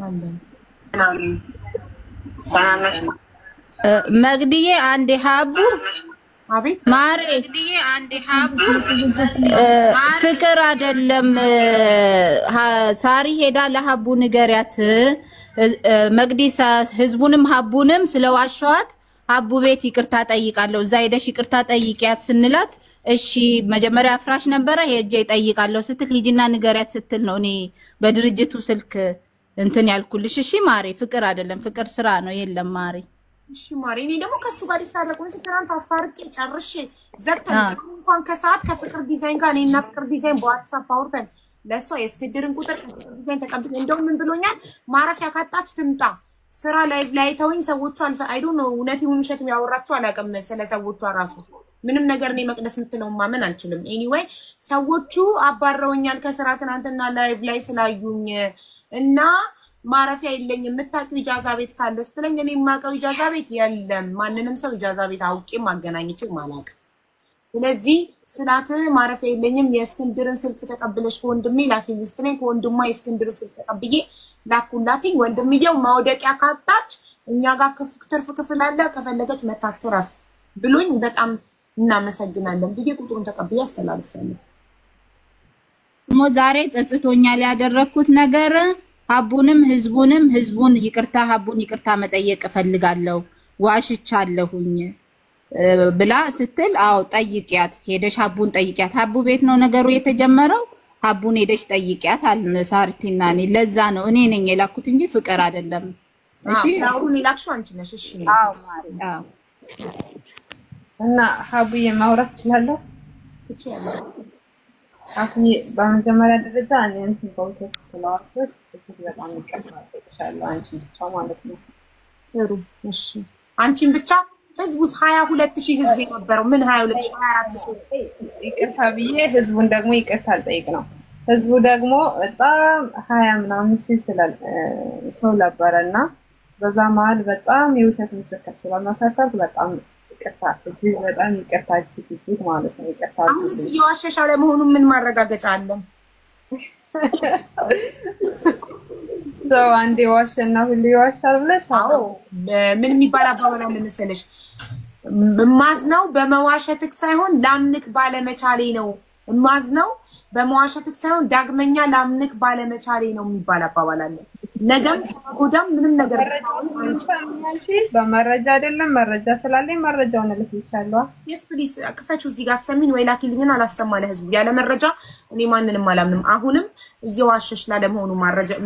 አለን መግዲዬ አንዴ ሀቡ አቤት ማሬ መግዲዬ አንዴ ሀቡ ፍቅር አይደለም ሳሪ ሄዳ ለሀቡ ንገሪያት መግዲሳ ህዝቡንም ሀቡንም ስለዋሸዋት ሀቡ ቤት ይቅርታ ጠይቃለሁ እዛ ሄደሽ ይቅርታ ጠይቂያት ስንላት እሺ መጀመሪያ ፍራሽ ነበረ ሄጄ ጠይቃለሁ ስትል ሂጂና ንገሪያት ስትል ነው እኔ በድርጅቱ ስልክ እንትን ያልኩልሽ እሺ ማሬ ፍቅር አይደለም ፍቅር ስራ ነው የለም ማሬ እሺ ማሬ እኔ ደግሞ ከሱ ጋር ይታረቁን ሲተራን ታፋርቄ ጨርሼ ዘግተን እንኳን ከሰዓት ከፍቅር ዲዛይን ጋር እኔና ፍቅር ዲዛይን በዋትስአፕ አውርተን ለሷ የስክድርን ቁጥር ዲዛይን ተቀብለ እንደው ምን ብሎኛል ማረፊያ ካጣች ትምጣ ስራ ላይቭ ላይ ተወኝ ሰዎቹ አይ ዶንት ኖ እውነት ይሁን ውሸት የሚያወራቸው አላውቅም ስለሰዎቹ ራሱ ምንም ነገር ነው መቅደስ ምትለው ማመን አልችልም ኤኒዌይ ሰዎቹ አባረውኛል ከስራ ትናንትና ላይቭ ላይ ስላዩኝ እና ማረፊያ የለኝ የምታውቂው ኢጃዛ ቤት ካለ ስትለኝ እኔ የማውቀው ኢጃዛ ቤት የለም ማንንም ሰው ኢጃዛ ቤት አውቄ ማገናኘት ማላቅ ስለዚህ ስላት ማረፊያ የለኝም የእስክንድርን ስልክ ተቀብለሽ ከወንድሜ ላኪኝ ስትለኝ ከወንድሟ የእስክንድርን ስልክ ተቀብዬ ላኩላትኝ ወንድምየው ማውደቂያ ካጣች እኛ ጋር ትርፍ ክፍል አለ ከፈለገች መታተረፍ ብሎኝ በጣም እናመሰግናለን ብዬ ቁጥሩን ተቀብዬ አስተላልፋለሁ ሞ ዛሬ ጸጽቶኛል ያደረኩት ነገር ሀቡንም ህዝቡን ይቅርታ ሀቡን ይቅርታ መጠየቅ ፈልጋለሁ ዋሽቻለሁኝ ብላ ስትል አው ጠይቂያት ሄደሽ ሀቡን ጠይቂያት ሀቡ ቤት ነው ነገሩ የተጀመረው ሀቡን ሄደሽ ጠይቂያት ሳርቲና እኔ ለዛ ነው እኔ ነኝ የላኩት እንጂ ፍቅር አይደለም እሺ አሁን ይላክሽው አንቺ ነሽ እሺ አው ማሪ አው እና ሀቡዬ ማውራት እችላለሁ እችላለሁ አሁን በመጀመሪያ ደረጃ እኔ እንትን ኮንሰፕት ስለዋልኩት በጣም ይቀርባል አንቺ ብቻ ማለት ነው ጥሩ እሺ አንቺን ብቻ ህዝቡስ 22000 ህዝብ የነበረው ምን 22000 24000 ይቅርታ ብዬ ህዝቡን ደግሞ ይቅርታ አልጠይቅ ነው ህዝቡ ደግሞ በጣም 20 ምናምን ሺህ ሰው ነበረና በዛ መሀል በጣም የውሸት ምስክር ስለመሰከርኩ በጣም ይቅርታ እጅግ በጣም ይቅርታ እጅግ ማለት ነው ይቅርታ አሁንስ እየዋሸሽ አለመሆኑን ምን ማረጋገጫ አለን ሰው አንዴ ዋሸና ሁሉ ይዋሻል ብለሽ አዎ ምን የሚባል አባባል አለ መሰለሽ ማዝነው በመዋሸትክ ሳይሆን ላምንክ ባለመቻሌ ነው ማዝነው በመዋሸትክ ሳይሆን ዳግመኛ ላምንክ ባለመቻሌ ነው የሚባል አባባል አለ ነገም ጎዳም ምንም ነገር በመረጃ አይደለም መረጃ ስላለኝ መረጃውን ልክልሻለሁ yes please አክፈችው እዚህ ጋር ሰሚን ወይ ላኪልኝና አላሰማ ለህዝቡ ያለ መረጃ እኔ ማንንም አላምንም አሁንም እየዋሸሽ ላለመሆኑ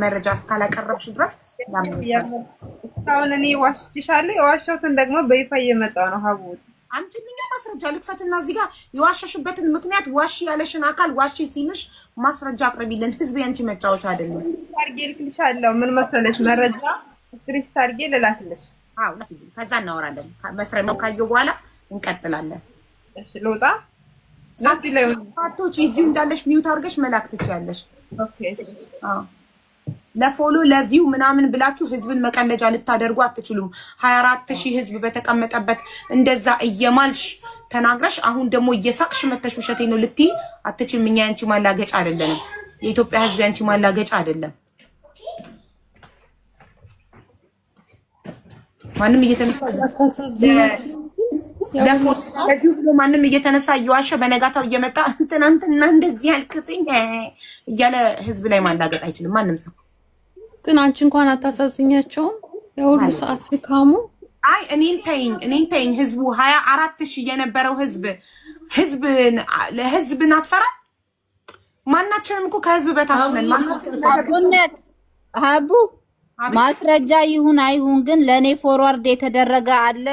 መረጃ እስካላቀረብሽ ድረስ አሁን እኔ ዋሽሻለሁ የዋሸሁትን ደግሞ በይፋ እየመጣው ነው ሀቡ አምጪልኝ ማስረጃ ልክፈትና እዚህ ጋር የዋሸሽበትን ምክንያት ዋሽ ያለሽን አካል ዋሽ ሲልሽ ማስረጃ አቅርቢልን ህዝብ ያንቺ መጫወቻ አይደለም ታርጌ ልክልሻለሁ ምን መሰለሽ መረጃ ስክሪፕት ታርጌ ልላክልሽ አው ላኪልኝ ከዛ እናወራለን መስረመው ካየው በኋላ እንቀጥላለን እሺ ልውጣ ስለዚህ ላይ ፋቶች እዚሁ እንዳለሽ ሚውት አድርገሽ መላክ ትችያለሽ ኦኬ አዎ ለፎሎ ለቪው ምናምን ብላችሁ ህዝብን መቀለጃ ልታደርጉ አትችሉም 24000 ህዝብ በተቀመጠበት እንደዛ እየማልሽ ተናግረሽ አሁን ደግሞ እየሳቅሽ መተሽ ውሸቴ ነው ልትይ አትችልም እኛ ያንቺ ማላገጫ አይደለም የኢትዮጵያ ህዝብ ያንቺ ማላገጫ አይደለም ማንም እየተነሳ ለዚህ ብሎ ማንም እየተነሳ እየዋሸ በነጋታው እየመጣ እንትና እንደዚህ ያልክትኝ እያለ ህዝብ ላይ ማላገጥ አይችልም ማንም ሰው ግን አንቺ እንኳን አታሳዝኛቸውም የሁሉ ሰዓት ልካሙ አይ እኔን ተይኝ ህዝቡ 24000 የነበረው ህዝብ ለህዝብን አትፈራ ማናችንም እኮ ከህዝብ በታች ነን ማናችንም ሀቡ ማስረጃ ይሁን አይሁን ግን ለኔ ፎርዋርድ የተደረገ አለ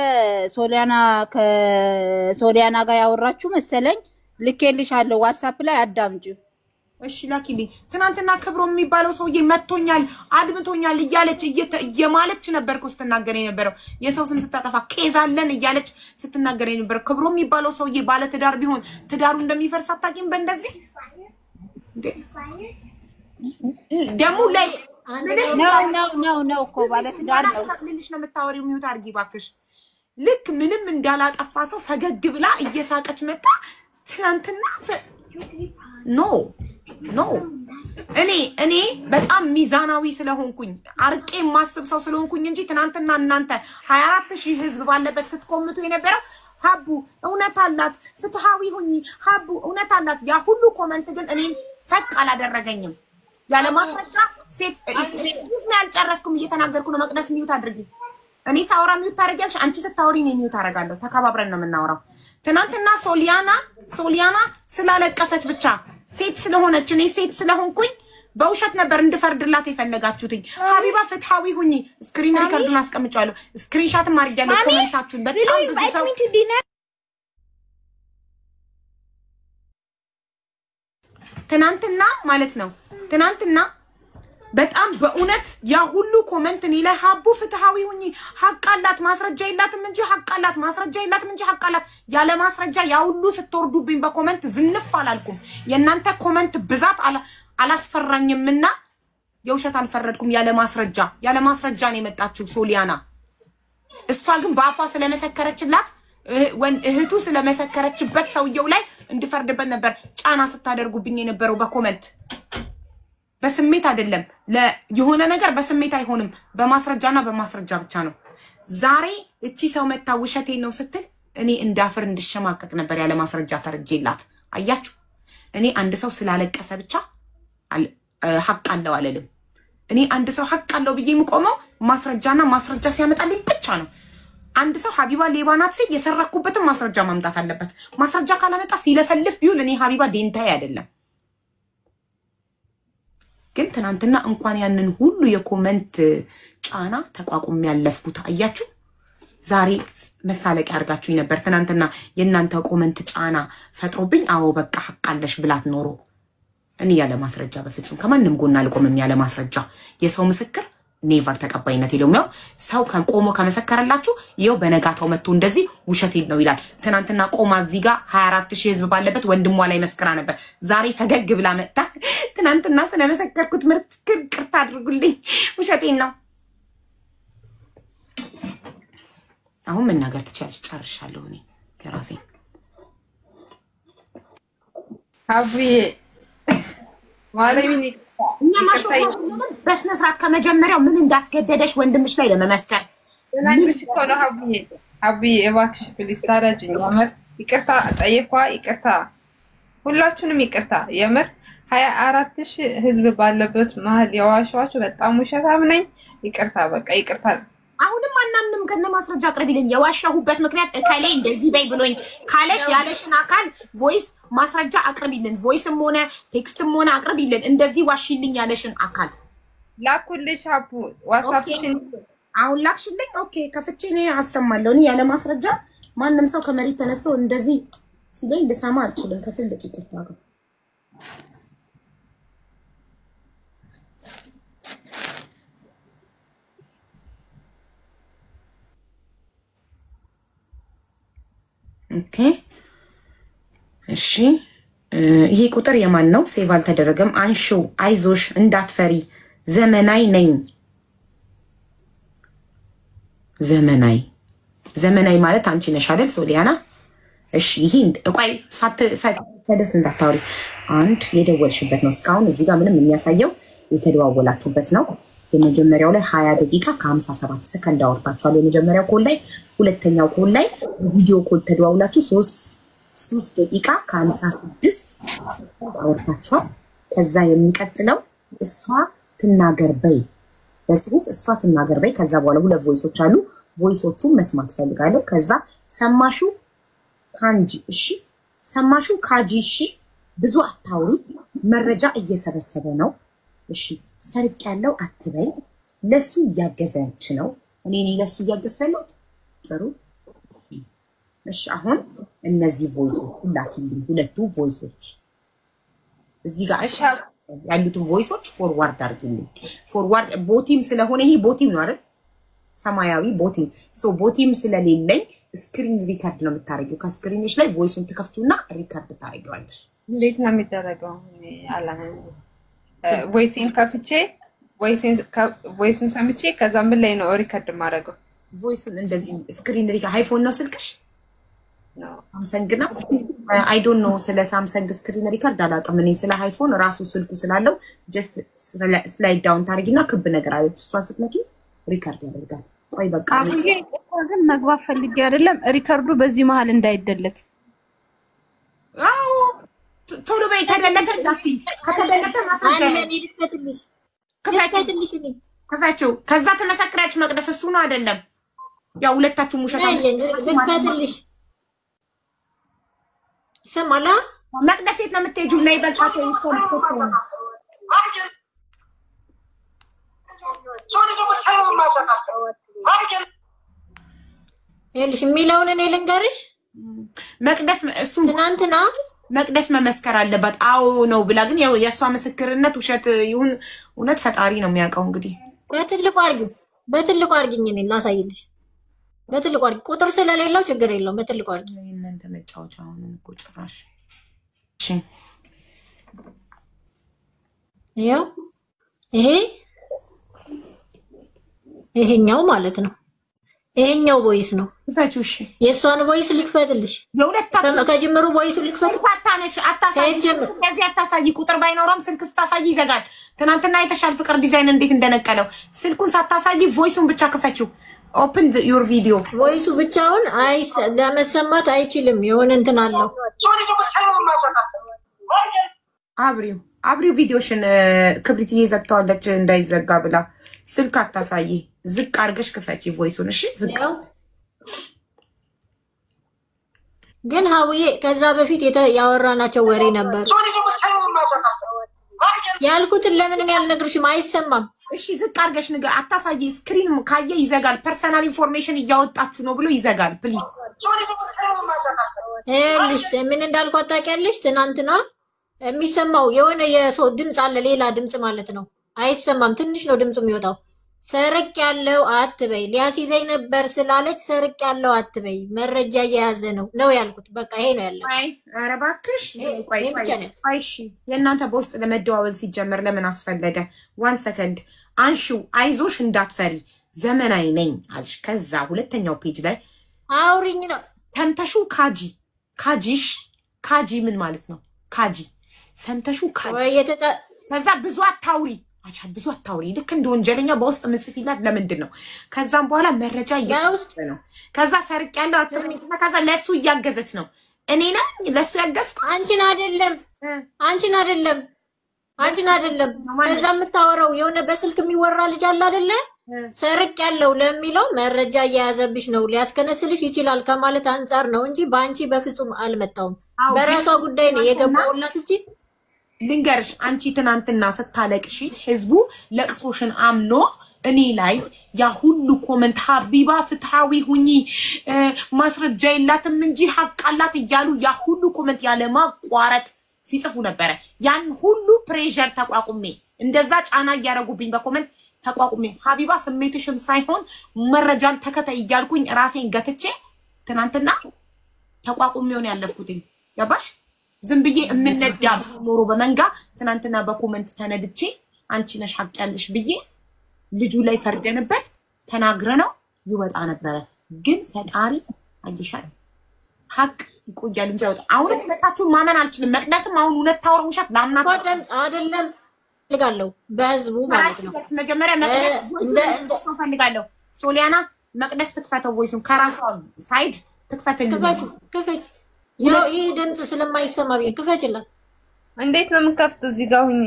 ከሶሊያና ጋር ያወራችሁ መሰለኝ ልኬልሻለሁ ዋትስአፕ ላይ አዳምጪው እሺ ላኪልኝ ትናንትና ክብሮ የሚባለው ሰውዬ መጥቶኛል አድምቶኛል እያለች እየማለች ነበርኩ ስትናገር የነበረው የሰው ስም ስታጠፋ ኬዛለን እያለች ስትናገር የነበረው ክብሮ የሚባለው ሰውዬ ባለ ትዳር ቢሆን ትዳሩ እንደሚፈርስ አታውቂም በእንደዚህ ደሙ ላይ ነው እኮ ባለ ትዳር ነው ልልሽ ነው የምታወሪው ሚውት አድርጊ ባክሽ ልክ ምንም እንዳላጠፋ ሰው ፈገግ ብላ እየሳቀች መጣ ትናንትና ኖ ኖ እኔ በጣም ሚዛናዊ ስለሆንኩኝ አርቄ ማስብ ሰው ስለሆንኩኝ እንጂ ትናንትና እናንተ 24000 ህዝብ ባለበት ስትኮምቱ የነበረው ሀቡ እውነት አላት ፍትሃዊ ሁኚ ሀቡ እውነት አላት ያ ሁሉ ኮሜንት ግን እኔ ፈቅ አላደረገኝም ያለ ማስረጃ ሴት ነው ያልጨረስኩም እየተናገርኩ ነው መቅደስ ሚዩት አድርጊ እኔ ሳውራ ሚዩት ታረጋግሽ አንቺ ስታውሪ ነው ሚዩት አረጋለሁ ተከባብረን ነው የምናወራው ትናንትና ሶሊያና ስላለቀሰች ብቻ ሴት ስለሆነች እኔ ሴት ስለሆንኩኝ በውሸት ነበር እንድፈርድላት የፈለጋችሁትኝ ሀቢባ ፍትሃዊ ሁኚ ስክሪን ሪከርዱን አስቀምጫለሁ ስክሪንሻት ማርያለሁ ኮሜንታችሁን በጣም ብዙ ሰው ትናንትና ማለት ነው ትናንትና በጣም በእውነት ያ ሁሉ ኮሜንት እኔ ላይ ሀቡ ፍትሃዊ ሁኚ ሐቃላት ማስረጃ የላትም እንጂ ሐቃላት ማስረጃ የላትም እንጂ ሐቃላት ያለ ማስረጃ ያ ሁሉ ስትወርዱብኝ በኮሜንት ዝንፍ አላልኩም የናንተ ኮሜንት ብዛት አላስፈራኝምና የውሸት አልፈረድኩም ያለ ማስረጃ ነው የመጣችው ሶሊያና እሷ ግን በአፏ ስለመሰከረችላት እህቱ ስለመሰከረችበት ሰውየው ላይ እንድፈርድበት ነበር ጫና ስታደርጉብኝ የነበረው በኮሜንት በስሜት አይደለም ለየሆነ ነገር በስሜት አይሆንም በማስረጃና በማስረጃ ብቻ ነው ዛሬ እቺ ሰው መታ ውሸቴን ነው ስትል እኔ እንዳፍር እንድሸማቀቅ ነበር ያለ ማስረጃ ፈርጄላት አያችሁ እኔ አንድ ሰው ስላለቀሰ ብቻ ሐቅ አለው አለልም እኔ አንድ ሰው ሐቅ አለው ብዬ የምቆመው ማስረጃ ሲያመጣልኝ ብቻ ነው አንድ ሰው ሀቢባ ሌባ ናት ሲል የሰራኩበትን ማስረጃ ማምጣት አለበት ማስረጃ ካላመጣ ሲለፈልፍ ቢውል እኔ ሀቢባ ዴንታይ አይደለም ግን ትናንትና እንኳን ያንን ሁሉ የኮሜንት ጫና ተቋቁም ያለፍኩት አያችሁ ዛሬ መሳለቅ ያርጋችሁ ነበር ትናንትና የናንተ ኮሜንት ጫና ፈጥሮብኝ አዎ በቃ ሐቃለሽ ብላት ኖሮ እኔ ያለ ማስረጃ በፍጹም ከማንንም ጎና አልቆምም ያለ ማስረጃ የሰው ምስክር ኔቨር ተቀባይነት የለውም ያው ሰው ከቆሞ ከመሰከረላችሁ ይሄው በነጋታው መጥቶ እንደዚህ ውሸቴን ነው ይላል ትናንትና ቆማ እዚህ ጋር 24000 ህዝብ ባለበት ወንድሟ ላይ መስከራ ነበር ዛሬ ፈገግ ብላ መጣ ትናንትና ስለመሰከርኩት ምርጥ ቅርታ አድርጉልኝ ውሸቴን ነው አሁን መናገር ትችያለሽ ጨርሻለሁ እኔ የራሴ ሀቡዬ ማለሚኒ እና ማሽፈር በስነ ስርዓት ከመጀመሪያው ምን እንዳስገደደሽ ወንድምሽ ላይ ለመመስከር ለናንቺ ኮሎ ሀቡዬ እባክሽ ፕሊስ ታረጅኝ የምር ይቅርታ ጠይቋ ይቅርታ ሁላችሁንም ይቅርታ የምር 24000 ህዝብ ባለበት መሀል የዋሻችሁ በጣም ውሸታም ነኝ ይቅርታ በቃ ይቅርታ አሁንም አናምንም ከነ ማስረጃ አቅርቢልኝ የዋሻሁበት ምክንያት እከሌ እንደዚህ በይ ብሎኝ ካለሽ ያለሽን አካል ቮይስ ማስረጃ አቅርቢልን ቮይስም ሆነ ቴክስትም ሆነ አቅርቢልን እንደዚህ ዋሽልኝ ያለሽን አካል ላኩልሽ ሀቡ ዋትስአፕሽን አሁን ላክሽልኝ ኦኬ ከፍቼ ነው አሰማለሁ እኔ ያለ ማስረጃ ማንንም ሰው ከመሬት ተነስቶ እንደዚህ ሲለኝ ልሰማ አልችልም ከትልቅ ይቅርታ ጋር ኦኬ እሺ ይሄ ቁጥር የማን ነው ሴቭ አልተደረገም አንሺው አይዞሽ እንዳትፈሪ ዘመናይ ነኝ ዘመናይ ማለት አንቺ ነሽ አይደል ሶሊያና እሺ ይሄ ቆይ ሳትደስ እንዳታውሪ አንድ የደወልሽበት ነው እስካሁን እዚህ ጋር ምንም የሚያሳየው የተደዋወላችሁበት ነው የመጀመሪያው ላይ 20 ደቂቃ ከ57 ሰከንድ አወርታችኋል የመጀመሪያው ኮል ላይ ሁለተኛው ኮል ላይ ቪዲዮ ኮል ተደዋውላችሁ 3 ደቂቃ ከ56 ሰከንድ አወርታችኋል ከዛ የሚቀጥለው እሷ ትናገር በይ በጽሁፍ እሷ ትናገር በይ ከዛ በኋላ ሁለት ቮይሶች አሉ ቮይሶቹን መስማት ፈልጋለሁ ከዛ ሰማሹ ካንጂ እሺ ሰማሹ ካጂ እሺ ብዙ አታውሪ መረጃ እየሰበሰበ ነው እሺ ሰርቅ ያለው አትበይ ለሱ ያገዘች ነው እኔ ለሱ ያገዝፈለው ጥሩ እሺ አሁን እነዚህ ቮይሶች ላኪልኝ ሁለቱ ቮይሶች እዚህ ጋር እሺ ያሉት ቮይሶች ፎርዋርድ አድርግልኝ ፎርዋርድ ቦቲም ስለሆነ ይሄ ቦቲም ነው አይደል ሰማያዊ ቦቲም ሶ ቦቲም ስለሌለኝ ስክሪን ሪከርድ ነው የምታረጊው ከስክሪንሽ ላይ ቮይሱን ትከፍቱና ሪከርድ ታረጊዋለሽ እንዴት ነው የሚደረገው አላህ ቮይሲን ከፍቼ ቮይሱን ሰምቼ ከዛ ምን ላይ ነው ሪከርድ ማድረገው ቮይሱን እንደዚህ ስክሪን ሪከርድ አይፎን ነው ስልክሽ ነው ሳምሰንግ ነው አይ ዶንት ኖ ስለ ሳምሰንግ ስክሪን ሪከርድ አላውቅም እኔ ስለ አይፎን ራሱ ስልኩ ስላለው ጀስት ስላይድ ዳውን ታርጊና ክብ ነገር አለች እሷን ስትነኪ ሪከርድ ያደርጋል ቆይ በቃ ግን መግባት ፈልጌ አይደለም ሪከርዱ በዚህ መሃል እንዳይደለት አዎ ቶሎ በይ ተደለተ ዳፊ ከተደለተ ማስረጃ ከፈትልሽ ከፈችው ከዛ ተመሰክራች መቅደስ እሱ ነው አይደለም ያው ሁለታችሁ ሙሸታ ከፈትልሽ ሰማላ መቅደስ የት ነው የምትሄጂው ላይ በቃ ይልሽ ሚላውን እኔ ልንገርሽ መቅደስ እሱ ትናንትና መቅደስ መመስከር አለባት አዎ ነው ብላ ግን ያው የሷ ምስክርነት ውሸት ይሁን እውነት ፈጣሪ ነው የሚያውቀው እንግዲህ በትልቁ አርጊኝ እኔ ላሳይልሽ በትልቁ አርጊ ቁጥር ስለሌለው ችግር የለውም በትልቁ አርጊ እናንተ መጫወቻ አሁን እኮ ጭራሽ እሺ ያው ይሄኛው ማለት ነው ይሄኛው ቮይስ ነው ፈቹሽ የሷን ቮይስ ልክፈትልሽ የሁለታችሁ ከጅምሩ ቮይሱ ልክፈት ታታነች አታሳይ ከዚህ አታሳይ ቁጥር ባይኖርም ስልክ ስታሳይ ይዘጋል ትናንትና የተሻለ ፍቅር ዲዛይን እንዴት እንደነቀለው ስልኩን ሳታሳይ ቮይሱን ብቻ ክፈችው ኦፕን ዩር ቪዲዮ ቮይሱ ብቻውን ለመሰማት አይችልም የሆነ እንትን አለው አብሪው ቪዲዮሽን ክብሪት እየዘግተዋለች እንዳይዘጋ ብላ ስልክ አታሳይ ዝቅ አርገሽ ክፈቺ ቮይሱን እሺ ዝቅ ግን ሀውዬ ከዛ በፊት ያወራናቸው ወሬ ነበር ያልኩትን ለምን እኔ አልነግርሽም አይሰማም እሺ ዝቅ አርገሽ ንገ አታሳይ ስክሪን ካየ ይዘጋል ፐርሰናል ኢንፎርሜሽን እያወጣችሁ ነው ብሎ ይዘጋል ፕሊዝ ልጅ ምን እንዳልኳት ታውቂያለሽ ትናንትና የሚሰማው የሆነ የሰው ድምጽ አለ ሌላ ድምጽ ማለት ነው አይሰማም ትንሽ ነው ድምጹ የሚወጣው ሰርቅ ያለው አትበይ ሊያስይዘኝ ነበር ስላለች ሰርቅ ያለው አትበይ መረጃ እየያዘ ነው ያልኩት በቃ ይሄ ነው ያለው አይ ኧረ እባክሽ ቆይ እሺ የእናንተ በውስጥ ለመደዋወል ሲጀመር ለምን አስፈለገ 1 ሰከንድ አንሺው አይዞሽ እንዳትፈሪ ዘመናዊ ነኝ አልሽ ከዛ ሁለተኛው ፔጅ ላይ አውሪኝ ነው ተምተሹ ካጂ ምን ማለት ነው ካጂ ሰምተሹ ከዛ ብዙ አታውሪ ልክ እንደ ወንጀለኛ በውስጥ ምጽፊላት ለምንድን ነው ከዛም በኋላ መረጃ እየወስደ ነው ከዛ ሰርቅ ያለው ከዛ ለሱ እያገዘች ነው እኔ ነኝ ለሱ ያገዝኩ አንቺን አይደለም ከዛ የምታወራው የሆነ በስልክ የሚወራ ልጅ አለ አይደለ ሰርቅ ያለው ለሚለው መረጃ እየያዘብሽ ነው ሊያስከነስልሽ ይችላል ከማለት አንፃር ነው እንጂ ባንቺ በፍጹም አልመጣውም በራሷ ጉዳይ ነው የገባውላት እንጂ ልንገርሽ አንቺ ትናንትና ስታለቅሺ ህዝቡ ለቅሶሽን አምኖ እኔ ላይ ያ ሁሉ ኮመንት ሀቢባ ፍትሃዊ ሁኚ ማስረጃ የላትም እንጂ ሀቅ አላት እያሉ ያ ሁሉ ኮመንት ያለ ማቋረጥ ሲጽፉ ነበረ ያን ሁሉ ፕሬሸር ተቋቁሜ እንደዛ ጫና እያረጉብኝ በኮመንት ተቋቁሜ ሀቢባ ስሜትሽም ሳይሆን መረጃን ተከታይ እያልኩኝ ራሴን ገትቼ ትናንትና ተቋቁሜው ነው ያለፍኩትኝ ገባሽ ዝም ብዬ እምነዳ ኖሮ በመንጋ ትናንትና በኮመንት ተነድቼ አንቺ ነሽ ሀቅ ያለሽ ብዬ ልጁ ላይ ፈርደንበት ተናግረነው ይወጣ ነበረ ግን ፈጣሪ አይሻል ሀቅ ይቆያል እንጂ አይወጣ አሁን ሁለታችሁን ማመን አልችልም መቅደስም አሁን እውነት ታወራ ውሸት ላምናት አይደለም ፈልጋለሁ በህዝቡ ማለት ነው መጀመሪያ መቅደስ ፈልጋለሁ ሶሊያና መቅደስ ትክፈተው ቮይሱን ከራሷ ሳይድ ትክፈትልኝ ክፈች ያው ይሄ ድምጽ ስለማይሰማ ቢሆን ክፈችላት እንዴት ነው የምከፍት እዚህ ጋር ሁኚ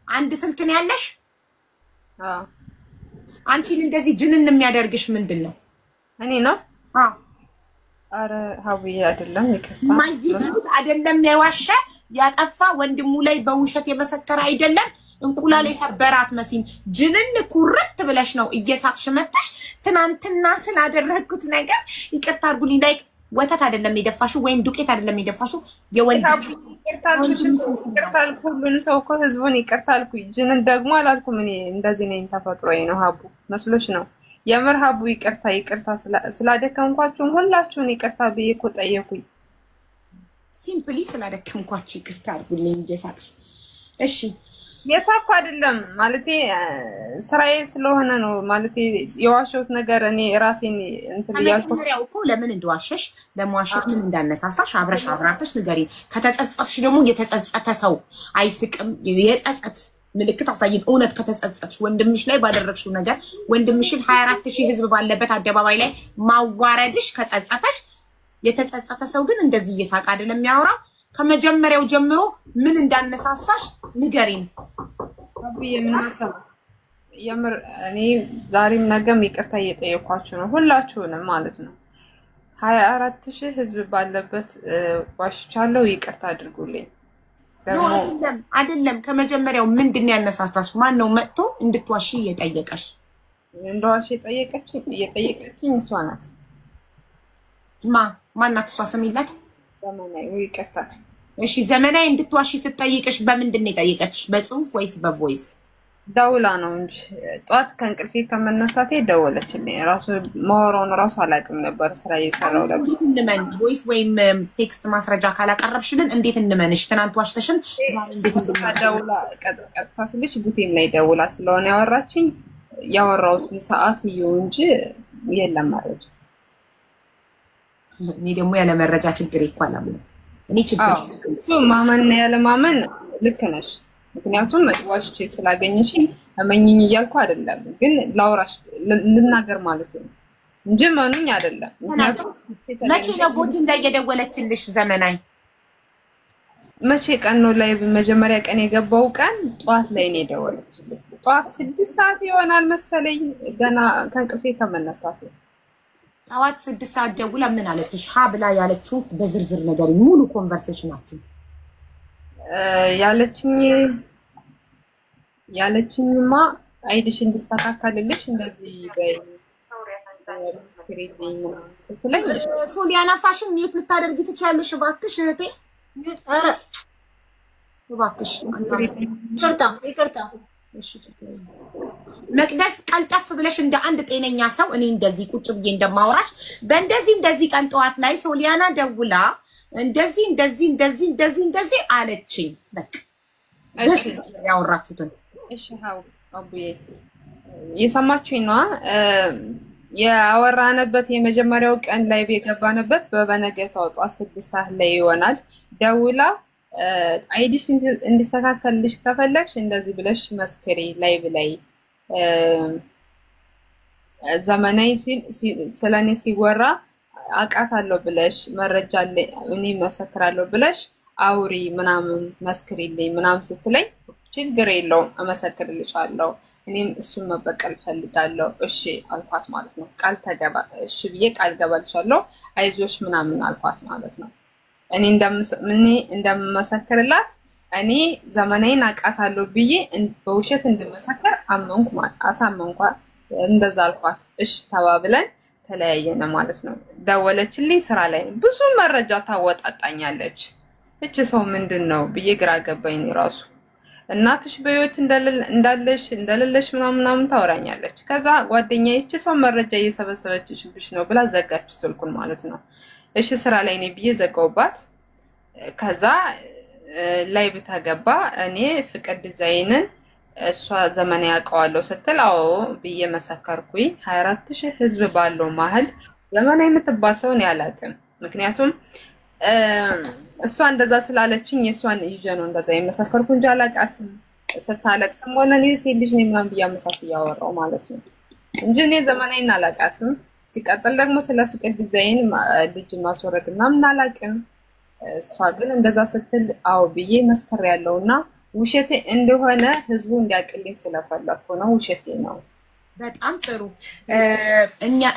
አንድ ስልክ ነው ያለሽ አንቺን እንደዚህ ጅንን የሚያደርግሽ ምንድነው እኔ ነው አረ ሀውዬ አይደለም ይከፋ ማይይት አይደለም ያዋሸ ያጠፋ ወንድሙ ላይ በውሸት የመሰከረ አይደለም እንቁላል የሰበራት መሲም ጅንን ኩርት ብለሽ ነው እየሳቅሽ መጣሽ ትናንትና ስላደረኩት ነገር ይቅርታ አድርጉልኝ ላይክ ወተት አይደለም የደፋሹ ወይም ዱቄት አይደለም የደፋሹ የወንድ ይቅርታል ሁሉን ሰው እኮ ህዝቡን ይቅርታል ጅንን ደግሞ አላልኩም እኔ እንደዚህ ነኝ ተፈጥሮዬ ነው ሀቡ መስሎሽ ነው የምር ሀቡ ይቅርታ ስላደከምኳችሁ ሁላችሁን ይቅርታ ብዬ እኮ ጠየቁኝ ሲምፕሊ ስላደከምኳችሁ ይቅርታ አድርጉልኝ እየሳቅሽ እሺ የሳኩ አይደለም ማለቴ ስራዬ ስለሆነ ነው ማለቴ የዋሸሁት ነገር እኔ ራሴን እንትን ያልኩት መጀመሪያው እኮ ለምን እንደዋሸሽ ለማዋሸት ምን እንዳነሳሳሽ አብራርተሽ ንገሪ ከተጸጸትሽ ደግሞ የተጸጸተ ሰው አይስቅም የጸጸት ምልክት አሳይን እውነት ከተጸጸትሽ ወንድምሽ ላይ ባደረግሽው ነገር ወንድምሽን 24000 ህዝብ ባለበት አደባባይ ላይ ማዋረድሽ ከጸጸተሽ የተጸጸተ ሰው ግን እንደዚህ እየሳቀ አይደለም የሚያወራው ከመጀመሪያው ጀምሮ ምን እንዳነሳሳሽ ንገሪን አብዬ ምን መሰለ የምር እኔ ዛሬም ነገም ይቅርታ እየጠየኳችሁ ነው ሁላችሁንም ማለት ነው 24000 ህዝብ ባለበት ዋሽቻለሁ ይቅርታ አድርጉልኝ አይደለም ከመጀመሪያው ምንድነው ያነሳሳሽ ማን ነው መጥቶ እንድትዋሺ እየጠየቀሽ እንደዋሽ እየጠየቀችኝ እሷ ናት ማናት እሷ ስሚላት ዘመናዊ ይቅርታ እሺ ዘመናዊ እንድትዋሺ ስትጠይቅሽ በምንድን ነው የጠየቀችሽ በጽሁፍ ወይስ በቮይስ ደውላ ነው እንጂ ጧት ከእንቅልፌ ከመነሳቴ ደወለችልኝ ራሱ ማወራውን ራሱ አላውቅም ነበር ስራ እየሰራው ነበር እንዴት እንመን ቮይስ ወይም ቴክስት ማስረጃ ካላቀረብሽልን እንዴት እንመንሽ ትናንት ዋሽተሽን ዛሬ እንዴት ደውላ ቀጥታ ስልሽ ቡቴም ላይ ደውላ ስለሆነ ያወራችኝ ያወራሁትን ሰዓት ይው እንጂ የለም ማለት እኔ ደግሞ ያለ መረጃ ችግር ይኳላል እኔ ችግር ማመን ያለ ማመን ልክ ነሽ ምክንያቱም ዋሽቼ ስላገኘሽኝ አመኝኝ እያልኩ አይደለም ግን ላውራሽ ልናገር ማለት ነው እንጂ ማንኛ አይደለም ምክንያቱም መቼ ነው ቦት እንዳይደወለችልሽ ዘመናዊ መቼ ቀን ነው ላይ በመጀመሪያ ቀን የገባው ቀን ጧት ላይ ነው የደወለችልኝ ጧት 6 ሰዓት ይሆናል መሰለኝ ገና ከእንቅልፌ ከመነሳት ጧት 6 ሰዓት ደውላ ምን አለችሽ ሀ ብላ ያለችው በዝርዝር ነገር ሙሉ ኮንቨርሴሽናችን ያለችኝማ አይዲሽ እንድስተካከልልሽ እንደዚህ በይ ሶሊያና ፋሽን ሚዩት ልታደርጊ ትችያለሽ እባክሽ እህቴ ኧረ እባክሽ ይቅርታ እሺ መቅደስ ቀልጠፍ ብለሽ እንደ አንድ ጤነኛ ሰው እኔ እንደዚህ ቁጭ ብዬ እንደማወራሽ በእንደዚህ ቀን ጠዋት ላይ ሶሊያና ደውላ እንደዚህ አለችኝ በቃ እሺ ያወራችሁትን እሺ ሃው አቡዬ የሰማችሁኝ ነው ያወራነበት የመጀመሪያው ቀን ላይ የገባነበት በበነገታው ጧት 6 ሰዓት ላይ ይሆናል ደውላ አይዲሽ እንድስተካከልልሽ ከፈለግሽ እንደዚህ ብለሽ መስከሪ ላይቭ ላይ ዘመናዊ ስለኔ ሲወራ አቃታለሁ ብለሽ መረጃ እኔ መሰክራለሁ ብለሽ አውሪ ምናምን መስክሪልኝ ምናምን ስትለኝ ችግር የለውም አመሰክርልሻለሁ እኔም እሱን መበቀል ፈልጋለሁ እሺ አልኳት ማለት ነው ቃል ተገባ እሺ ብዬ ቃል ገባልሻለሁ አይዞሽ ምናምን አልኳት ማለት ነው እኔ እንደምመሰክርላት እኔ ዘመናዊን አቃታለሁ ብዬ በውሸት እንድመሰክር አሳመንኳ እንደዛ አልኳት እሺ ተባብለን ተለያየነ ማለት ነው ደወለችልኝ ስራ ላይ ብዙ መረጃ ታወጣጣኛለች እቺ ሰው ምንድነው ብዬ ግራ ገባኝ ራሱ እናትሽ በህይወት እንደሌለሽ ምናምን ታወራኛለች ከዛ ጓደኛዬ እቺ ሰው መረጃ እየሰበሰበችብሽ ነው ብላ ዘጋች ስልኩን ማለት ነው እሺ ስራ ላይ ነኝ ብዬ ዘጋውባት ከዛ ላይ ብታገባ እኔ ፍቅር ዲዛይንን እሷ ዘመን ያቀዋለው ስትል አዎ ብዬ መሰከርኩኝ 24000 ህዝብ ባለው ማህል ዘመን የምትባሰው ነው ያላቅም ምክንያቱም እሷ እንደዛ ስላለችኝ የሷን ይዤ ነው እንደዛ የመሰከርኩ እንጂ አላቃት ስታለቅስም ሆነ እኔ ሴት ልጅ ነኝ ምናምን ብዬ አመሳስ ያወራው ማለት ነው እንጂ እኔ ዘመናዊን አላቃትም ሲቀጥል ደግሞ ስለ ፍቅር ዲዛይን ልጅ ማስወረድ ምናምን አላቅም እሷ ግን እንደዛ ስትል አዎ ብዬ መስከር ያለውና ውሸቴ እንደሆነ ህዝቡ እንዲያቅልኝ ስለፈለኩ ነው ውሸቴ ነው በጣም ጥሩ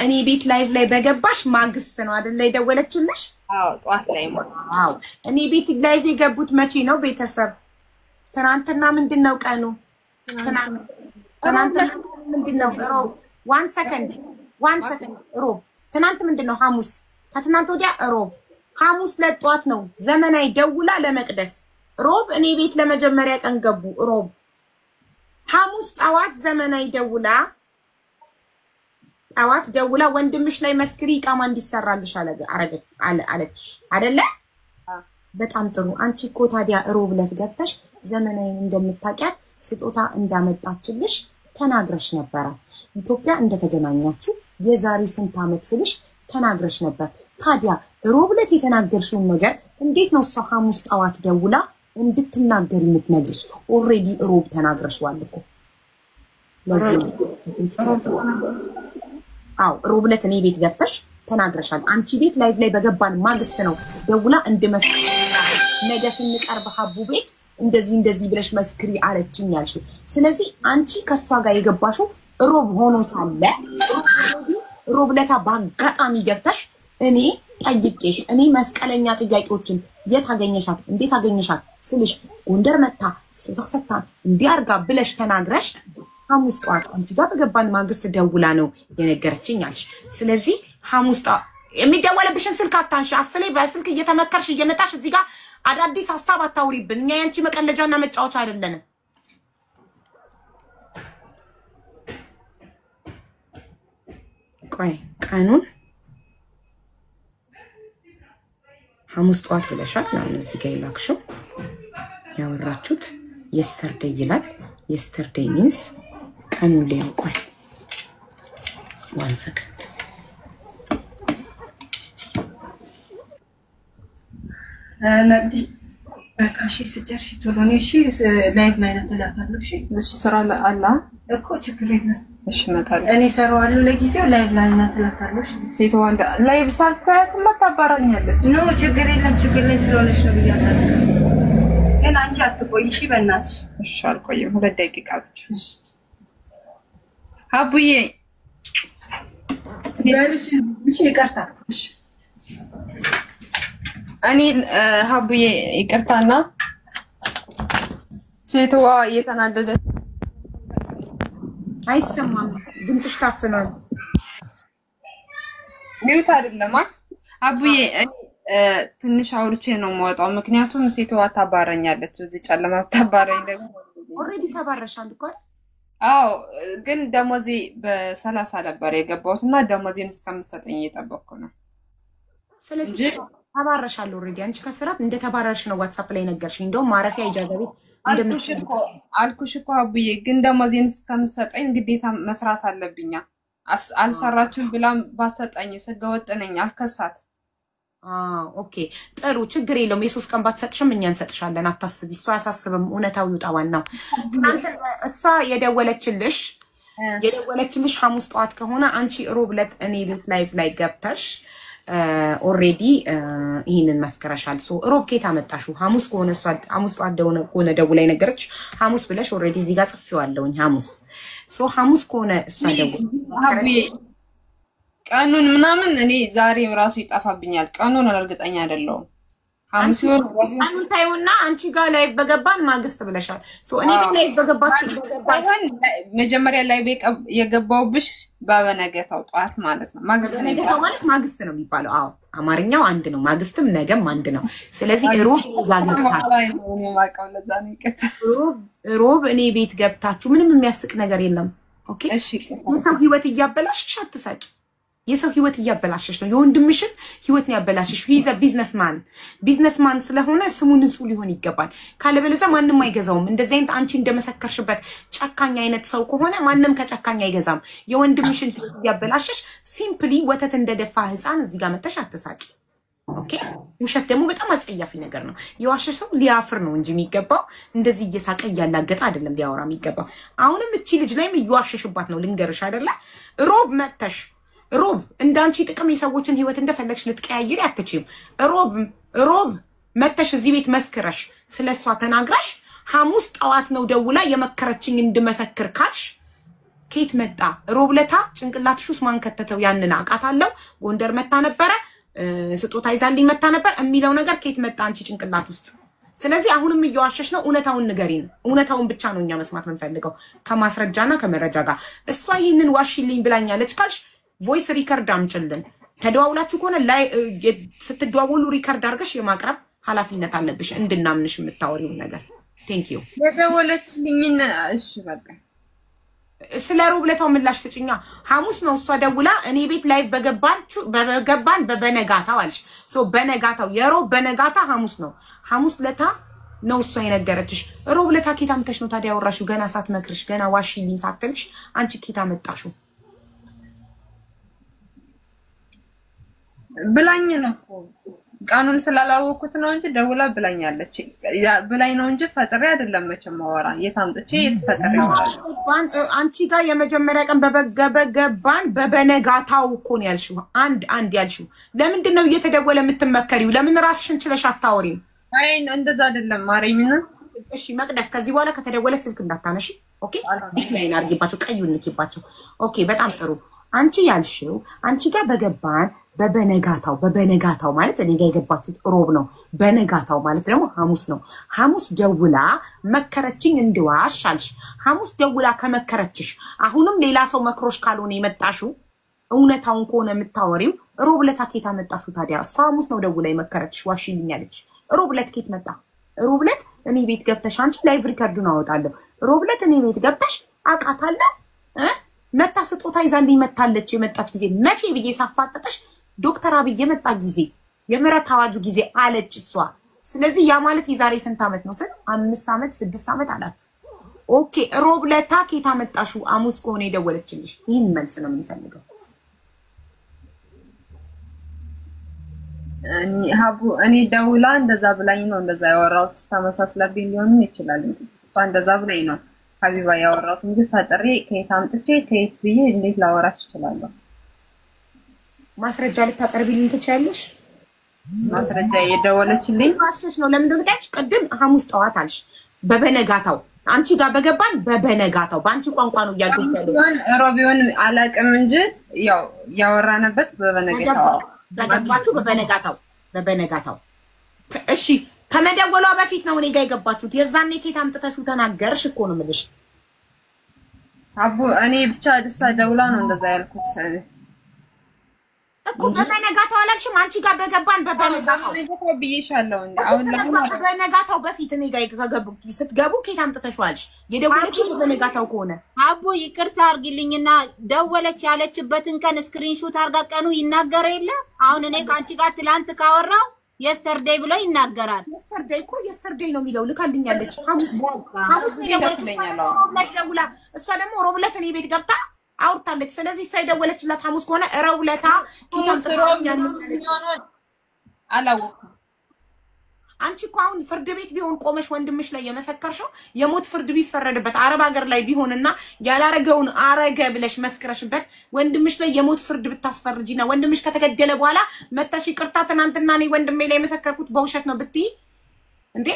እኔ ቤት ላይቭ ላይ በገባሽ ማግስት ነው አይደል የደወለችልሽ አዎ ጧት ላይ አዎ እኔ ቤት ላይቭ የገቡት መቼ ነው ቤተሰብ ትናንትና ምንድነው ቀኑ ትናንትና ምንድነው ሮብ 1 ሰከንድ ሮብ ትናንት ምንድነው ሐሙስ ከትናንት ወዲያ ሮብ ሐሙስ ለጧት ነው ዘመናዊ ደውላ ለመቅደስ ሮብ እኔ ቤት ለመጀመሪያ ቀን ገቡ ሮብ ሐሙስ ጣዋት ዘመናዊ ደውላ ወንድምሽ ላይ መስክሪ ቃማ እንዲሰራልሽ አለች አይደለ በጣም ጥሩ አንቺ እኮ ታዲያ ሮብ ዕለት ገብተሽ ዘመናዊን እንደምታውቂያት ስጦታ እንዳመጣችልሽ ተናግረሽ ነበር ኢትዮጵያ እንደተገናኛችሁ የዛሬ ስንት ዓመት ስልሽ ተናግረሽ ነበር ታዲያ ሮብ ዕለት የተናገርሽውን ነገር እንዴት ነው እሷ ሐሙስ ጠዋት ደውላ እንድትናገሪ የምትነግርሽ ኦሬዲ ሮብ ተናግረሽዋል እኮ ለዚህ አው ሮብ ዕለት እኔ ቤት ገብተሽ ተናግረሻል አንቺ ቤት ላይቭ ላይ በገባን ማግስት ነው ደውላ እንድመስክር ነገ ስንቀርብ ሐቡ ቤት እንደዚህ ብለሽ መስክሪ አለችኝ ያልሽ ስለዚህ አንቺ ከሷ ጋር የገባሽው ሮብ ሆኖ ሳለ ሮብ ለታ ባጋጣሚ ገብተሽ እኔ ጠይቄሽ እኔ መስቀለኛ ጥያቄዎችን የት አገኘሻት እንዴት አገኘሻት ስልሽ ጎንደር መታ ስጦታ ሰጣን እንዲያርጋ ብለሽ ተናግረሽ ሐሙስ ጠዋት አንቺ ጋር በገባን ማግስት ደውላ ነው የነገረችኝ አልሽ ስለዚህ ሐሙስ ጠዋት የሚደወለብሽን ስልክ አታንሺ አስሌ በስልክ እየተመከርሽ እየመጣሽ እዚህ ጋር አዳዲስ ሐሳብ አታውሪብን እኛ ያንቺ መቀለጃና መጫወቻ አይደለንም ቆይ ቀኑን ሐሙስ ጠዋት ብለሻል ነው እዚህ ጋር ይላክሽው ያወራችሁት yesterday ይላል yesterday means ቀኑን ላይ ቆይ 1 second ነዲ ካሺ ስጨርሽ ቶሎኔ እሺ ላይቭ ላይ ተላታለሁ እሺ ስራ አላ እኮ ችግር የለም እሺ መጣለ እኔ ሰራዋለሁ ለጊዜው ላይቭ ላይ ተላታለሁ ሴት ወንድ ላይቭ ሳልታት መታባራኛለች ኖ ችግር የለም ችግር ላይ ስለሆነሽ ነው ብያለሁ ግን አንቺ አትቆይ እሺ በእናትሽ እሺ አልቆይም 2 ደቂቃ ብቻ አቡዬ እሺ ይቅርታ እሺ እኔ ሀቡዬ ይቅርታና ሴትዋ እየተናደደች አይሰማም ድምጽሽ ታፍኗል ሚውት አይደለም ሀቡዬ ትንሽ አውርቼ ነው የምወጣው ምክንያቱም ሴትዋ ታባረኛለች እዚህ ጨለማ ታባረኝ ደግሞ ኦሬዲ ተባረሻል እኮ አዎ ግን ደሞዜ በ30 ነበር የገባሁትና ደሞዜን እስከምሰጠኝ እየጠበቅኩ ነው ስለዚህ ተባረሻል ኦሬዲ አንቺ ከስራት እንደ ተባረርሽ ነው ዋትስአፕ ላይ ነገርሽኝ እንደው ማረፊያ ኢጃዛ ቤት አልኩሽ እኮ አቡዬ ግን ደሞዜን እስከምሰጠኝ ግዴታ መስራት አለብኛ አልሰራችም ብላም ባሰጠኝ ሰገወጥ ነኝ አልከሳት ኦኬ ጥሩ ችግር የለውም የሶስት ቀን ባትሰጥሽም እኛ እንሰጥሻለን አታስቢ እሷ ያሳስብም እውነታው ይውጣዋን ነው እናንተ እሷ የደወለችልሽ ሐሙስ ጠዋት ከሆነ አንቺ ሮብ ዕለት እኔ ቤት ላይቭ ላይ ገብተሽ ኦሬዲ ይሄንን መስከረሻል ሶ ሮብ ከታ መጣሹ ሐሙስ ከሆነ እሷ ሐሙስ ጠዋት ከሆነ ደውላ ነገረች ሐሙስ ብለሽ ኦሬዲ እዚህ ጋር ጽፌዋለሁኝ ሐሙስ ሶ ሐሙስ ከሆነ እሷ ደውላ ቀኑን ምናምን እኔ ዛሬ ራሱ ይጣፋብኛል ቀኑን እርግጠኛ አይደለሁም ሐሙስ ቀኑን ታዩና አንቺ ጋር ላይ በገባን ማግስት ብለሻል ሶ እኔ ግን ላይ በገባችን መጀመሪያ ላይ የገባውብሽ በበነገታው ጠዋት ማለት ነው በነገታው ማለት ማግስት ነው የሚባለው አዎ አማርኛው አንድ ነው ማግስትም ነገም አንድ ነው ስለዚህ ሮብ እኔ ቤት ገብታችሁ ምንም የሚያስቅ ነገር የለም ኦኬ እሺ የሰው ህይወት እያበላሽሽ አትሳቂ የሰው ህይወት እያበላሽሽ ነው የወንድምሽን ህይወት ነው ያበላሽሽ ሂዝ አ ቢዝነስማን ስለሆነ ስሙ ንጹህ ሊሆን ይገባል ካለበለዚያ ማንንም አይገዛውም እንደዚህ አይነት አንቺ እንደመሰከርሽበት ጨካኝ አይነት ሰው ከሆነ ማንንም ከጨካኝ አይገዛም የወንድምሽን ህይወት እያበላሽሽ ሲምፕሊ ወተት እንደደፋ ህፃን እዚህ ጋር መተሽ አትሳቂ ኦኬ ውሸት ደግሞ በጣም አጸያፊ ነገር ነው የዋሸሽ ሰው ሊያፍር ነው እንጂ የሚገባው እንደዚህ እየሳቀ ያላገጠ አይደለም ሊያወራ የሚገባው አሁንም እቺ ልጅ ላይም እየዋሸሽባት ነው ልንገርሽ አይደለ ሮብ መተሽ ሮብ እንዳንቺ ጥቅም የሰዎችን ህይወት እንደፈለግሽ ልትቀያይሪ አትችይም ሮብ መተሽ እዚህ ቤት መስክረሽ ስለሷ ተናግራሽ ሐሙስ ጠዋት ነው ደውላ የመከረችኝ እንድመሰክር ካልሽ ኬት መጣ ሮብ ለታ ጭንቅላትሽ ውስጥ ማን ከተተው ያንን አቃታለው ጎንደር መታ ነበር ስጦታ ይዛልኝ መታ ነበር የሚለው ነገር ኬት መጣ አንቺ ጭንቅላት ውስጥ ስለዚህ አሁንም እየዋሸሽ ነው እውነታውን ንገሪን እውነታውን ብቻ ነው እኛ መስማት የምንፈልገው ከማስረጃና ከመረጃ ጋር እሷ ይሄንን ዋሽልኝ ብላኛለች ካልሽ ቮይስ ሪከርድ አምጭልን ተደዋውላችሁ ከሆነ ላይ ስትደዋወሉ ሪከርድ አድርገሽ የማቅረብ ኃላፊነት አለብሽ እንድናምንሽ የምታወሪው ነገር ቴንክ ዩ የደወለችልኝ እሺ በቃ ስለ ሮብ ለታው ምላሽ ስጭኛ ሐሙስ ነው እሷ ደውላ እኔ ቤት ላይቭ በገባን በበነጋታው አልሽ ሶ በነጋታው የሮብ በነጋታ ሐሙስ ነው ሐሙስ ለታ ነው እሷ የነገረችሽ ሮብ ለታ ኬታ ምተሽ ነው ታዲያ ያወራሽው ገና ሳትመክርሽ ገና ዋሽልኝ ሳትልሽ አንቺ ኬታ መጣሽው ብላኝ ነው ቃኑን ስላላወኩት ነው እንጂ ደውላ ብላኛለች ብላኝ ነው እንጂ ፈጥሬ አይደለም መቼም ማወራ የታምጥቼ የተፈጠረ ይሆናል አንቺ ጋር የመጀመሪያ ቀን በገባን በበነጋታው እኮ ነው ያልሽው አንድ ያልሽው ለምንድን ነው እየተደወለ የምትመከሪው ለምን ራስሽን ችለሽ አታወሪም አይ እንደዛ አይደለም ማርያምን እሺ መቅደስ ከዚህ በኋላ ከተደወለ ስልክ እንዳታነሺ ኦኬ ዲክላይን አርጊባቸው ቀዩን ንኪባቸው ኦኬ በጣም ጥሩ አንቺ ያልሽው አንቺ ጋር በገባን በበነጋታው ማለት እኔ ጋር የገባችሁት ሮብ ነው በነጋታው ማለት ደግሞ ሐሙስ ነው ሐሙስ ደውላ መከረችኝ እንድዋሽ አልሽ ሐሙስ ደውላ ከመከረችሽ አሁንም ሌላ ሰው መክሮሽ ካልሆነ የመጣሽው እውነታውን ከሆነ የምታወሪው ሮብ ለታ ኬታ መጣሹ ታዲያ እሷ ሐሙስ ነው ደውላ የመከረችሽ ዋሽልኛለች ሮብ ለት ኬት መጣ ሮብ ለት እኔ ቤት ገብተሽ አንቺ ላይቭ ሪከርዱን አወጣለሁ ሮብ ለት እኔ ቤት ገብተሽ አቃታለሁ መታ ስጦታ ይዛልኝ መታለች የመጣች ጊዜ መቼ ብዬ ሳፋጠጠሽ ዶክተር አብይ የመጣ ጊዜ የምረት አዋጁ ጊዜ አለች እሷ ስለዚህ ያ ማለት የዛሬ ስንት አመት ነው 5 አመት 6 አመት አላችሁ ኦኬ ሮብ ለታ ኬታ መጣሹ ሐሙስ ከሆነ የደወለችልሽ ይሄን መልስ ነው የምፈልገው እኔ ደውላ እንደዛ ብላኝ ነው እንደዛ ያወራሁት ተመሳስለብኝ ሊሆን ይችላል እሷ እንደዛ ብላኝ ነው ሀቢባ ያወራሁት እንጂ ፈጥሬ ከየት አምጥቼ ከየት ብዬ እንዴት ላወራሽ እችላለሁ ማስረጃ ልታቀርቢልኝ ትችያለሽ ማስረጃ የደወለችልኝ ማስረጃ ነው ለምን እንደገዳች ቀድም ሐሙስ ጠዋት አልሽ በበነጋታው አንቺ ጋር በገባን በበነጋታው ባንቺ ቋንቋ ነው ያልኩት ያለው ሮቢውን አላቅም እንጂ ያው ያወራነበት በበነጋታው በገባችሁ በበነጋታው እሺ ከመደወሏ በፊት ነው እኔ ጋር የገባችሁት የዛኔ ኬት አምጥተሽው ተናገርሽ እኮ ነው የምልሽ አቡ እኔ ብቻ ደስ ደውላ ነው እንደዛ ያልኩት እኮ በበነጋታው አላልሽም አንቺ ጋር በገባን በበነጋታው ብዬሻለሁ አሁን በበነጋታው በፊት እኔ ጋር ስትገቡ ኬት አምጥተሽዋልሽ የደወለችው በበነጋታው ከሆነ አቡ ይቅርታ አርግልኝና ደወለች ያለችበትን ቀን ስክሪንሾት አርጋ ቀኑ ይናገር የለ አሁን እኔ ካንቺ ጋር ትላንት ካወራው የስተርዴይ ብሎ ይናገራል የስተርዴይ ነው የሚለው ልካልኛለች ሐሙስ ደውላ እሷ ደግሞ ሮብ ዕለት እኔ ቤት ገብታ አውርታለች ስለዚህ እሷ የደወለችላት ሐሙስ ከሆነ ሮብ ዕለት አላወኩም አንቺ እኮ አሁን ፍርድ ቤት ቢሆን ቆመሽ ወንድምሽ ላይ የመሰከርሽው የሞት ፍርድ ቢፈረድበት አረብ ሀገር ላይ ቢሆንና ያላረገውን አረገ ብለሽ መስክረሽበት ወንድምሽ ላይ የሞት ፍርድ ብታስፈርጂና ወንድምሽ ከተገደለ በኋላ መተሽ ይቅርታ ትናንትና እኔ ወንድሜ ላይ የመሰከርኩት በውሸት ነው ብትይ እንዴ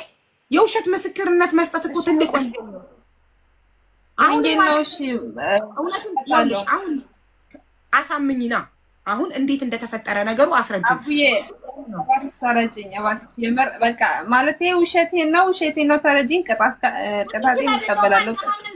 የውሸት ምስክርነት መስጠት እኮ ትልቅ ወንጀል ነው አሁን ነው እሺ አሁን አሳምኝና አሁን እንዴት እንደተፈጠረ ነገሩ አስረጅኝ ተረጅኝ የምር በቃ ማለት ውሸቴ ነው ተረጅኝ ቅጣቴ ይቀበላል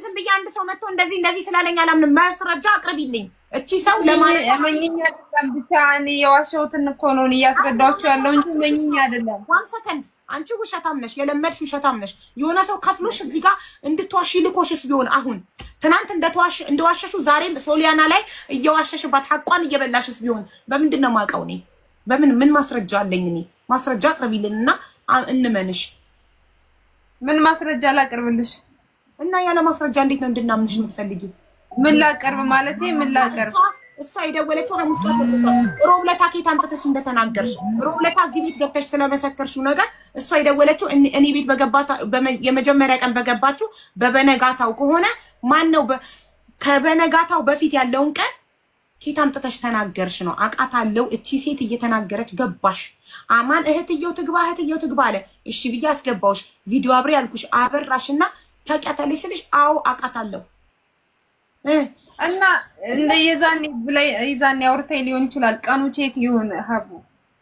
ዝም ብዬ አንድ ሰው መጥቶ እንደዚህ ስላለኝ አላምንም ማስረጃ አቅርቢልኝ እቺ ሰው ለማለት መኝኛ አይደለም ብቻ እኔ የዋሸሁትን እኮ ነው እያስረዳችሁ ያለው እንጂ መኝኛ አይደለም 1 ሰከንድ አንቺ ውሸታም ነሽ የለመድሽ ውሸታም ነሽ የሆነ ሰው ከፍሎሽ እዚህ ጋር እንድትዋሺ ልኮሽስ ቢሆን አሁን ትናንት እንደዋሸሹ ዛሬም ሶሊያና ላይ እየዋሸሽባት ሐቋን እየበላሽስ ቢሆን በምንድን ነው ማውቀው እኔ ምን ማስረጃ አለኝ እኔ ማስረጃ አቅርቢልንና እንመንሽ ምን ማስረጃ ላቀርብልሽ እና ያለ ማስረጃ እንዴት ነው እንድናምንሽ የምትፈልጊው ምን ላቀርብ ማለት ምን ላቀርብ እሷ የደወለችው ሐሙስ ቀን ሮብ ለታ ኬት አምጥተሽ እንደተናገርሽ ሮብ ለታ እዚህ ቤት ገብተሽ ስለመሰከርሽው ነገር እሷ የደወለችው እኔ ቤት በገባታ የመጀመሪያ ቀን በገባችሁ በበነጋታው ከሆነ ማን ነው ከበነጋታው በፊት ያለውን ቀን ኬት አምጥተሽ ተናገርሽ ነው አቃታለው እቺ ሴት እየተናገረች ገባሽ አማን እህትየው ትግባ አለ እሺ ብዬ አስገባውሽ ቪዲዮ አብሬ ያልኩሽ አበራሽና ተቀተለሽ ስልሽ አው አቃታለው እና እንደ የዛኔ አውርተኝ ሊሆን ይችላል ቀኑ ቼት ይሁን ሀቡ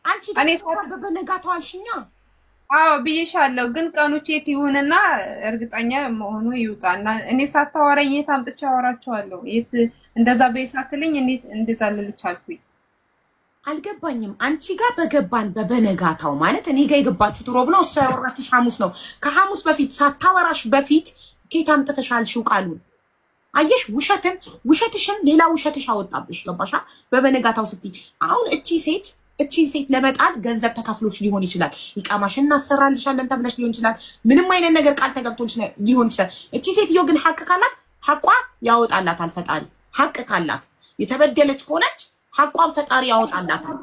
አንቺ እኔ በበነጋታው አልሽኛ አዎ ብዬሻለሁ ግን ቀኑ ቼት ይሁንና እርግጠኛ መሆኑ ይውጣና እኔ ሳታወራኝ የት አምጥቼ አወራቸዋለሁ የት እንደዛ በይሳትልኝ እንዴት እንደዛ ልልቻልኩኝ አልገባኝም አንቺ ጋር በገባን በበነጋታው ማለት እኔ ጋር የገባችሁት ሮብ ነው እሷ ያወራችሽ ሐሙስ ነው ከሐሙስ በፊት ሳታወራሽ በፊት ኬት አምጥተሻልሽው ቃሉን አየሽ ውሸትሽን ሌላ ውሸትሽ አወጣብሽ ገባሻ በበነጋታው ስትይ አሁን እቺ ሴት ለመጣል ገንዘብ ተከፍሎሽ ሊሆን ይችላል ይቃማሽን እናሰራልሻለን ተብለሽ ሊሆን ይችላል ምንም አይነት ነገር ቃል ተገብቶልሽ ሊሆን ይችላል እቺ ሴትዮ ግን ሐቅ ካላት ሐቋ ያወጣላታል ፈጣሪ ሐቅ ካላት የተበደለች ከሆነች ሐቋን ፈጣሪ ያወጣላታል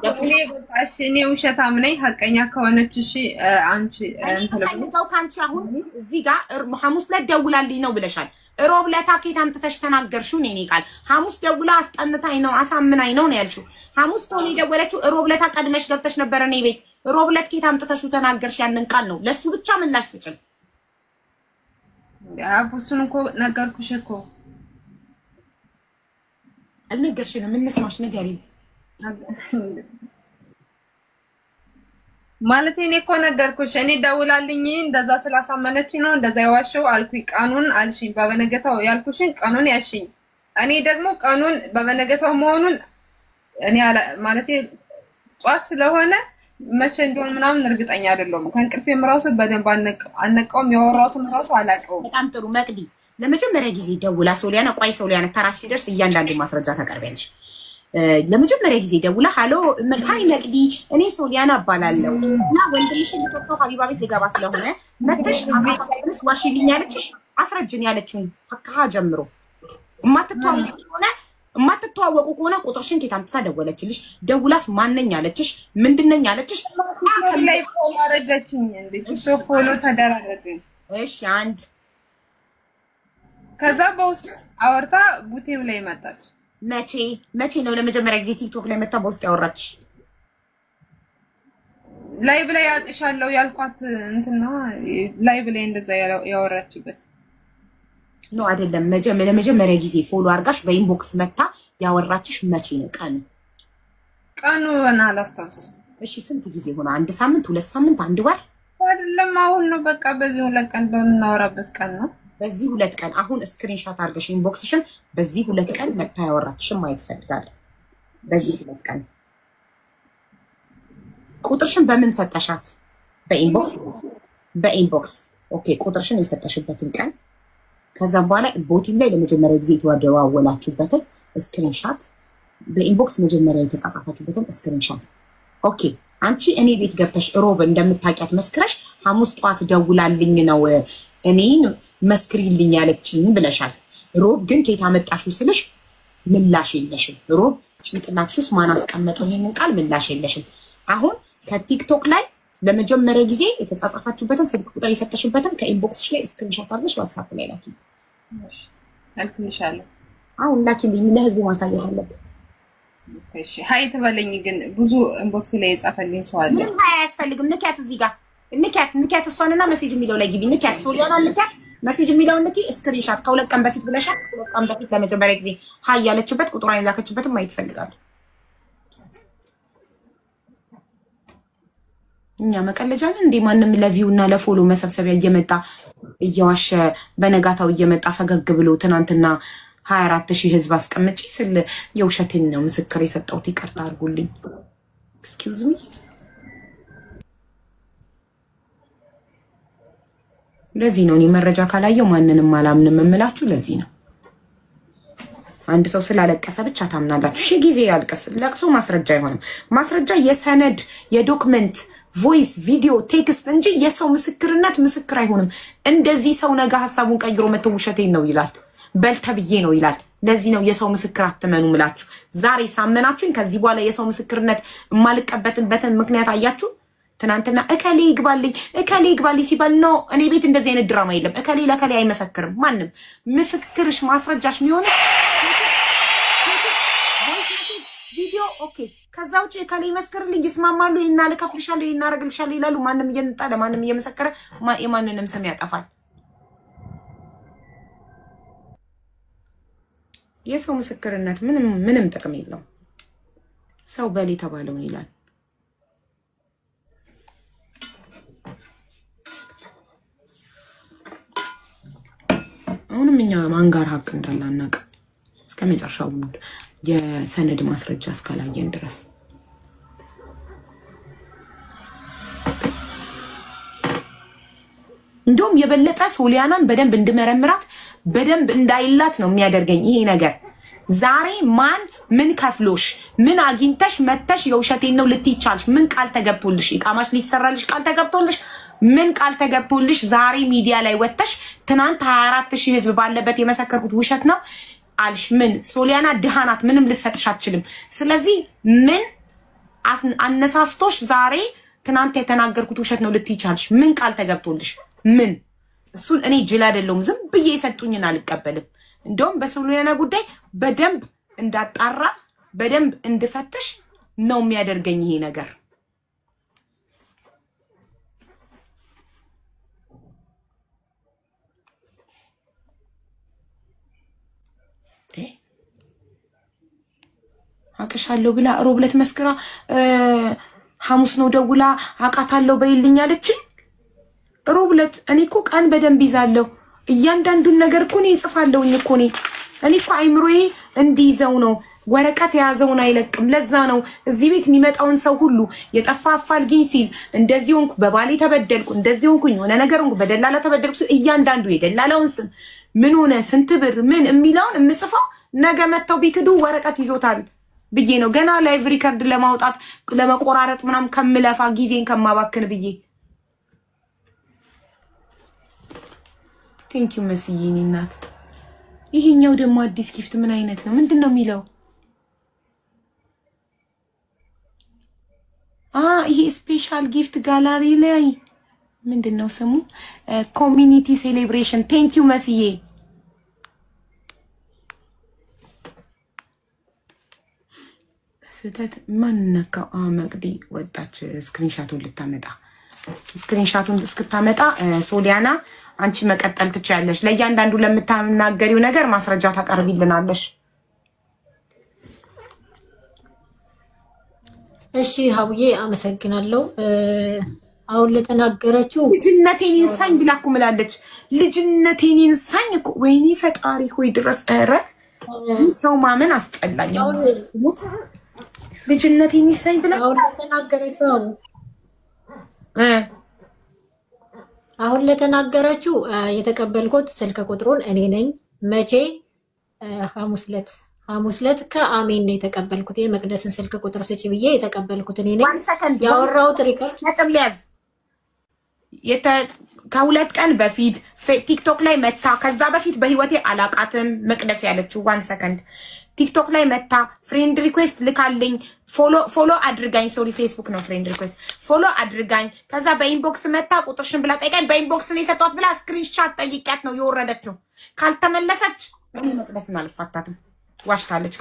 እኔ ውሸታም ነኝ ሐቀኛ ከሆነች እሺ አንቺ እንተለቀው ካንቺ አሁን እዚህ ጋር ሐሙስ ላይ ደውላልኝ ነው ብለሻል ሮብ ለታ ኬት አምጥተሽ ተናገርሽው ነኝ ቃል ሐሙስ ደውላ አስጠንታኝ ነው አሳምናኝ ነው ያልሽው ሐሙስ ቶኒ ደወለችው ሮብ ለታ ቀድመሽ ገብተሽ ነበር እኔ ቤት ሮብ ለት ኬት አምጥተሽው ተናገርሽ ያንን ቃል ነው ለሱ ብቻ ምላሽ ስጭን አቡሱን እኮ ነገርኩሽ እኮ አልነገርሽንም እንስማሽ ንገሪኝ ማለት እኔ እኮ ነገርኩሽ እኔ ደውላልኝ እንደዛ ስላሳመነችኝ ነው እንደዛ ያዋሽው አልኩኝ ቀኑን አልሽኝ በበነገታው ያልኩሽን ቀኑን ያሽኝ እኔ ደግሞ ቀኑን በበነገታው መሆኑን እኔ ማለት ጧት ስለሆነ መቼ እንደሆነ ምናምን እርግጠኛ አይደለሁም ከእንቅልፌም ራሱ በደንብ አነቀውም ያወራሁትም ራሱ አላቀውም በጣም ጥሩ መቅዲ ለመጀመሪያ ጊዜ ደውላ ሶሊያና ተራስ ሲደርስ እያንዳንዱ ማስረጃ ታቀርቢያለሽ ለመጀመሪያ ጊዜ ደውላ ሃሎ መካይ መቅዲ እኔ ሶሊያና አባላለሁ እና ወንድምሽ ልትወጣው ሀቢባ ቤት ልገባ ስለሆነ መተሽ አባታለሽ ዋሽልኝ ያለችሽ አስረጅን ያለችው ሀካ ጀምሮ ማትተዋወቁ ከሆነ ቁጥርሽን ኬት አምጥታ ደወለችልሽ ደውላስ ማንነኝ ያለችሽ ምንድነኝ ያለችሽ ላይ ፎሎ አረጋችኝ እንዴ ፎሎ ተደራረግን እሺ አንድ ከዛ በውስጥ አወርታ ቡቴም ላይ መጣች መቼ ነው ለመጀመሪያ ጊዜ ቲክቶክ ላይ መጣ በውስጥ ያወራች ላይቭ ላይ አጥሻለሁ ያልኳት እንትና ላይቭ ላይ እንደዛ ያወራችበት ነው አይደለም ለመጀመሪያ ጊዜ ፎሎ አርጋሽ በኢንቦክስ መጣ ያወራችሽ መቼ ነው ቀኑን አላስታውስ እሺ ስንት ጊዜ ሆነ አንድ ሳምንት ሁለት ሳምንት አንድ ወር አይደለም አሁን ነው በቃ በዚህ ሁለት ቀን በመናወራበት ቀን ነው በዚህ ሁለት ቀን አሁን ስክሪንሾት አርገሽ ኢንቦክስሽን በዚህ ሁለት ቀን መታ ያወራችሽን ማየት ፈልጋለሁ በዚህ ሁለት ቀን ቁጥርሽን በምን ሰጠሻት በኢንቦክስ ኦኬ ቁጥርሽን የሰጠሽበትን ቀን ከዛም በኋላ ቦቲም ላይ ለመጀመሪያ ጊዜ ተዋወላችሁበትን ስክሪንሾት በኢንቦክስ መጀመሪያ የተጻጻፋችሁበትን ስክሪንሾት ኦኬ አንቺ እኔ ቤት ገብተሽ ሮብ እንደምታውቂያት መስክረሽ ሐሙስ ጧት ደውላልኝ ነው እኔን መስክሪልኝ ያለችኝ ብለሻል ሮብ ግን ኬት አመጣሽው ስልሽ ምላሽ የለሽም ሮብ ጭንቅላትሽስ ማን አስቀመጠው ይሄንን ቃል ምላሽ የለሽም አሁን ከቲክቶክ ላይ ለመጀመሪያ ጊዜ የተጻጻፋችሁበትን ስልክ ቁጥር የሰጠሽበትን ከኢንቦክስሽ ላይ ስክሪንሾት አድርገሽ ዋትስአፕ ላይ ላኪ አልክልሻለሁ አሁን ላኪልኝ ለህዝቡ ማሳየት አለብን እሺ ሃይ ተበለኝ ግን ብዙ ኢንቦክስ ላይ የጻፈልኝ ሰው አለ ምን አያስፈልግም ንኪያት እዚህ ጋር ንኪያት እሷንና ሜሴጅ የሚለው ላይ ግቢ ንኪያት ሶሊያና ንኪያት ሜሴጅ የሚለው ንኪ ስክሪንሾት ከሁለት ቀን በፊት ብለሻል ሁለት ቀን በፊት ለመጀመሪያ ጊዜ ሃይ ያለችበት ቁጥሯን ላከችበትም ማየት ፈልጋለሁ እኛ መቀለጃለን እንዴ ማንንም ለቪው እና ለፎሎ መሰብሰቢያ እየመጣ እየዋሸ በነጋታው እየመጣ ፈገግ ብሎ ትናንትና 24000 ህዝብ አስቀምጪ ስል የውሸቴን ነው ምስክር የሰጠሁት ይቅርታ አድርጉልኝ ኤክስኪውዝ ሚ ለዚህ ነው እኔ መረጃ ካላየው ማንንም አላምንም እምላችሁ ለዚህ ነው አንድ ሰው ስላለቀሰ ብቻ ታምናላችሁ እሺ ጊዜ ያልቀስ ለቅሶ ማስረጃ አይሆንም ማስረጃ የሰነድ የዶክመንት ቮይስ ቪዲዮ ቴክስት እንጂ የሰው ምስክርነት ምስክር አይሆንም እንደዚህ ሰው ነገ ሐሳቡን ቀይሮ መተው ውሸቴን ነው ይላል በልተብዬ ነው ይላል ለዚህ ነው የሰው ምስክር አትመኑ ምላችሁ ዛሬ ሳመናችሁኝ ከዚህ በኋላ የሰው ምስክርነት ማልቀበትበትን ምክንያት አያችሁ ትናንትና እከሌ ይግባልኝ ሲባል ነው እኔ ቤት እንደዚህ አይነት ድራማ የለም እከሌ ለከሌ አይመሰክርም ማንንም ምስክርሽ ማስረጃሽ የሚሆነው ቪዲዮ ኦኬ ከዛ ውጪ እከሌ መስክርልኝ ይስማማሉ ይና ለከፍልሻለሁ ይና አረግልሻለሁ ይላሉ ማንንም እየነጣ ለማንንም እየመሰከረ የማንንም ስም ያጠፋል የሰው ምስክርነት ምንም ጥቅም የለውም ሰው በል የተባለውን ይላል አሁንም እኛ ማንጋር ሀቅ እንዳላናቅ እስከመጨረሻው የሰነድ ማስረጃ እስካላየን ድረስ እንደውም የበለጠ ሶሊያናን በደንብ እንድመረምራት በደንብ እንዳይላት ነው የሚያደርገኝ ይሄ ነገር። ዛሬ ማን ምን ከፍሎሽ ምን አግኝተሽ መተሽ የውሸቴን ነው ልትይቻልሽ? ምን ቃል ተገብቶልሽ? ኢቃማሽ ሊሰራልሽ ቃል ተገብቶልሽ? ምን ቃል ተገብቶልሽ? ዛሬ ሚዲያ ላይ ወጥተሽ ትናንት 24000 ህዝብ ባለበት የመሰከርኩት ውሸት ነው አልሽ። ምን ሶሊያና ድሃናት ምንም ልሰጥሽ አትችልም። ስለዚህ ምን አነሳስቶሽ ዛሬ ትናንት የተናገርኩት ውሸት ነው ልትይቻልሽ? ምን ቃል ተገብቶልሽ? ምን እሱን እኔ ጅል አይደለሁም። ዝም ብዬ የሰጡኝን አልቀበልም። እንደውም በሶሊያና ጉዳይ በደንብ እንዳጣራ በደንብ እንድፈትሽ ነው የሚያደርገኝ ይሄ ነገር። አቀሻለሁ ብላ ሮብለት መስክራ ሐሙስ ነው ደውላ አቃታለሁ በይልኝ አለች። ሮብለት እኔ እኮ ቀን በደንብ ይዛለሁ። እያንዳንዱን ነገር እኮ ነው ይጽፋለሁኝ እኮ እኔ እኮ አይምሮዬ እንዲይዘው ነው። ወረቀት የያዘውን አይለቅም። ለዛ ነው እዚህ ቤት የሚመጣውን ሰው ሁሉ የጠፋ አፋልጊኝ ሲል እንደዚህ ሆንኩ፣ በባሌ ተበደልኩ፣ እንደዚህ ሆንኩኝ፣ ሆነ ነገር ሆንኩ፣ በደላላ ተበደልኩ ሲል እያንዳንዱ የደላላውን ስም ምን ሆነ ስንት ብር ምን የሚለውን የምጽፈው ነገ መተው ቢክዱ ወረቀት ይዞታል ብዬ ነው። ገና ላይቭ ሪከርድ ለማውጣት ለመቆራረጥ ምናምን ከምለፋ ጊዜን ከማባክን ብዬ። ቴንኪው መስዬ እኔ እናት። ይሄኛው ደግሞ አዲስ ጊፍት ምን አይነት ነው? ምንድነው የሚለው? ይሄ ስፔሻል ጊፍት ጋላሪ ላይ ምንድነው ስሙ? ኮሚኒቲ ሴሌብሬሽን። ቴንኪው መስዬ። ስህተት ማን ነካው? መቅዲ ወጣች ስክሪንሻቱን ልታመጣ። ስክሪንሻቱን እስክታመጣ ሶሊያና አንቺ መቀጠል ትችያለሽ። ለእያንዳንዱ ለምታናገሪው ነገር ማስረጃ ታቀርቢልናለሽ። እሺ ሀቡዬ አመሰግናለሁ። አሁን ለተናገረችው ልጅነቴን ይንሳኝ ብላ እኮ ምላለች። ልጅነቴን ይንሳኝ እኮ ወይኔ ፈጣሪ ሆይ ድረስ። ኧረ ሰው ማመን አስጠላኝ። ልጅነቴን ይንሳኝ ብላ አሁን ለተናገረችው አሁን ለተናገረችው የተቀበልኩት ስልክ ቁጥሩን እኔ ነኝ። መቼ? ሐሙስ ዕለት ከአሜን ነው የተቀበልኩት። የመቅደስን ስልክ ቁጥር ስጪ ብዬ የተቀበልኩት እኔ ነኝ። ያወራሁት ሪከርድ ነጥብ ሊያዝ ከሁለት ቀን በፊት ቲክቶክ ላይ መታ። ከዛ በፊት በህይወቴ አላቃትም መቅደስ ያለችው 1 ሰከንድ ቲክቶክ ላይ መታ ፍሬንድ ሪኩዌስት ልካልኝ ፎሎ አድርጋኝ። ሶሪ ፌስቡክ ነው ፍሬንድ ሪኩዌስት ፎሎ አድርጋኝ። ከዛ በኢንቦክስ መታ ቁጥርሽን ብላ ጠይቃኝ። በኢንቦክስ ነው የሰጧት ብላ ስክሪንሻት ጠይቂያት ነው የወረደችው። ካልተመለሰች እኔ መቅደስን አልፋታትም። ዋሽታለች።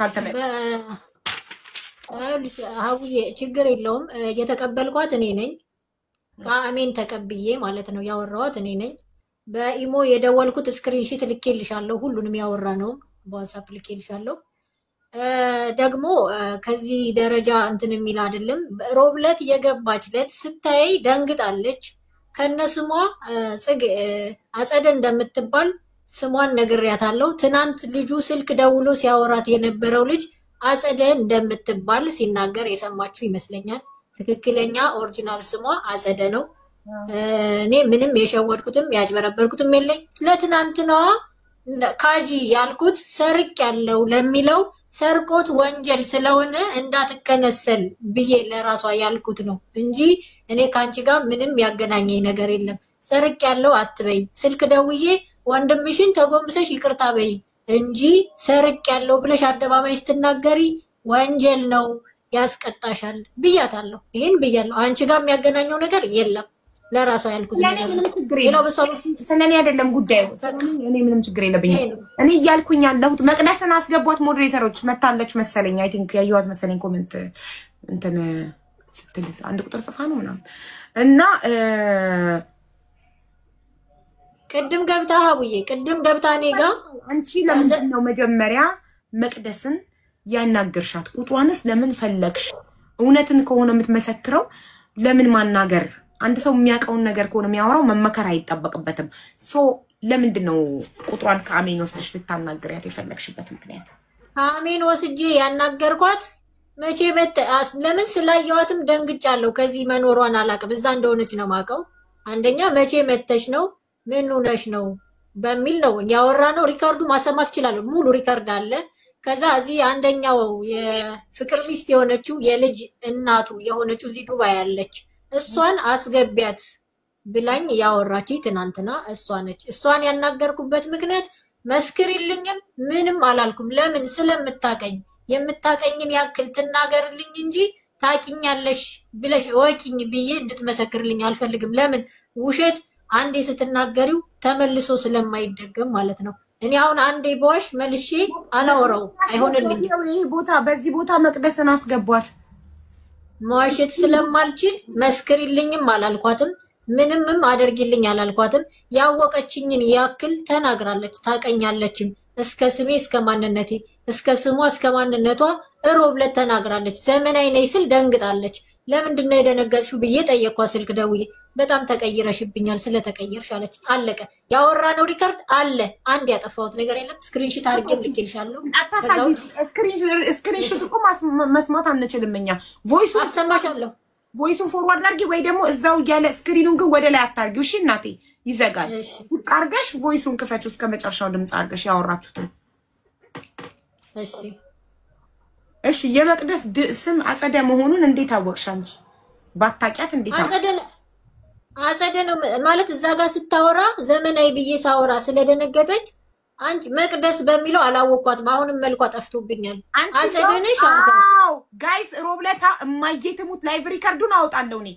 ሀቡዬ ችግር የለውም። የተቀበልኳት እኔ ነኝ። ከአሜን ተቀብዬ ማለት ነው ያወራኋት እኔ ነኝ። በኢሞ የደወልኩት ስክሪንሺት ልኬልሻለሁ። ሁሉንም ያወራ ነው በዋትስአፕ ልኬልሻለሁ። ደግሞ ከዚህ ደረጃ እንትን የሚል አይደለም። ሮብለት የገባችለት ስታይ ደንግጣለች። ከነስሟ ጽግ አጸደ እንደምትባል ስሟን ነግሬያታለሁ። ትናንት ልጁ ስልክ ደውሎ ሲያወራት የነበረው ልጅ አጸደ እንደምትባል ሲናገር የሰማችሁ ይመስለኛል። ትክክለኛ ኦሪጂናል ስሟ አጸደ ነው። እኔ ምንም የሸወድኩትም ያጭበረበርኩትም የለኝ። ለትናንትናዋ ካጂ ያልኩት ሰርቅ ያለው ለሚለው ሰርቆት ወንጀል ስለሆነ እንዳትከነሰል ብዬ ለራሷ ያልኩት ነው እንጂ እኔ ካንቺ ጋር ምንም ያገናኘኝ ነገር የለም። ሰርቅ ያለው አትበይ፣ ስልክ ደውዬ ወንድምሽን ተጎንብሰሽ ይቅርታ በይ እንጂ ሰርቅ ያለው ብለሽ አደባባይ ስትናገሪ ወንጀል ነው ያስቀጣሻል ብያታለሁ። ይሄን ብያለሁ። አንቺ ጋር የሚያገናኘው ነገር የለም። ለራሷ ያልኩት ነገር ሌላው በሰው ስለኔ አይደለም ጉዳዩ። እኔ ምንም ችግር የለብኝም። እኔ እያልኩኝ ያለሁት መቅደስን አስገቧት። ሞዴሬተሮች መታለች መሰለኝ። አይ ቲንክ ያየኋት መሰለኝ ኮሜንት እንትን ስትል አንድ ቁጥር ጽፋ ነው ምናምን እና ቅድም ገብታ ሀቡዬ ቅድም ገብታ እኔ ጋር አንቺ ለምንድን ነው መጀመሪያ መቅደስን ያናገርሻት? ቁጥሯንስ ለምን ፈለግሽ? እውነትን ከሆነ የምትመሰክረው ለምን ማናገር? አንድ ሰው የሚያውቀውን ነገር ከሆነ የሚያወራው መመከር አይጠበቅበትም። ሶ ለምንድን ነው ቁጥሯን ከአሜን ወስደሽ ልታናገሪያት የፈለግሽበት ምክንያት? አሜን ወስጄ ያናገርኳት መቼ ለምን ስላየዋትም ደንግጫለሁ። ከዚህ መኖሯን አላውቅም። እዛ እንደሆነች ነው የማውቀው። አንደኛ መቼ መተሽ ነው? ምን ሆነሽ ነው? በሚል ነው ያወራነው። ሪካርዱ ማሰማት ይችላል። ሙሉ ሪካርድ አለ። ከዛ እዚህ አንደኛው የፍቅር ሚስት የሆነችው የልጅ እናቱ የሆነችው እዚህ ዱባይ ያለች እሷን አስገቢያት ብላኝ ያወራች ትናንትና እሷ ነች። እሷን ያናገርኩበት ምክንያት መስክሪልኝም ምንም አላልኩም። ለምን ስለምታቀኝ የምታቀኝን ያክል ትናገርልኝ እንጂ ታቂኛለሽ ብለሽ ወቂኝ ብዬ እንድትመሰክርልኝ አልፈልግም። ለምን ውሸት አንዴ ስትናገሪው ተመልሶ ስለማይደገም ማለት ነው። እኔ አሁን አንዴ በዋሽ መልሼ አላወራው አይሆንልኝም። ይሄ ቦታ በዚህ ቦታ መቅደስን አስገቧት መዋሸት ስለማልችል መስክሪልኝም አላልኳትም። ምንምም አድርጊልኝ አላልኳትም። ያወቀችኝን ያክል ተናግራለች። ታቀኛለችም እስከ ስሜ እስከ ማንነቴ እስከ ስሟ እስከ ማንነቷ ሮብለት ተናግራለች። ዘመናዊ ነኝ ስል ደንግጣለች። ለምንድን ነው የደነገጥሽው ብዬ ጠየቅኳት ስልክ ደውዬ። በጣም ተቀይረሽብኛል ስለተቀየርሽ አለች። አለቀ። ያወራነው ሪካርድ አለ። አንድ ያጠፋሁት ነገር የለም። ስክሪንሾት አድርጌ ልኬልሻለሁ። ስክሪንሾት እኮ መስማት አንችልም እኛ። ቮይሱን አሰማሻለሁ። ቮይሱን ፎርዋርድ አድርጊ ወይ ደግሞ እዛው ያለ ስክሪኑን ግን ወደ ላይ አታርጊው። እሺ እናቴ ይዘጋል። አርገሽ ቮይሱን ክፈችው እስከ መጨረሻው ድምጽ አርገሽ ያወራችሁትን። እሺ የመቅደስ ስም አጸደ መሆኑን እንዴት አወቅሻንቺ? ባታቂያት እንዴት አጸደ ነው ማለት እዛ ጋር ስታወራ ዘመናዊ ብዬ ሳወራ ስለደነገጠች አንቺ መቅደስ በሚለው አላወቋትም። አሁንም መልኳ ጠፍቶብኛል። አጸደ ነሽ? አዎ ጋይስ ሮብለታ እማየትሙት ላይቭ ሪካርዱን አወጣለሁ እኔ።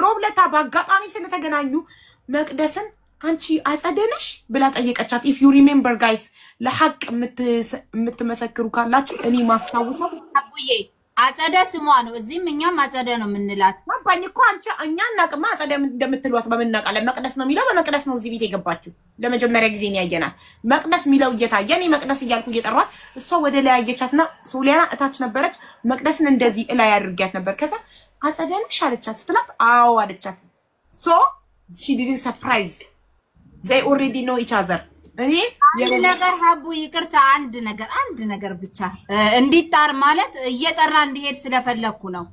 ሮብለታ በአጋጣሚ ስለተገናኙ መቅደስን አንቺ አጸደ ነሽ ብላ ጠየቀቻት። ኢፍ ዩ ሪሜምበር ጋይስ ለሐቅ የምትመሰክሩ ካላችሁ እኔ ማስታውሰው አቡዬ አጸደ ስሟ ነው። እዚህም እኛም አጸደ ነው የምንላት። ማባኝ እኮ አንቺ እኛ እናቅማ አጸደ እንደምትሏት በመናቃለ መቅደስ ነው የሚለው በመቅደስ ነው እዚህ ቤት የገባችሁ ለመጀመሪያ ጊዜ ነው ያየናት። መቅደስ ሚለው እየታየን መቅደስ እያልኩ እየጠራኋት እሷ ወደ ላይ አየቻትና ሶሊያና እታች ነበረች። መቅደስን እንደዚህ እላይ አድርጊያት ነበር። ከዛ አጸደ ነሽ አለቻት ስትላት አዎ አለቻት። ሶ she didn't surprise they already know each other። እኔ አንድ ነገር ሀቡ ይቅርታ አንድ ነገር ብቻ እንዲጣር ማለት እየጠራ እንዲሄድ ስለፈለኩ ነው።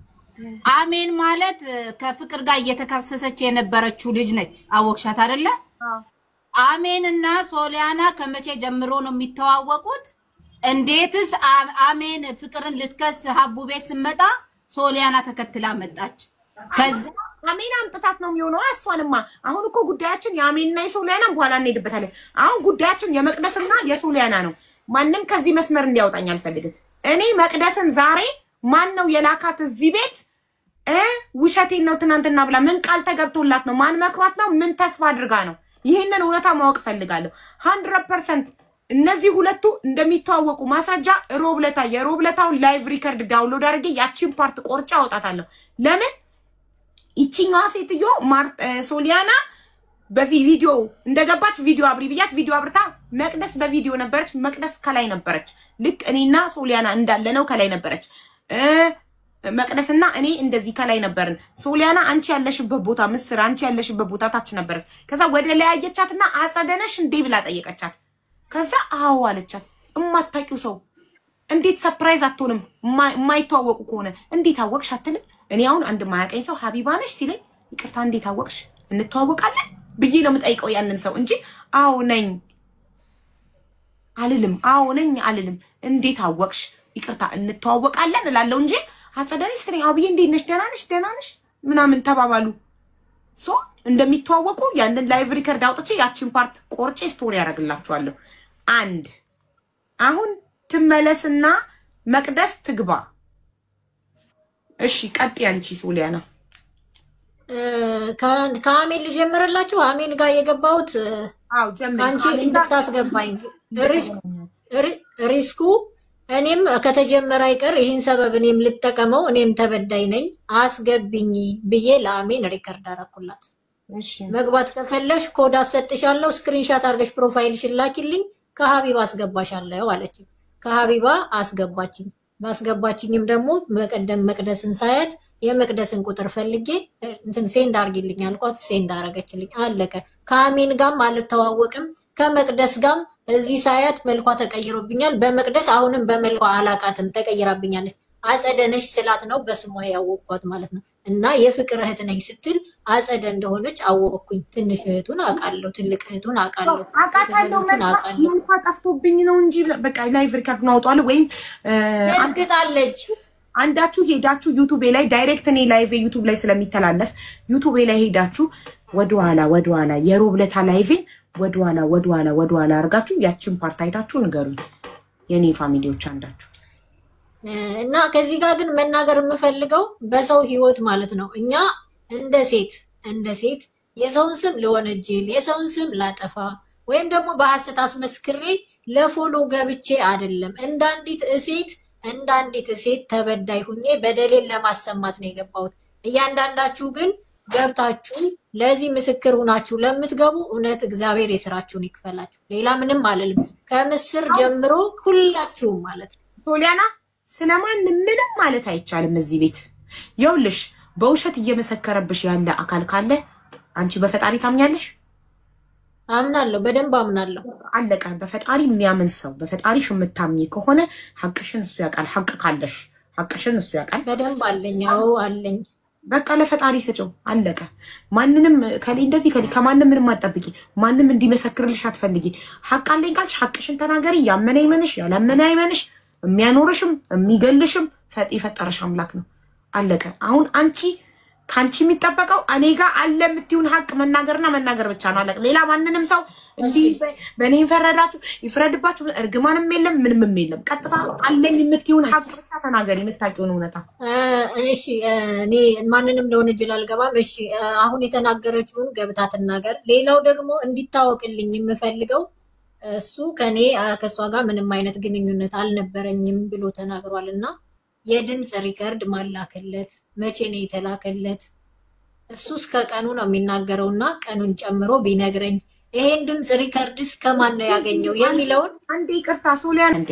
አሜን ማለት ከፍቅር ጋር እየተካሰሰች የነበረችው ልጅ ነች። አወቅሻት አይደለ? አሜንና ሶሊያና ከመቼ ጀምሮ ነው የሚተዋወቁት? እንዴትስ አሜን ፍቅርን ልትከስ ሀቡ ቤት ስመጣ ሶሊያና ተከትላ መጣች። ከዛ አሜን አምጥታት ነው የሚሆነው። እሷንማ አሁን እኮ ጉዳያችን የአሜንና የሶሊያና በኋላ እንሄድበታለን። አሁን ጉዳያችን የመቅደስና የሶሊያና ነው። ማንንም ከዚህ መስመር እንዲያወጣኝ አልፈልግም። እኔ መቅደስን ዛሬ ማን ነው የላካት እዚህ ቤት? ውሸቴን ነው ትናንትና ብላ ምን ቃል ተገብቶላት ነው? ማን መክሯት ነው? ምን ተስፋ አድርጋ ነው? ይሄንን እውነታ ማወቅ ፈልጋለሁ 100%። እነዚህ ሁለቱ እንደሚተዋወቁ ማስረጃ ሮብለታ የሮብለታውን ላይቭ ሪከርድ ዳውንሎድ አድርጌ ያቺን ፓርት ቆርጬ አወጣታለሁ። ለምን ይቺኛዋ ሴትዮ ሶሊያና በቪዲዮ እንደገባች ቪዲዮ አብሪ ብያት ቪዲዮ አብርታ መቅደስ በቪዲዮ ነበረች። መቅደስ ከላይ ነበረች። ልክ እኔና ሶሊያና እንዳለ ነው ከላይ ነበረች። መቅደስና እኔ እንደዚህ ከላይ ነበርን። ሶሊያና አንቺ ያለሽበት ቦታ ምስር አንቺ ያለሽበት ቦታ ታች ነበረች። ከዛ ወደ ላይ አየቻትና አጸደነሽ እንዴ ብላ ጠየቀቻት። ከዛ አዎ አለቻት። እማታውቂው ሰው እንዴት ሰርፕራይዝ አትሆንም? የማይተዋወቁ ከሆነ እንዴት አወቅሽ አትልም? እኔ አሁን አንድ ማያቀኝ ሰው ሀቢባ ነሽ ሲለኝ ይቅርታ እንዴት አወቅሽ እንተዋወቃለን ብዬ ነው የምጠይቀው ያንን ሰው እንጂ አዎ ነኝ አልልም። አዎ ነኝ አልልም። እንዴት አወቅሽ ይቅርታ እንተዋወቃለን እላለሁ እንጂ አጸደነሽ ስትለኝ አብዬ እንዴት ነሽ ደህና ነሽ ምናምን ተባባሉ። ሶ እንደሚተዋወቁ ያንን ላይቭ ሪከርድ አውጥቼ ያቺን ፓርት ቆርጬ ስቶሪ ያደርግላችኋለሁ። አንድ አሁን ትመለስና መቅደስ ትግባ። እሺ ቀጥ ያንቺ ሶሊያና ከአሜን ልጀምርላችሁ። አሜን ጋር የገባሁት አው ጀምሪ አንቺ እንድታስገባኝ ሪስኩ እኔም ከተጀመረ አይቀር ይሄን ሰበብ እኔም ልጠቀመው እኔም ተበዳይ ነኝ አስገብኝ ብዬ ለአሜን ሪከርድ አደረኩላት። እሺ መግባት ከፈለሽ ኮድ አሰጥሻለሁ ስክሪንሻት አድርገሽ ፕሮፋይልሽን ላኪልኝ ከሀቢባ አስገባሻለሁ አለች። ከሀቢባ አስገባችኝ። ባስገባችኝም ደግሞ በቀደም መቅደስን ሳያት የመቅደስን ቁጥር ፈልጌ እንትን ሴንድ አርጊልኝ አልኳት። ሴንድ አረገችልኝ። አለቀ። ከአሜን ጋርም አልተዋወቅም። ከመቅደስ ጋርም እዚህ ሳያት መልኳ ተቀይሮብኛል። በመቅደስ አሁንም በመልኳ አላቃትም ተቀይራብኛለች። አጸደ ነሽ ስላት ነው በስሟ ያወቅኳት ማለት ነው። እና የፍቅር እህት ነኝ ስትል አጸደ እንደሆነች አወቅኩኝ። ትንሽ እህቱን አውቃለሁ፣ ትልቅ እህቱን አውቃለሁ፣ አውቃታለሁ። መልኳ ጠፍቶብኝ ነው እንጂ በቃ ላይቭ ሪከርድ ነው አውጣለሁ። ወይም እርግጣለች አንዳችሁ ሄዳችሁ ዩቲዩብ ላይ ዳይሬክት እኔ ላይቭ ዩቲዩብ ላይ ስለሚተላለፍ ዩቲዩብ ላይ ሄዳችሁ ወደኋላ የሮብለታ ላይቭን ወደኋላ አርጋችሁ ያችን ፓርት አይታችሁ ንገሩኝ የኔ ፋሚሊዎች አንዳችሁ። እና ከዚህ ጋር ግን መናገር የምፈልገው በሰው ህይወት ማለት ነው እኛ እንደ ሴት የሰውን ስም ልወነጅል የሰውን ስም ላጠፋ ወይም ደግሞ በሐሰት አስመስክሬ ለፎሎ ገብቼ አይደለም። እንዳንዲት ሴት ተበዳይ ሁኜ በደሌን ለማሰማት ነው የገባሁት። እያንዳንዳችሁ ግን ገብታችሁ ለዚህ ምስክር ሆናችሁ ለምትገቡ እውነት እግዚአብሔር የስራችሁን ይክፈላችሁ። ሌላ ምንም አልልም። ከምስር ጀምሮ ሁላችሁም ማለት ነው። ሶሊያና ስለማን ምንም ማለት አይቻልም እዚህ ቤት። ይኸውልሽ በውሸት እየመሰከረብሽ ያለ አካል ካለ አንቺ በፈጣሪ ታምኛለሽ? አምናለሁ፣ በደንብ አምናለሁ። አለቀ። በፈጣሪ የሚያምን ሰው በፈጣሪሽ የምታምኚ ከሆነ ሐቅሽን እሱ ያውቃል። ሐቅ ካለሽ ሐቅሽን እሱ ያውቃል። በደንብ አለኝ። አዎ አለኝ። በቃ ለፈጣሪ ስጪው። አለቀ። ማንንም እንደዚህ ከማንም ምንም አትጠብቂ። ማንም እንዲመሰክርልሽ አትፈልጊ። ሐቅ አለኝ ካልሽ ሐቅሽን ተናገሪ። ያመነ ይመንሽ፣ ያላመነ አይመንሽ። የሚያኖርሽም የሚገልሽም የፈጠረሽ አምላክ ነው። አለቀ። አሁን አንቺ ካንቺ የሚጠበቀው እኔ ጋር አለ የምትይውን ሐቅ መናገር ብቻ ነው። አለቀ። ሌላ ማንንም ሰው እንዲህ በእኔ ይፈረዳችሁ ይፍረድባችሁ እርግማንም የለም ምንም የለም። ቀጥታ አለኝ የምትይውን ሐቅ ብቻ ተናገሪ፣ የምታውቂውን እውነታ። እሺ እኔ ማንንም ለወንጀል አልገባም። እሺ አሁን የተናገረችውን ገብታ ትናገር። ሌላው ደግሞ እንዲታወቅልኝ የምፈልገው እሱ ከሷ ጋር ምንም አይነት ግንኙነት አልነበረኝም ብሎ ተናግሯልና የድምጽ ሪከርድ ማላከለት መቼ ነው የተላከለት? እሱ እስከ ቀኑ ነው የሚናገረውና ቀኑን ጨምሮ ቢነግረኝ ይሄን ድምጽ ሪከርድስ ከማን ነው ያገኘው የሚለውን አንዴ ይቅርታ ሶሊያን እንዴ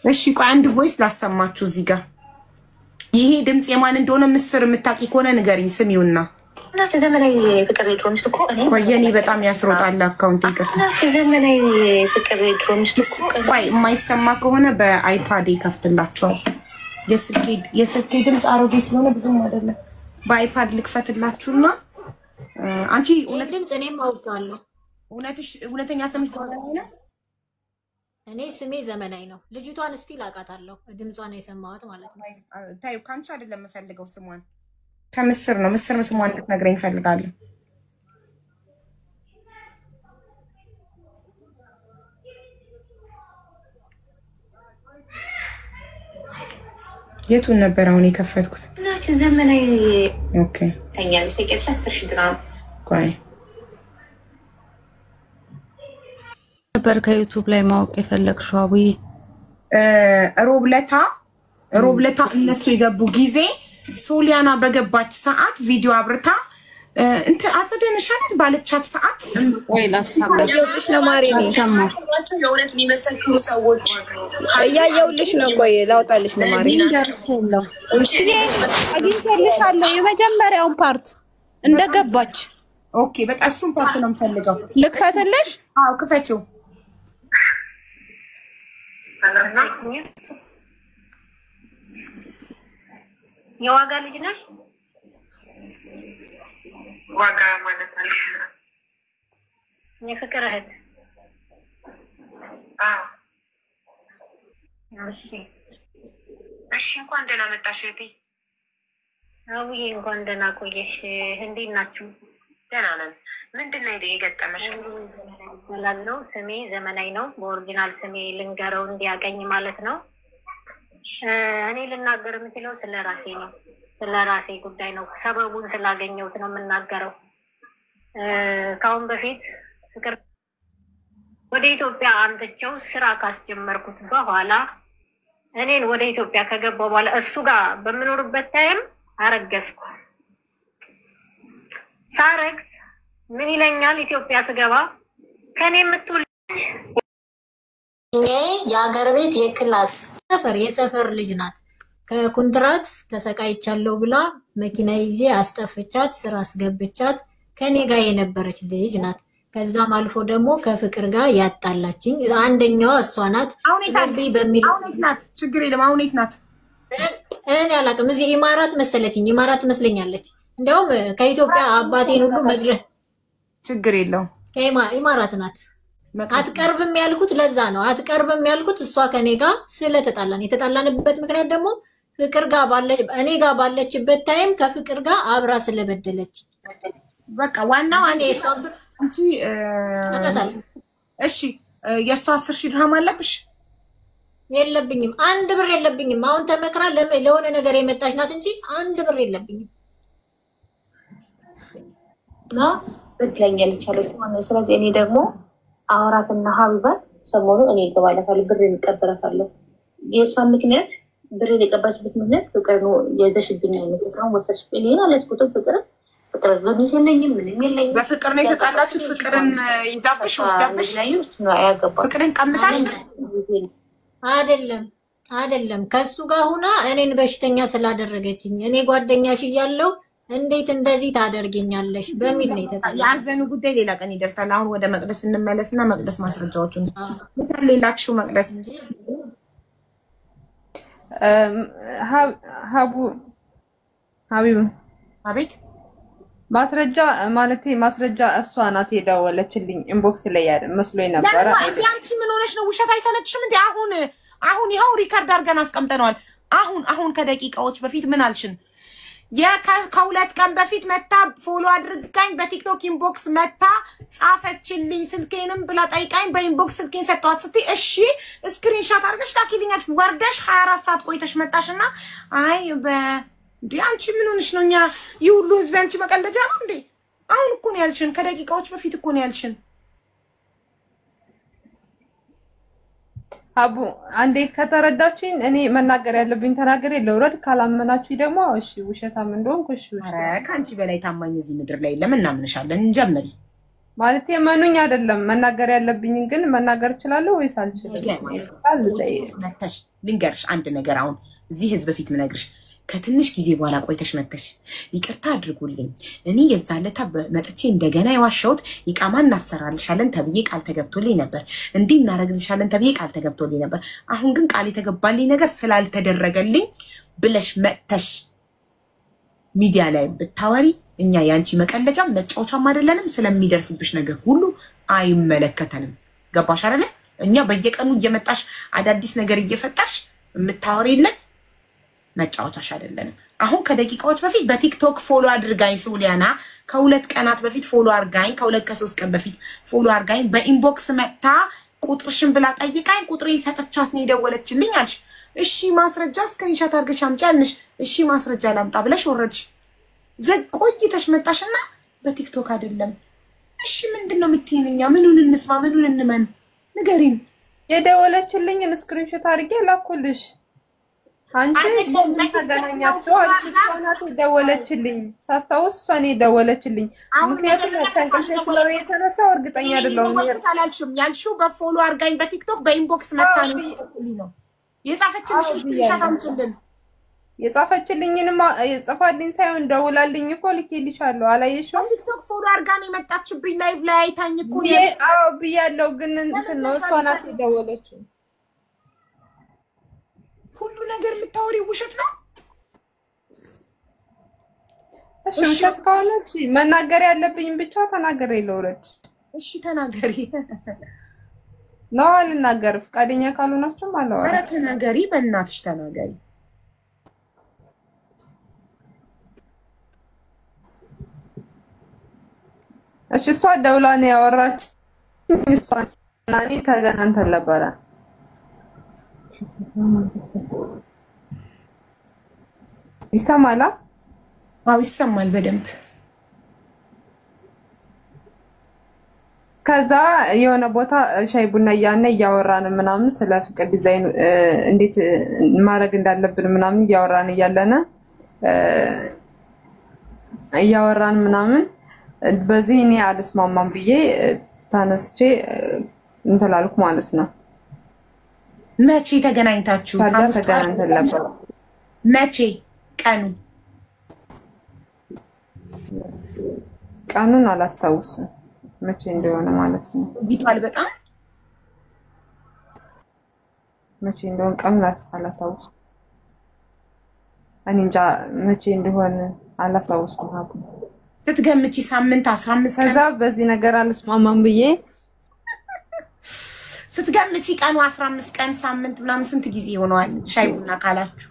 እሺ ቆይ አንድ ቮይስ ላሰማችሁ እዚህ ጋር። ይሄ ድምጽ የማን እንደሆነ ምስር የምታውቂ ከሆነ ንገሪኝ ስሚውና። ናቸው ዘመናዊ ፍቅር ድሮምስ እኮ እኔ ቆየኔ በጣም ያስሮጣል አካውንት ይቅርታ። ናቸው ዘመናዊ ፍቅር ድሮምስ ቆይ የማይሰማ ከሆነ በአይፓድ ይከፍትላችኋል። የስልኬ ድምጽ አሮጌ ስለሆነ ብዙም አይደለም። በአይፓድ ልክፈትላችሁና አንቺ እውነት ድምጽ እኔም አውቃለሁ። እውነተኛ ስምሽ ነው? እኔ ስሜ ዘመናዊ ነው። ልጅቷን እስቲ ላቃታለሁ። ድምጿን የሰማሁት ማለት ነው። ታዩ ካንቺ አይደለም የምፈልገው ስሟን ከምስር ነው። ምስር ስሟን እንድትነግረኝ እፈልጋለሁ። የቱን ነበር አሁን የከፈትኩት? ናቸው ዘመናዊ ኦኬ ተኛ ለሰቀልሽ 10,000 ድራም ቆይ ነበር ከዩቲዩብ ላይ ማወቅ የፈለግሽው? አቡዬ ሮብለታ እነሱ የገቡ ጊዜ ሶሊያና በገባች ሰዓት ቪዲዮ አብርታ አጽደንሻለን ባለቻት ሰዓት ወይ ላሰማሽ ነው ማሪ ነው የእውነት የሚመሰክሩ ሰዎች እያየሁልሽ ነው። ቆይ ላውጣልሽ ነው ማሪ ነው አግኝቼልሻለሁ የመጀመሪያውን ፓርት እንደገባች። ኦኬ በቃ እሱን ፓርት ነው የምፈልገው። ልክፈትልሽ? አዎ ክፈችው። የዋጋ ልጅ ነሽ? ዋጋ ማለት አለ የፍቅር እህት። አዎ እሺ እንኳን ደህና መጣሽ እህቴ። አቡዬ እንኳን ደህና ቆየሽ። እንዴት ናችሁ? ደህና ነን። ምንድን ነው የገጠመሽ? ነው ስሜ ዘመናዊ ነው። በኦሪጂናል ስሜ ልንገረው እንዲያገኝ ማለት ነው። እኔ ልናገር የምችለው ስለ ራሴ ነው። ስለ ራሴ ጉዳይ ነው። ሰበቡን ስላገኘሁት ነው የምናገረው። ካሁን በፊት ፍቅር ወደ ኢትዮጵያ አምጥቼው ስራ ካስጀመርኩት በኋላ እኔን ወደ ኢትዮጵያ ከገባው በኋላ እሱ ጋር በምኖርበት ታይም አረገዝኩ። ሳረግዝ ምን ይለኛል? ኢትዮጵያ ስገባ ከኔ የምትወልጅ የሀገር ቤት የክላስ የሰፈር ልጅ ናት። ከኮንትራት ተሰቃይቻለሁ ብላ መኪና ይዤ አስጠፍቻት ስራ አስገብቻት ከኔ ጋር የነበረች ልጅ ናት። ከዛም አልፎ ደግሞ ከፍቅር ጋር ያጣላችኝ አንደኛዋ እሷ ናት። አሁን ናት ችግር የለም። አሁን ናት እኔ አላውቅም። እዚህ ኢማራት መሰለችኝ፣ ኢማራት ትመስለኛለች። እንደውም ከኢትዮጵያ አባቴን ሁሉ መድረህ ችግር የለው ኢማራት ናት። አትቀርብም ያልኩት ለዛ ነው። አትቀርብም ያልኩት እሷ ከኔ ጋር ስለተጣላን። የተጣላንበት ምክንያት ደግሞ ፍቅር ጋር እኔ ጋር ባለችበት ታይም ከፍቅር ጋር አብራ ስለበደለች በቃ ዋናው አንቺ እሺ የሷ 10,000 ድርሃም አለብሽ? የለብኝም። 1 ብር የለብኝም። አሁን ተመክራ ለሆነ ነገር የመጣች ናት እንጂ 1 ብር የለብኝም። ና ብትለኛለች አለች ማለት ነው። ስለዚህ እኔ ደግሞ አወራትና ሀቢባት ሰሞኑ እኔ ገባለታለሁ ብር እንቀበላታለሁ። የሷን ምክንያት ብር የቀባችበት ምክንያት ፍቅር ነው። የዘሽብኝ አይነት ፍቅር ወሰድሽ እኔን አለስኩት ፍቅር በፍቅር ነው የተጣላችሁት? ፍቅርን ይዛብሽ ወስዳብሽ ፍቅርን ቀምታሽ? አይደለም ከሱ ጋር ሆና እኔን በሽተኛ ስላደረገችኝ እኔ ጓደኛሽ እያለሁ እንዴት እንደዚህ ታደርጊኛለሽ በሚል ነው የተጣላችሁት። የአዘኑ ጉዳይ ሌላ ቀን ይደርሳል። አሁን ወደ መቅደስ እንመለስና መቅደስ ማስረጃዎቹን ሌላችሁ መቅደስ ሀቢብ አቤት ማስረጃ እሷ ናት የደወለችልኝ ኢንቦክስ ላይ መስሎኝ ነበር። አንቺ ምን ሆነሽ ነው? ውሸት አይሰለችሽም እንዴ? አሁን ይኸው ሪካርድ አድርገን አስቀምጠነዋል። አሁን ከደቂቃዎች በፊት ምን አልሽን? ከሁለት ቀን በፊት መታ ፎሎ አድርጋኝ በቲክቶክ ኢንቦክስ መታ ጻፈችልኝ። ስልኬንም ብላ ጠይቃኝ በኢንቦክስ ስልኬን ሰጠዋት ስትይ እሺ ስክሪንሾት አድርገሽ ላኪልኛች። ወርደሽ 24 ሰዓት ቆይተሽ መጣሽና አይ እንዴ አንቺ ምን ሆነሽ ነው? እኛ ይሁሉ ህዝብ አንቺ መቀለጃ ነው እንዴ? አሁን እኮ ነው ያልሽን፣ ከደቂቃዎች በፊት እኮ ነው ያልሽን። አቡ አንዴ ከተረዳችኝ እኔ መናገር ያለብኝ ተናገር ለውረድ ካላመናችሁ ደግሞ እሺ ውሸታም እንደሆንኩ እሺ። አረ ካንቺ በላይ ታማኝ እዚህ ምድር ላይ የለም። እናምንሻለን። እንጀምሪ ማለት የመኑኝ አይደለም መናገር ያለብኝ ግን መናገር እችላለሁ ወይስ አልችልም? መተሽ ልንገርሽ አንድ ነገር። አሁን እዚህ ህዝብ በፊት ምነግርሽ ከትንሽ ጊዜ በኋላ ቆይተሽ መተሽ ይቅርታ አድርጉልኝ እኔ የዛለታ መጥቼ እንደገና የዋሻውት ይቃማ እናሰራልሻለን ተብዬ ቃል ተገብቶልኝ ነበር። እንዲህ እናረግልሻለን ተብዬ ቃል ተገብቶልኝ ነበር። አሁን ግን ቃል የተገባልኝ ነገር ስላልተደረገልኝ ብለሽ መጥተሽ ሚዲያ ላይ ብታወሪ እኛ ያንቺ መቀለጃም መጫወቻም አይደለንም። ስለሚደርስብሽ ነገር ሁሉ አይመለከተንም። ገባሽ አይደለ? እኛ በየቀኑ እየመጣሽ አዳዲስ ነገር እየፈጠርሽ የምታወሪልን መጫወቻሽ አይደለንም። አሁን ከደቂቃዎች በፊት በቲክቶክ ፎሎ አድርጋኝ ሶሊያና ከሁለት ቀናት በፊት ፎሎ አድርጋኝ ከ2-3 ቀን በፊት ፎሎ አድርጋኝ በኢንቦክስ መታ ቁጥርሽን ብላ ጠይቃኝ ቁጥሬን ሰጠቻት ነው የደወለችልኝ አልሽ። እሺ ማስረጃ ስክሪንሾት አድርገሽ አምጪ አልሽ። እሺ ማስረጃ ላምጣ ብለሽ ወረድሽ። ቆይተሽ መጣሽና በቲክቶክ አይደለም። እሺ ምንድነው የምትይኝ? እኛ ምኑን እንስማ ምኑን እንመን? ንገሪን። የደወለችልኝን ስክሪንሾት አድርጌ ላኩልሽ። አንቺ ተገናኛችሁ አልሽ። እሷ ናት የደወለችልኝ ሳስታውስ እሷ ነው የደወለችልኝ። ምክንያቱም ከእንቅልፌ ስለተነሳሁ እርግጠኛ አይደለሁም። አላልሽም? ያልሽው በፎሎ አድርጋኝ በቲክቶክ በኢንቦክስ መታ ነው የጻፈችልሽ። ስክሪንሾት አምጪልን። የጻፈችልኝንማ የጻፋልኝ ሳይሆን ደውላልኝ እኮ ልኬልሻለሁ። አላየሽውም? ቲክቶክ ፎሎ አድርጋኝ የመጣችብኝ ላይቭ ላይ አይታኝ እኮ አዎ ብያለሁ። ግን እንትን ነው እሷ ናት የደወለችው። ሁሉ ነገር የምታወሪው ውሸት ነው። እሺ ውሸት ከሆነ እሺ መናገር ያለብኝ ብቻ ተናገሬ ልውረድ። እሺ ተናገሪ። ነው አልናገር ፈቃደኛ ካልሆናችሁ ማለት ነው። ኧረ ተናገሪ፣ በእናትሽ ተናገሪ። እሺ እሷ ደውላ ነው ያወራች። እሷ እና እኔ ተገናኝተን ነበረ። ይሰማል? አዎ ይሰማል በደንብ። ከዛ የሆነ ቦታ ሻይ ቡና እያወራን ምናምን ስለ ፍቅር ዲዛይን እንዴት ማድረግ እንዳለብን ምናምን እያወራን እያለነ እያወራን ምናምን በዚህ እኔ አልስማማም ብዬ ታነስቼ እንተላልኩ ማለት ነው። መቼ ተገናኝታችሁ? ተገናኝተን ነበር። መቼ? ቀኑን አላስታውስም መቼ እንደሆነ ማለት ነው። ይቷል በጣም መቼ እንደሆነ ቀኑን አላስታውስም። እኔ እንጃ መቼ እንደሆነ አላስታውስም። ስትገምጪ ሳምንት 15 ቀን? ከዛ በዚህ ነገር አልስማማም ብዬ ስትገምጪ ቀኑ 15 ቀን ሳምንት ምናምን ስንት ጊዜ ሆነዋል ሻይ ቡና ካላችሁ?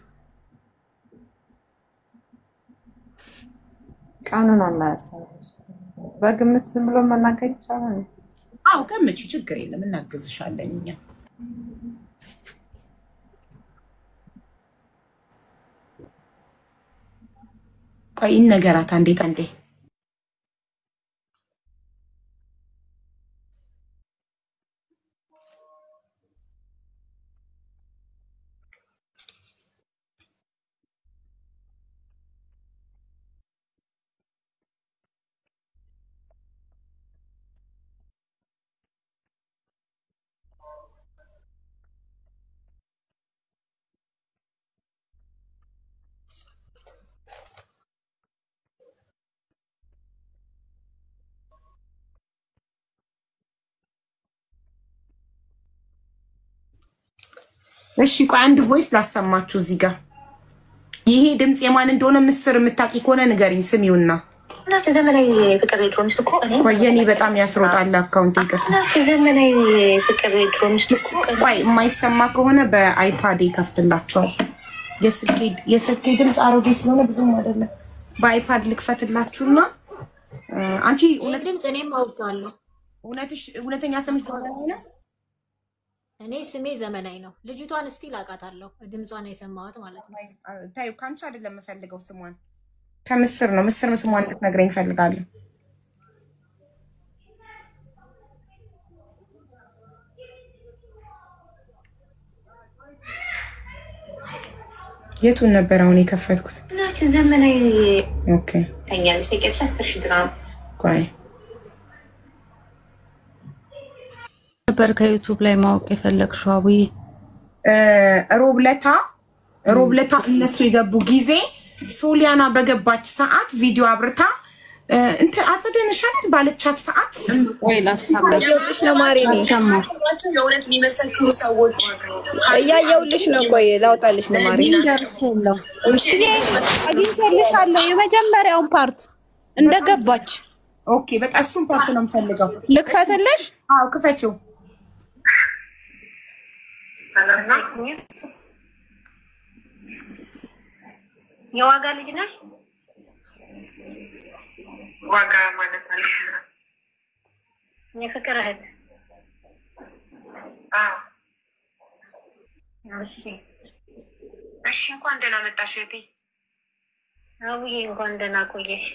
ቀኑን አላስታውስም። በግምት ዝም ብሎ መናገር ይቻላል? አዎ ገምጪ፣ ችግር የለም እናግዝሻለን እኛ። ቆይ ነገራት አንዴ እሺ ቆይ አንድ ቮይስ ላሰማችሁ እዚህ ጋር። ይሄ ድምጽ የማን እንደሆነ ምስር የምታቂ ከሆነ ንገሪኝ ስሚውና። እናት ዘመናዊ ፍቅር ድሮምስ እኮ ቆይ የኔ በጣም ያስሮጣል አካውንት ይቅር። እናት ዘመናዊ ፍቅር ድሮምስ እኮ ቆይ የማይሰማ ከሆነ በአይፓድ ይከፍትላችኋል። የስልኬ ድምጽ አሮጌ ስለሆነ ብዙም አይደለም። በአይፓድ ልክፈትላችሁና አንቺ እውነት ድምጽ እኔም አውቃለሁ። እውነተኛ ስምሽ ዘመናዊ ነው? እኔ ስሜ ዘመናዊ ነው። ልጅቷን ስቲል አውቃታለሁ። ድምጿን የሰማሁት ማለት ነው። ታዩ ካንቺ አይደለም የምፈልገው ስሟን ከምስር ነው። ምስር ስሟን ልትነግረኝ እፈልጋለሁ። የቱን ነበር አሁን የከፈትኩት? እናት ዘመናዊ ኦኬ ታኛለሽ ተቀርሽ 10,000 ድራም ቆይ ነበር ከዩቲዩብ ላይ ማወቅ የፈለግሽው አቡዬ? ሮብለታ እነሱ የገቡ ጊዜ ሶሊያና በገባች ሰዓት ቪዲዮ አብርታ እንት አጽደንሻል ባለቻት ሰዓት ወይ ላሰማሽ ነው ማሪ ነው ሰማሽ? የእውነት የሚመሰክሩ ሰዎች እያየሁልሽ ነው። ቆይ ላውጣልሽ ነው ማሪ። አግኝቼልሻለሁ የመጀመሪያውን ፓርት እንደገባች። ኦኬ በቃ እሱን ፓርት ነው የምፈልገው። ልክፈትልሽ? አዎ ክፈችው። የዋጋ ልጅ ነሽ? ዋጋ ማለት አለሽ? የፍቅር እህት። አዎ እሺ እንኳን ደህና መጣሽ እህቴ። አውዬ እንኳን ደህና ቆየሽ።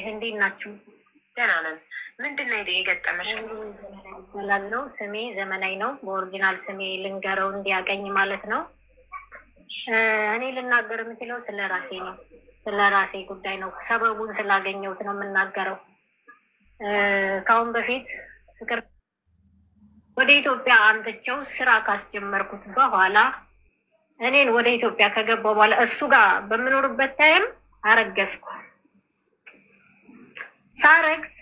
እንዴት ናችሁ? ደህና ነን። ምንድን ነው የገጠመሽ? ሰላም ነው። ስሜ ዘመናዊ ነው። በኦሪጂናል ስሜ ልንገረው እንዲያገኝ ማለት ነው። እኔ ልናገር የምችለው ስለ ራሴ ነው። ስለ ራሴ ጉዳይ ነው። ሰበቡን ስላገኘሁት ነው የምናገረው። ከአሁን በፊት ፍቅር ወደ ኢትዮጵያ አምጥቼው ስራ ካስጀመርኩት በኋላ እኔን ወደ ኢትዮጵያ ከገባው በኋላ እሱ ጋር በምኖርበት ታይም አረገዝኩ። ሳረግዝ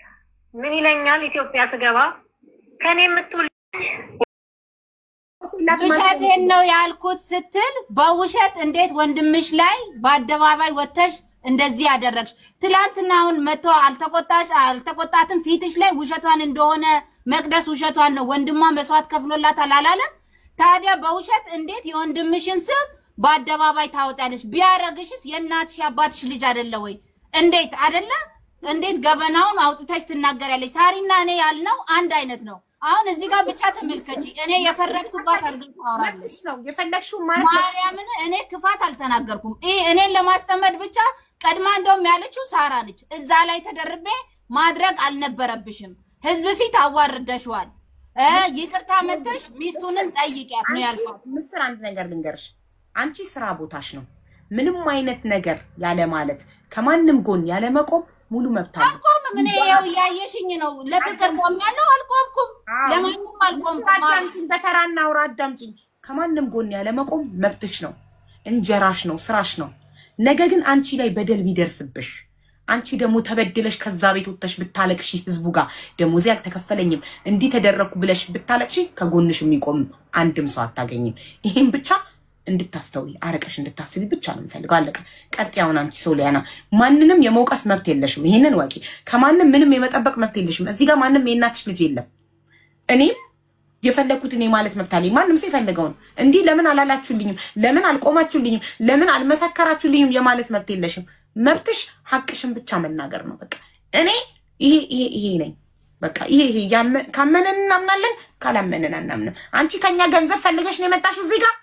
ምን ይለኛል? ኢትዮጵያ ስገባ ከኔ የምትውልጅ ውሸቴን ነው ያልኩት ስትል በውሸት እንዴት ወንድምሽ ላይ በአደባባይ ወተሽ እንደዚህ ያደረግሽ? ትላንትናውን መጥቶ አልተቆጣትም? ፊትሽ ላይ ውሸቷን እንደሆነ መቅደስ ውሸቷን ነው ወንድሟ መስዋዕት ከፍሎላታል አላለም? ታዲያ በውሸት እንዴት የወንድምሽን ስም በአደባባይ ታወጣለሽ? ቢያረግሽስ የእናትሽ አባትሽ ልጅ አይደለ ወይ? እንዴት አይደለ? እንዴት ገበናውን አውጥተሽ ትናገሪያለሽ? ሳሪና እኔ ያልነው አንድ አይነት ነው። አሁን እዚህ ጋር ብቻ ተመልከቺ። እኔ የፈረድኩባት አድርገሽ ታወራለሽ ነው የፈለግሽው ማለት ነው። ማርያምን እኔ ክፋት አልተናገርኩም። እኔን ለማስጠመድ ብቻ ቀድማ እንደውም ያለችው ሳራ ነች። እዛ ላይ ተደርቤ ማድረግ አልነበረብሽም። ህዝብ ፊት አዋርደሽዋል። ይቅርታ መተሽ ሚስቱንም ጠይቂያት ነው ያልኳት። ምስር አንድ ነገር ልንገርሽ፣ አንቺ ስራ ቦታሽ ነው። ምንም አይነት ነገር ያለ ማለት ከማንም ጎን ያለ መቆም ሙሉ መብት አለ። አልቆምም። እኔ ያው ያየሽኝ ነው። ለፍቅር ቆሜያለሁ፣ አልቆምኩም። ለማንም አልቆምኩም። አዳምጪኝ፣ በተራና አውራ አዳምጪኝ። ከማንም ጎን ያለ መቆም መብትሽ ነው፣ እንጀራሽ ነው፣ ስራሽ ነው። ነገ ግን አንቺ ላይ በደል ቢደርስብሽ አንቺ ደግሞ ተበድለሽ ከዛ ቤት ወጥተሽ ብታለቅሺ ህዝቡ ጋር ደሞዝ ያልተከፈለኝም እንዲህ ተደረኩ ብለሽ ብታለቅሺ ከጎንሽ የሚቆም አንድም ሰው አታገኝም። ይሄን ብቻ እንድታስተውይ አረቀሽ እንድታስቢ ብቻ ነው የምፈልገው። አለቀ። ቀጥያውን አንቺ ሶሊያና ማንንም የመውቀስ መብት የለሽም። ይሄንን ወቂ። ከማንም ምንም የመጠበቅ መብት የለሽም። እዚህ ጋር ማንም የእናትሽ ልጅ የለም። እኔም የፈለኩት እኔ ማለት መብት አለኝ። ማንም ሰው ይፈልገውን እንዲህ ለምን አላላችሁልኝም፣ ለምን አልቆማችሁልኝም፣ ለምን አልመሰከራችሁልኝም የማለት መብት የለሽም። መብትሽ ሐቅሽን ብቻ መናገር ነው። በቃ እኔ ይሄ ነኝ። በቃ ይሄ ካመነን እናምናለን፣ ካላመነን አናምንም። አንቺ ከኛ ገንዘብ ፈልገሽ ነው የመጣሽው እዚህ ጋር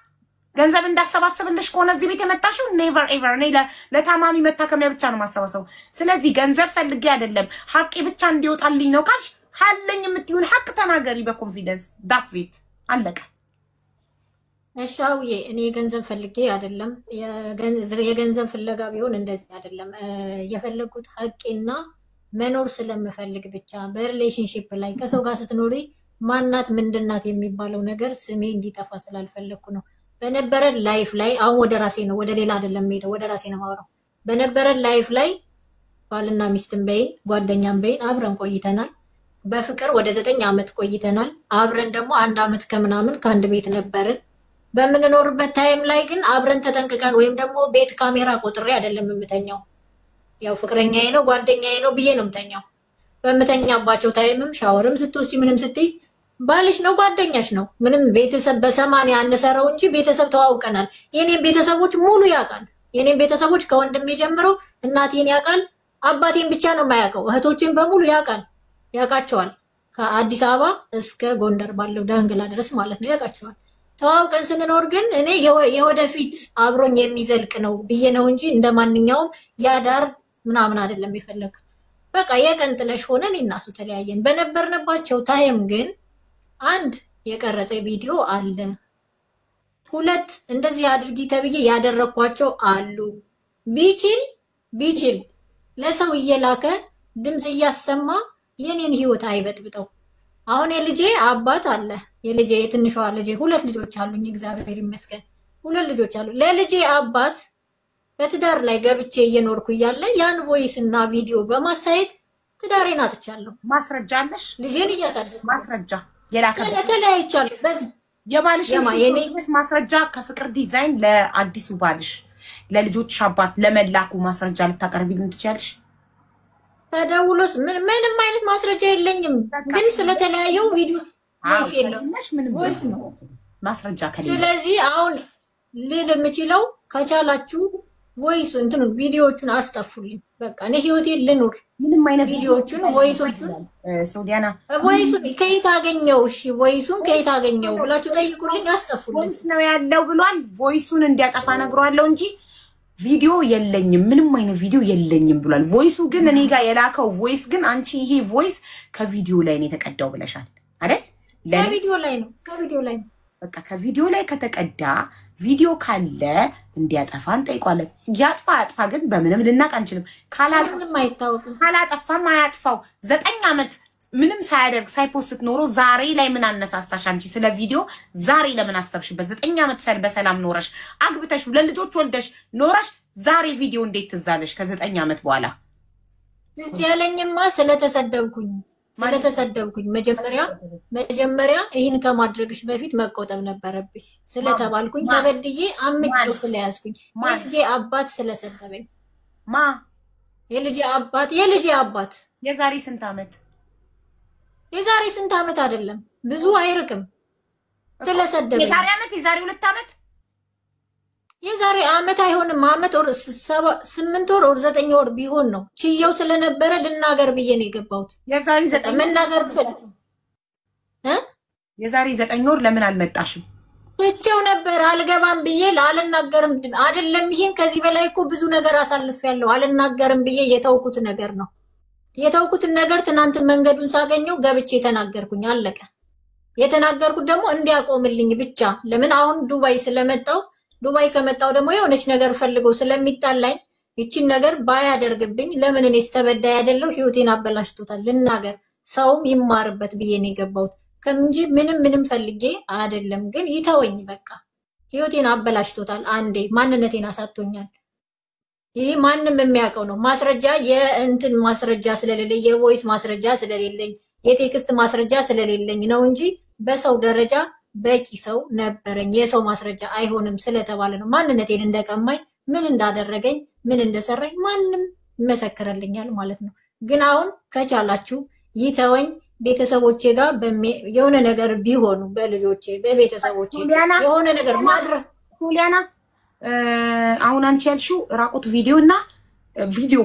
ገንዘብ እንዳሰባሰብልሽ ከሆነ እዚህ ቤት የመጣሽው ኔቨር ኤቨር። እኔ ለታማሚ መታከሚያ ብቻ ነው ማሰባሰቡ። ስለዚህ ገንዘብ ፈልጌ አይደለም ሐቄ ብቻ እንዲወጣልኝ ነው ካልሽ ሐለኝ የምትይውን ሐቅ ተናገሪ በኮንፊደንስ። ዳትስ ኢት አለቀ። እሻውዬ እኔ ገንዘብ ፈልጌ አይደለም። የገንዘብ ፍለጋ ቢሆን እንደዚህ አይደለም የፈለኩት ሐቄና መኖር ስለምፈልግ ብቻ በሪሌሽንሺፕ ላይ ከሰው ጋር ስትኖሪ ማናት ምንድናት የሚባለው ነገር ስሜ እንዲጠፋ ስላልፈለኩ ነው። በነበረን ላይፍ ላይ አሁን ወደ ራሴ ነው ወደ ሌላ አይደለም ሄደው ወደ ራሴ ነው ማውራው። በነበረን ላይፍ ላይ ባልና ሚስትም በይን ጓደኛም በይን አብረን ቆይተናል። በፍቅር ወደ 9 ዓመት ቆይተናል። አብረን ደግሞ 1 ዓመት ከምናምን ከአንድ ቤት ነበርን። በምንኖርበት ታይም ላይ ግን አብረን ተጠንቅቀን ወይም ደግሞ ቤት ካሜራ ቆጥሬ አይደለም የምተኛው። ያው ፍቅረኛዬ ነው ጓደኛዬ ነው ብዬ ነው የምተኛው። በምተኛባቸው ታይምም ሻወርም ስትወስጂ ምንም ስትይ ባልሽ ነው ጓደኛሽ ነው። ምንም ቤተሰብ በ80 ያነሰረው እንጂ ቤተሰብ ተዋውቀናል። የኔን ቤተሰቦች ሙሉ ያውቃል። የኔን ቤተሰቦች ከወንድሜ ጀምሮ እናቴን ያውቃል። አባቴን ብቻ ነው የማያውቀው። እህቶችን በሙሉ ያውቃቸዋል። ከአዲስ አበባ እስከ ጎንደር ባለው ዳንግላ ድረስ ማለት ነው ያውቃቸዋል። ተዋውቀን ስንኖር ግን እኔ የወደፊት አብሮኝ የሚዘልቅ ነው ብዬ ነው እንጂ እንደማንኛውም ያዳር ምናምን አይደለም የፈለኩት። በቃ የቀን ጥለሽ ሆነን እናሱ ተለያየን። በነበርንባቸው ታይም ግን አንድ የቀረጸ ቪዲዮ አለ፣ 2 እንደዚህ አድርጊ ተብዬ ያደረኳቸው አሉ። ቢችል ለሰው እየላከ ድምጽ እያሰማ የኔን ህይወት አይበጥብጠው። አሁን የልጄ አባት አለ። የልጄ የትንሿ ልጄ 2 ልጆች አሉኝ፣ እግዚአብሔር ይመስገን 2 ልጆች አሉ። ለልጄ አባት በትዳር ላይ ገብቼ እየኖርኩ እያለ ያን ቮይስ እና ቪዲዮ በማሳየት ትዳሬን አጥቻለሁ። ማስረጃ አለሽ? ልጄን እያሳደግኩ ማስረጃ የላከለ ተለያይቻለሁ። በዚህ የባልሽ ማስረጃ ከፍቅር ዲዛይን ለአዲሱ ባልሽ ለልጆች አባት ለመላኩ ማስረጃ ልታቀርቢልን ትችያለሽ? ተደውሎስ ምንም አይነት ማስረጃ የለኝም፣ ግን ስለተለያየው ቪዲዮ ቮይስ የለም ቮይስ ነው ማስረጃ ከሌለ። ስለዚህ አሁን ልል የምችለው ከቻላችሁ ቮይስ እንትን ቪዲዮዎቹን አስጠፉልኝ። በቃ እኔ ህይወቴን ልኑር። ምንም አይነት ቪዲዮዎቹን ቮይሶቹን ሶዲያና ቮይሱን ከየት አገኘው? እሺ ቮይሱን ከየት አገኘው ብላችሁ ጠይቁልኝ፣ አስጠፉልኝ። ቮይስ ነው ያለው ብሏል። ቮይሱን እንዲያጠፋ ነግሯለሁ እንጂ ቪዲዮ የለኝም፣ ምንም አይነት ቪዲዮ የለኝም ብሏል። ቮይሱ ግን እኔ ጋር የላከው ቮይስ ግን አንቺ ይሄ ቮይስ ከቪዲዮ ላይ ነው የተቀዳው ብለሻል አይደል? ከቪዲዮ ላይ ነው። በቃ ከቪዲዮ ላይ ከተቀዳ ቪዲዮ ካለ እንዲያጠፋ እንጠይቋለን። ያጥፋ ግን በምንም ልናቅ አንችልም። ምንም አይታወቅም። ካላጠፋም አያጥፋው። 9 ዓመት ምንም ሳያደርግ ሳይፖስት ኖሮ ዛሬ ላይ ምን አነሳሳሽ? አንቺ ስለ ቪዲዮ ዛሬ ለምን አሰብሽበት? 9 ዓመት በሰላም ኖረሽ አግብተሽ ለልጆች ወልደሽ ኖረሽ ዛሬ ቪዲዮ እንዴት ትዛለሽ? ከ9 ዓመት በኋላ እዚህ ያለኝማ ስለተሰደብኩኝ መጀመሪያ ይህን ከማድረግሽ በፊት መቆጠብ ነበረብሽ ስለተባልኩኝ ተበድዬ አምጬው ስለያዝኩኝ የልጄ አባት ስለሰደበኝ የልጄ አባት የዛሬ ስንት ዓመት የዛሬ ስንት ዓመት አይደለም ብዙ አይርቅም ስለሰደበኝ የዛሬ 2 ዓመት የዛሬ ዓመት አይሆንም ዓመት 8 ወር 9 ወር ቢሆን ነው ችየው ስለነበረ ልናገር ብዬ ነው የገባሁት። የዛሬ 9 መናገር የዛሬ 9 ወር ለምን አልመጣሽም? ትቼው ነበር አልገባም ብዬ አልናገርም አይደለም። ይሄን ከዚህ በላይ እኮ ብዙ ነገር አሳልፌያለሁ። አልናገርም ብዬ የተውኩት ነገር ነው። የተውኩትን ነገር ትናንት መንገዱን ሳገኘው ገብቼ ተናገርኩኝ። አለቀ። የተናገርኩት ደግሞ እንዲያቆምልኝ ብቻ። ለምን አሁን ዱባይ ስለመጣው ዱባይ ከመጣው ደግሞ የሆነች ነገር ፈልገው ስለሚጣላኝ ይቺን ነገር ባያደርግብኝ ለምን እኔ ተበዳይ አይደለሁ? ህይወቴን አበላሽቶታል ልናገር ሰውም ይማርበት ብዬ ነው የገባሁት እንጂ ምንም ፈልጌ አይደለም። ግን ይተወኝ በቃ። ህይወቴን አበላሽቶታል። አንዴ ማንነቴን አሳጥቶኛል። ይሄ ማንም የሚያውቀው ነው። ማስረጃ የእንትን ማስረጃ ስለሌለኝ የቮይስ ማስረጃ ስለሌለኝ የቴክስት ማስረጃ ስለሌለኝ ነው እንጂ በሰው ደረጃ በቂ ሰው ነበረኝ። የሰው ማስረጃ አይሆንም ስለተባለ ነው ማንነቴን እንደቀማኝ ምን እንዳደረገኝ ምን እንደሰራኝ ማንም ይመሰክርልኛል ማለት ነው። ግን አሁን ከቻላችሁ ይተወኝ። ቤተሰቦቼ ጋር የሆነ ነገር ቢሆኑ በልጆቼ በቤተሰቦቼ የሆነ ነገር ማድረግ ሶሊያና አሁን አንቺ ያልሽው ራቁት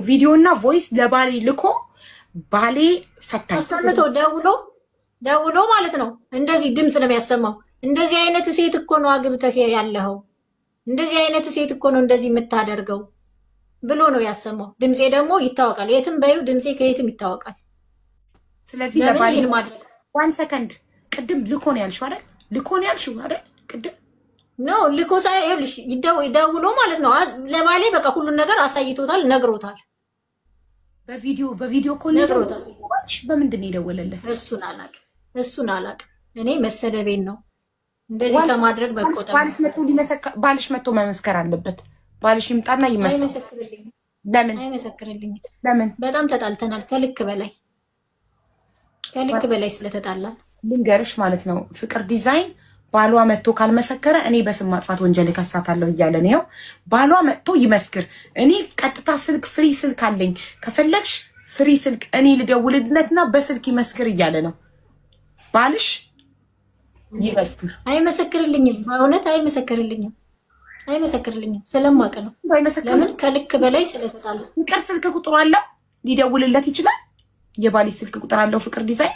ቪዲዮና ቮይስ ለባሌ ልኮ ባሌ ፈታኝ አሰምቶ ደውሎ ማለት ነው። እንደዚህ ድምጽ ነው የሚያሰማው። እንደዚህ አይነት ሴት እኮ ነው አግብተህ ያለኸው፣ እንደዚህ አይነት ሴት እኮ ነው እንደዚህ የምታደርገው ብሎ ነው ያሰማው። ድምጼ ደግሞ ይታወቃል። የትም በዩ ድምጼ ከየትም ይታወቃል። ስለዚህ ለባሌ ዋን ሰከንድ ቅድም ልኮ ነው ያልሽው አይደል? ቅድም ነው ልኮ ሳይልሽ ይደውሎ ማለት ነው። ለባሌ በቃ ሁሉን ነገር አሳይቶታል፣ ነግሮታል። በቪዲዮ ኮል ነግሮታል። በምንድን ነው የደወለለት? እሱን አላውቅም። እኔ መሰደቤን ነው እንደዚህ ከማድረግ በቆጠብ። ባልሽ መጥቶ መመስከር አለበት። ባልሽ ይምጣና ይመስክር። ለምን አይመሰክርልኝም? ለምን? በጣም ተጣልተናል ከልክ በላይ ስለተጣላን ልንገርሽ ማለት ነው። ፍቅር ዲዛይን ባሏ መጥቶ ካልመሰከረ እኔ በስም ማጥፋት ወንጀል ከሳታለሁ እያለ ነው። ባሏ መጥቶ ይመስክር። እኔ ቀጥታ ስልክ ፍሪ ስልክ አለኝ፣ ከፈለግሽ ፍሪ ስልክ እኔ ልደውልለትና በስልክ ይመስክር እያለ ነው። ባልሽ ይመስክር። አይመሰክርልኝም፣ በእውነት አይመሰክርልኝም ስለማውቅ ነው። ለምን ከልክ በላይ ስለተጣሉ። ፍቅር ስልክ ቁጥሩ አለው ሊደውልለት ይችላል። የባልሽ ስልክ ቁጥር አለው ፍቅር ዲዛይን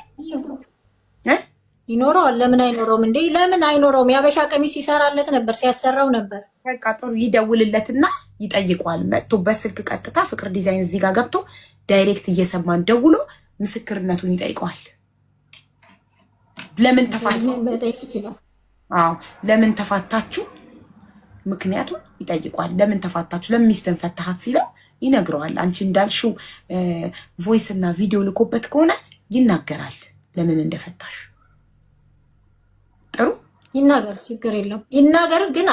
ይኖረዋል። ለምን አይኖረውም እንዴ? ለምን አይኖረውም? ያበሻ ቀሚስ ሲሰራለት ነበር፣ ሲያሰራው ነበር። በቃ ጥሩ ይደውልለትና ይጠይቋል። መጥቶ በስልክ ቀጥታ ፍቅር ዲዛይን እዚህ ጋር ገብቶ ዳይሬክት እየሰማን ደውሎ ምስክርነቱን ይጠይቀዋል። ለምን ተፋታችሁ? አዎ ለምን ተፋታችሁ? ምክንያቱም ይጠይቋል። ለምን ተፋታችሁ? ለምን ሚስትን ፈታሃት ሲለው ይነግረዋል። አንቺ እንዳልሽው ቮይስ እና ቪዲዮ ልኮበት ከሆነ ይናገራል ለምን እንደፈታሽ። ጥሩ ይናገር፣ ችግር የለውም ይናገር። ግን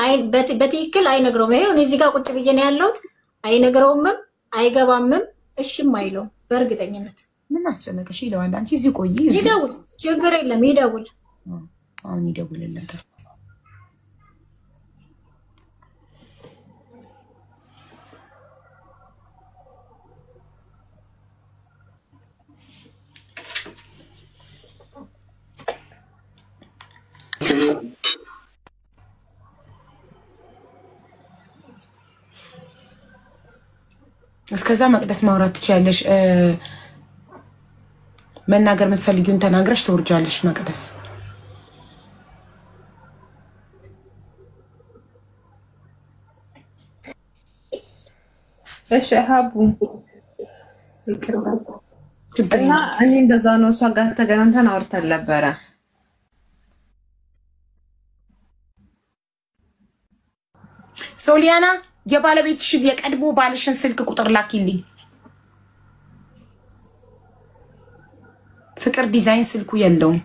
በትክክል አይነግረውም። ይሄ እዚህ ጋር ቁጭ ብዬ ነው ያለሁት። አይነግረውምም፣ አይገባምም፣ እሺም አይለውም በእርግጠኝነት። ምን አስጨነቀሽ ይለዋል። አንቺ እዚህ ቆይ፣ ይደውል፣ ችግር የለም ይደውል። አሁን ይደውልልታል። እስከዛ መቅደስ ማውራት ትችያለሽ። መናገር የምትፈልጊውን ተናግረሽ ትወርጃለሽ። መቅደስ እሺ ሀቡ እና እኔ እንደዛ ነው። እሷ ጋር ተገናኝተን አውርተን ነበረ። ሶሊያና የባለቤትሽ የቀድሞ ባልሽን ስልክ ቁጥር ላኪልኝ። ፍቅር ዲዛይን ስልኩ የለውም።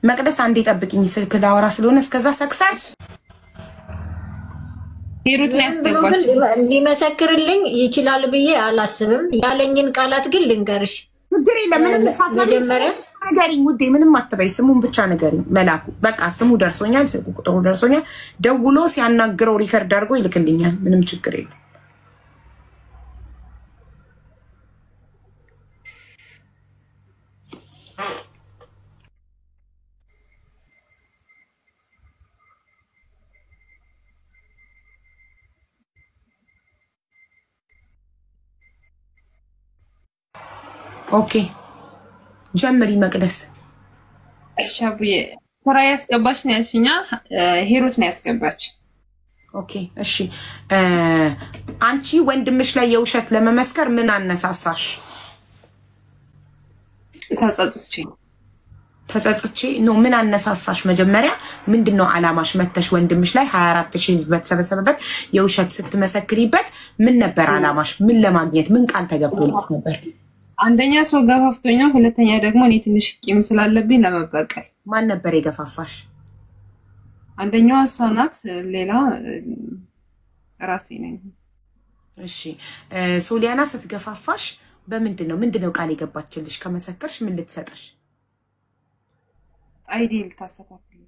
መቅደስ አንዴ ጠብቂኝ፣ ስልክ ላወራ ስለሆነ እስከዛ ሰክሰስ ሂሩት ላይ አስገባች። ሊመሰክርልኝ ይችላል ብዬ አላስብም። ያለኝን ቃላት ግን ልንገርሽ። ችግር የለም ምንም መጀመሪያ ነገሪኝ ውዴ፣ ምንም አትበይ። ስሙን ብቻ ነገሪኝ። መላኩ በቃ ስሙ ደርሶኛል፣ ስልኩ ቁጥሩ ደርሶኛል። ደውሎ ሲያናግረው ሪከርድ አድርጎ ይልክልኛል። ምንም ችግር የለም። ኦኬ ጀምሪ መቅደስ። ሻቡዬ ስራ ያስገባች ነው ያልሽኛ? ሂሩት ነው ያስገባች። ኦኬ እሺ አንቺ ወንድምሽ ላይ የውሸት ለመመስከር ምን አነሳሳሽ? ተጸጽቼ ነው። ምን አነሳሳሽ? መጀመሪያ ምንድነው አላማሽ? መተሽ ወንድምሽ ላይ 24000 ህዝብ በተሰበሰበበት የውሸት ስትመሰክሪበት ምን ነበር አላማሽ? ምን ለማግኘት ምን ቃል ተገብቶልሽ ነበር? አንደኛ ሰው ገፋፍቶኛ፣ ሁለተኛ ደግሞ እኔ ትንሽ ቂም ስላለብኝ ለመበቀል። ማን ነበር የገፋፋሽ? አንደኛው እሷ ናት፣ ሌላ ራሴ ነኝ። እሺ ሶሊያና ስትገፋፋሽ ምንድነው ቃል የገባችልሽ? ከመሰከርሽ ምን ልትሰጥሽ? አይዲ ልታስተካክል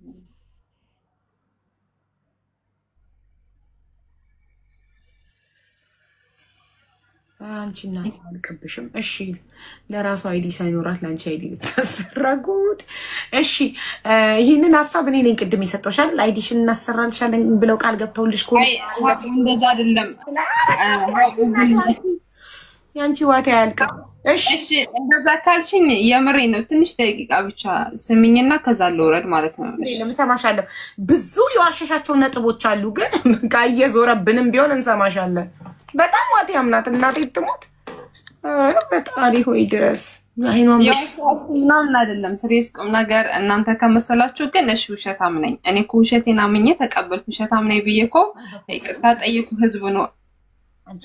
አንቺና አልቀብሽም። እሺ ለራሱ አይዲ ሳይኖራት ላንቺ አይዲ ልታሰራጉት። እሺ ይሄንን ሐሳብ እኔ ነኝ ቅድም የሰጠውሻል። አይዲሽን እናሰራልሻለን ብለው ቃል ገብተውልሽ አይ እንደዛ አይደለም። ያንቺ ዋት ያልቀብ። እሺ እንደዛ ካልሽኝ የምሬ ነው። ትንሽ ደቂቃ ብቻ ስሚኝና ከዛ ልወረድ ማለት ነው። እንሰማሻለን። ብዙ የዋሸሻቸው ነጥቦች አሉ፣ ግን በቃ እየዞረብንም ቢሆን እንሰማሻለን። በጣም ዋት ያምናት እናቴ ትሞት። በጣሪ ሆይ ድረስ አይኗም ምናምን አይደለም። ስሬስ ቁም ነገር እናንተ ከመሰላችሁ ግን እሺ ውሸታም ነኝ እኔ እኮ ውሸቴን አምኜ ተቀበልኩ። ውሸታም ነኝ ብዬ እኮ ይቅርታ ጠይቁ ህዝቡ ነው አንቺ